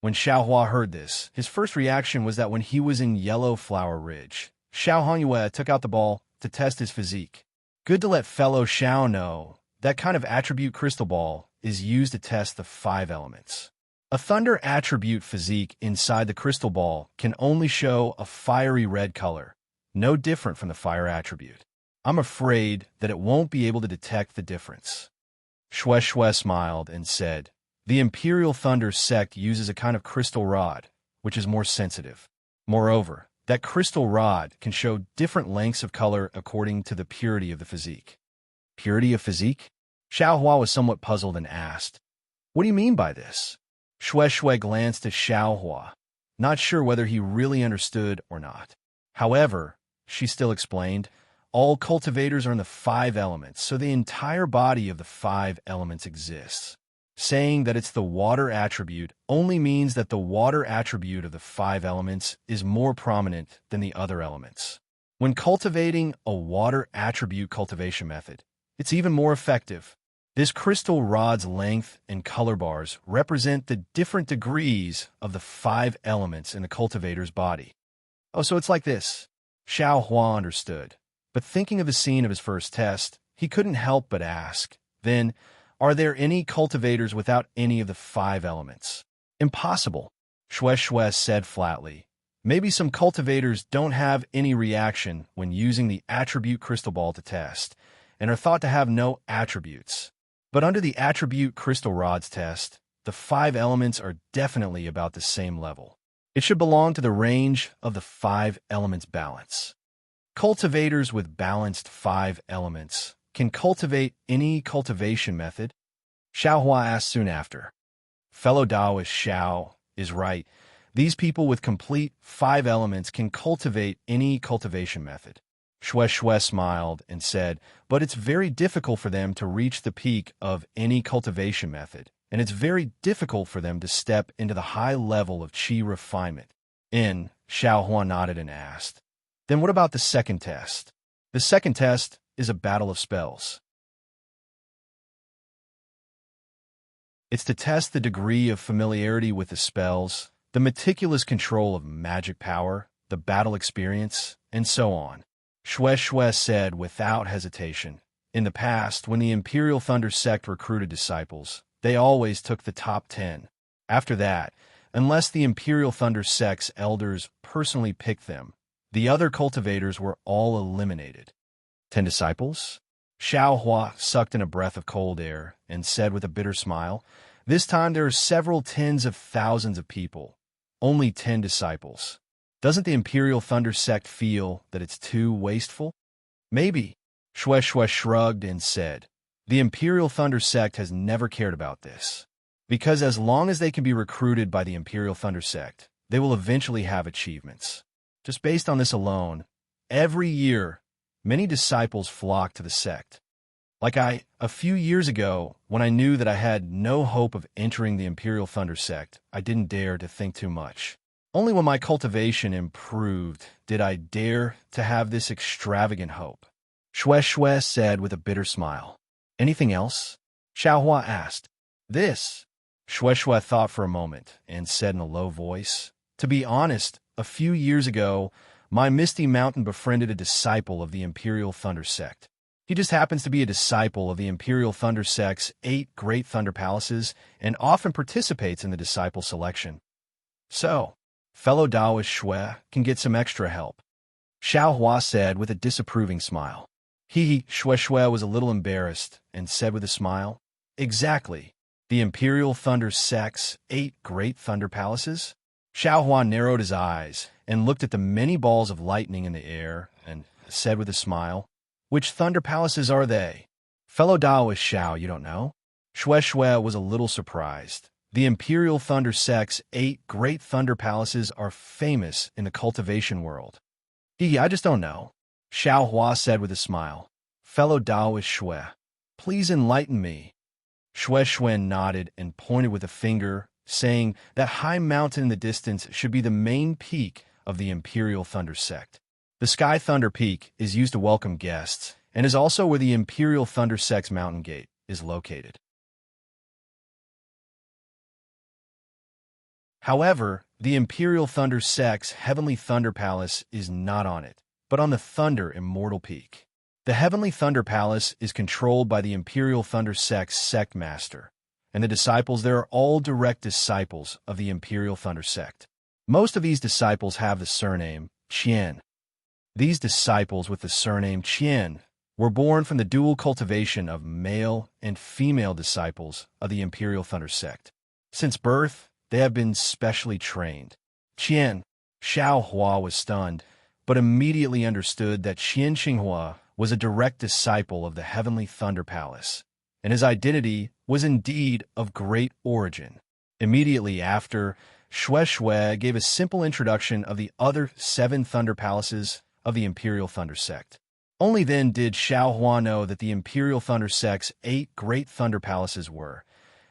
When Xiao Hua heard this, his first reaction was that when he was in Yellow Flower Ridge, Xiao Hongyue took out the ball to test his physique. Good to let fellow Xiao know that kind of attribute crystal ball is used to test the 5 elements. A Thunder attribute physique inside the crystal ball can only show a fiery red color, no different from the Fire attribute. I'm afraid that it won't be able to detect the difference. Xue Xue smiled and said, "The Imperial Thunder Sect uses a kind of crystal rod, which is more sensitive. Moreover, that crystal rod can show different lengths of color according to the purity of the physique." Purity of physique? Xiao Hua was somewhat puzzled and asked, "What do you mean by this?" Xue Xue glanced at Xiao Hua, not sure whether he really understood or not. However, she still explained, all cultivators are in the 5 elements, so the entire body of the 5 elements exists. Saying that it's the water attribute only means that the water attribute of the 5 elements is more prominent than the other elements. When cultivating a water attribute cultivation method, it's even more effective. This crystal rod's length and color bars represent the different degrees of the 5 elements in the cultivator's body. Oh, so it's like this. Xiao Hua understood, but thinking of the scene of his first test, he couldn't help but ask, then, are there any cultivators without any of the 5 elements? Impossible, Xue Xue said flatly. Maybe some cultivators don't have any reaction when using the attribute crystal ball to test, and are thought to have no attributes. But under the attribute crystal rods test, the 5 elements are definitely about the same level. It should belong to the range of the 5 elements balance. Cultivators with balanced 5 elements can cultivate any cultivation method? Xiao Hua asked soon after. Fellow Taoist Xiao is right. These people with complete 5 elements can cultivate any cultivation method. Shue Shue smiled and said, but it's very difficult for them to reach the peak of any cultivation method, and it's very difficult for them to step into the high level of qi refinement. Xiaohua nodded and asked, then what about the second test? The second test is a battle of spells. It's to test the degree of familiarity with the spells, the meticulous control of magic power, the battle experience, and so on. Shue Shue said without hesitation, in the past, when the Imperial Thunder Sect recruited disciples, they always took the top 10. After that, unless the Imperial Thunder Sect's elders personally picked them, the other cultivators were all eliminated. 10 disciples? Xiaohua sucked in a breath of cold air and said with a bitter smile, this time there are several tens of thousands of people. Only 10 disciples. Doesn't the Imperial Thunder Sect feel that it's too wasteful? Maybe. Shue Shue shrugged and said, the Imperial Thunder Sect has never cared about this. Because as long as they can be recruited by the Imperial Thunder Sect, they will eventually have achievements. Just based on this alone, every year, many disciples flock to the sect. Like a few years ago, when I knew that I had no hope of entering the Imperial Thunder Sect, I didn't dare to think too much. Only when my cultivation improved did I dare to have this extravagant hope. Shue Shue said with a bitter smile. Anything else? Xiaohua asked. This. Shue Shue thought for a moment and said in a low voice, to be honest, a few years ago, my Misty Mountain befriended a disciple of the Imperial Thunder Sect. He just happens to be a disciple of the Imperial Thunder Sect's 8 Great Thunder Palaces and often participates in the disciple selection. So, fellow Taoist Shue can get some extra help. Xiaohua said with a disapproving smile. Shue Shue was a little embarrassed and said with a smile, exactly. The Imperial Thunder Sect's 8 Great Thunder Palaces? Xiaohua narrowed his eyes and looked at the many balls of lightning in the air and said with a smile, which thunder palaces are they? Fellow Taoist Xiao, you don't know? Shue Shue was a little surprised. The Imperial Thunder Sect's 8 Great Thunder Palaces are famous in the cultivation world. I just don't know. Xiaohua said with a smile. Fellow Taoist Shue, please enlighten me. Shue Shue nodded and pointed with a finger, saying that high mountain in the distance should be the main peak of the Imperial Thunder Sect. The Sky Thunder Peak is used to welcome guests and is also where the Imperial Thunder Sect's mountain gate is located. However, the Imperial Thunder Sect's Heavenly Thunder Palace is not on it, but on the Thunder Immortal Peak. The Heavenly Thunder Palace is controlled by the Imperial Thunder Sect's Sect Master, and the disciples there are all direct disciples of the Imperial Thunder Sect. Most of these disciples have the surname Qian. These disciples with the surname Qian were born from the dual cultivation of male and female disciples of the Imperial Thunder Sect. Since birth, they have been specially trained. Qian Xiaohua was stunned, but immediately understood that Qian Xinghua was a direct disciple of the Heavenly Thunder Palace, and his identity was indeed of great origin. Immediately after, Shue Shue gave a simple introduction of the other 7 Thunder Palaces of the Imperial Thunder Sect. Only then did Xiaohua know that the Imperial Thunder Sect's 8 Great Thunder Palaces were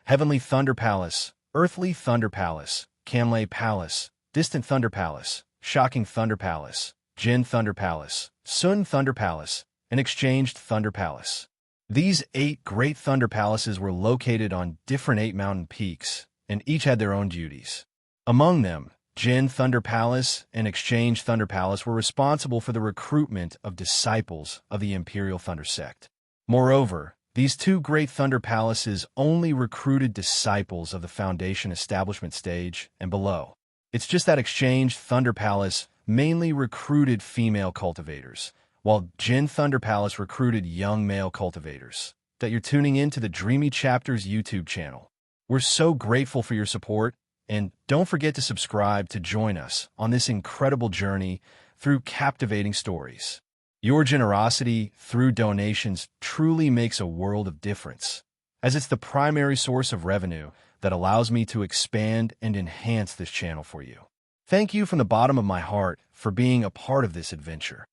Heavenly Thunder Palace, Earthly Thunder Palace, Kamlei Palace, Distant Thunder Palace, Shocking Thunder Palace, Jin Thunder Palace, Sun Thunder Palace, and Exchanged Thunder Palace. These 8 Great Thunder Palaces were located on different 8 mountain peaks, and each had their own duties. Among them, Jin Thunder Palace and Exchange Thunder Palace were responsible for the recruitment of disciples of the Imperial Thunder Sect. Moreover, these 2 Great Thunder Palaces only recruited disciples of the Foundation establishment stage and below. It's just that Exchange Thunder Palace mainly recruited female cultivators, while Jin Thunder Palace recruited young male cultivators. That you're tuning in to the Dreamy Chapters YouTube channel. We're so grateful for your support. And don't forget to subscribe to join us on this incredible journey through captivating stories. Your generosity through donations truly makes a world of difference, as it's the primary source of revenue that allows me to expand and enhance this channel for you. Thank you from the bottom of my heart for being a part of this adventure.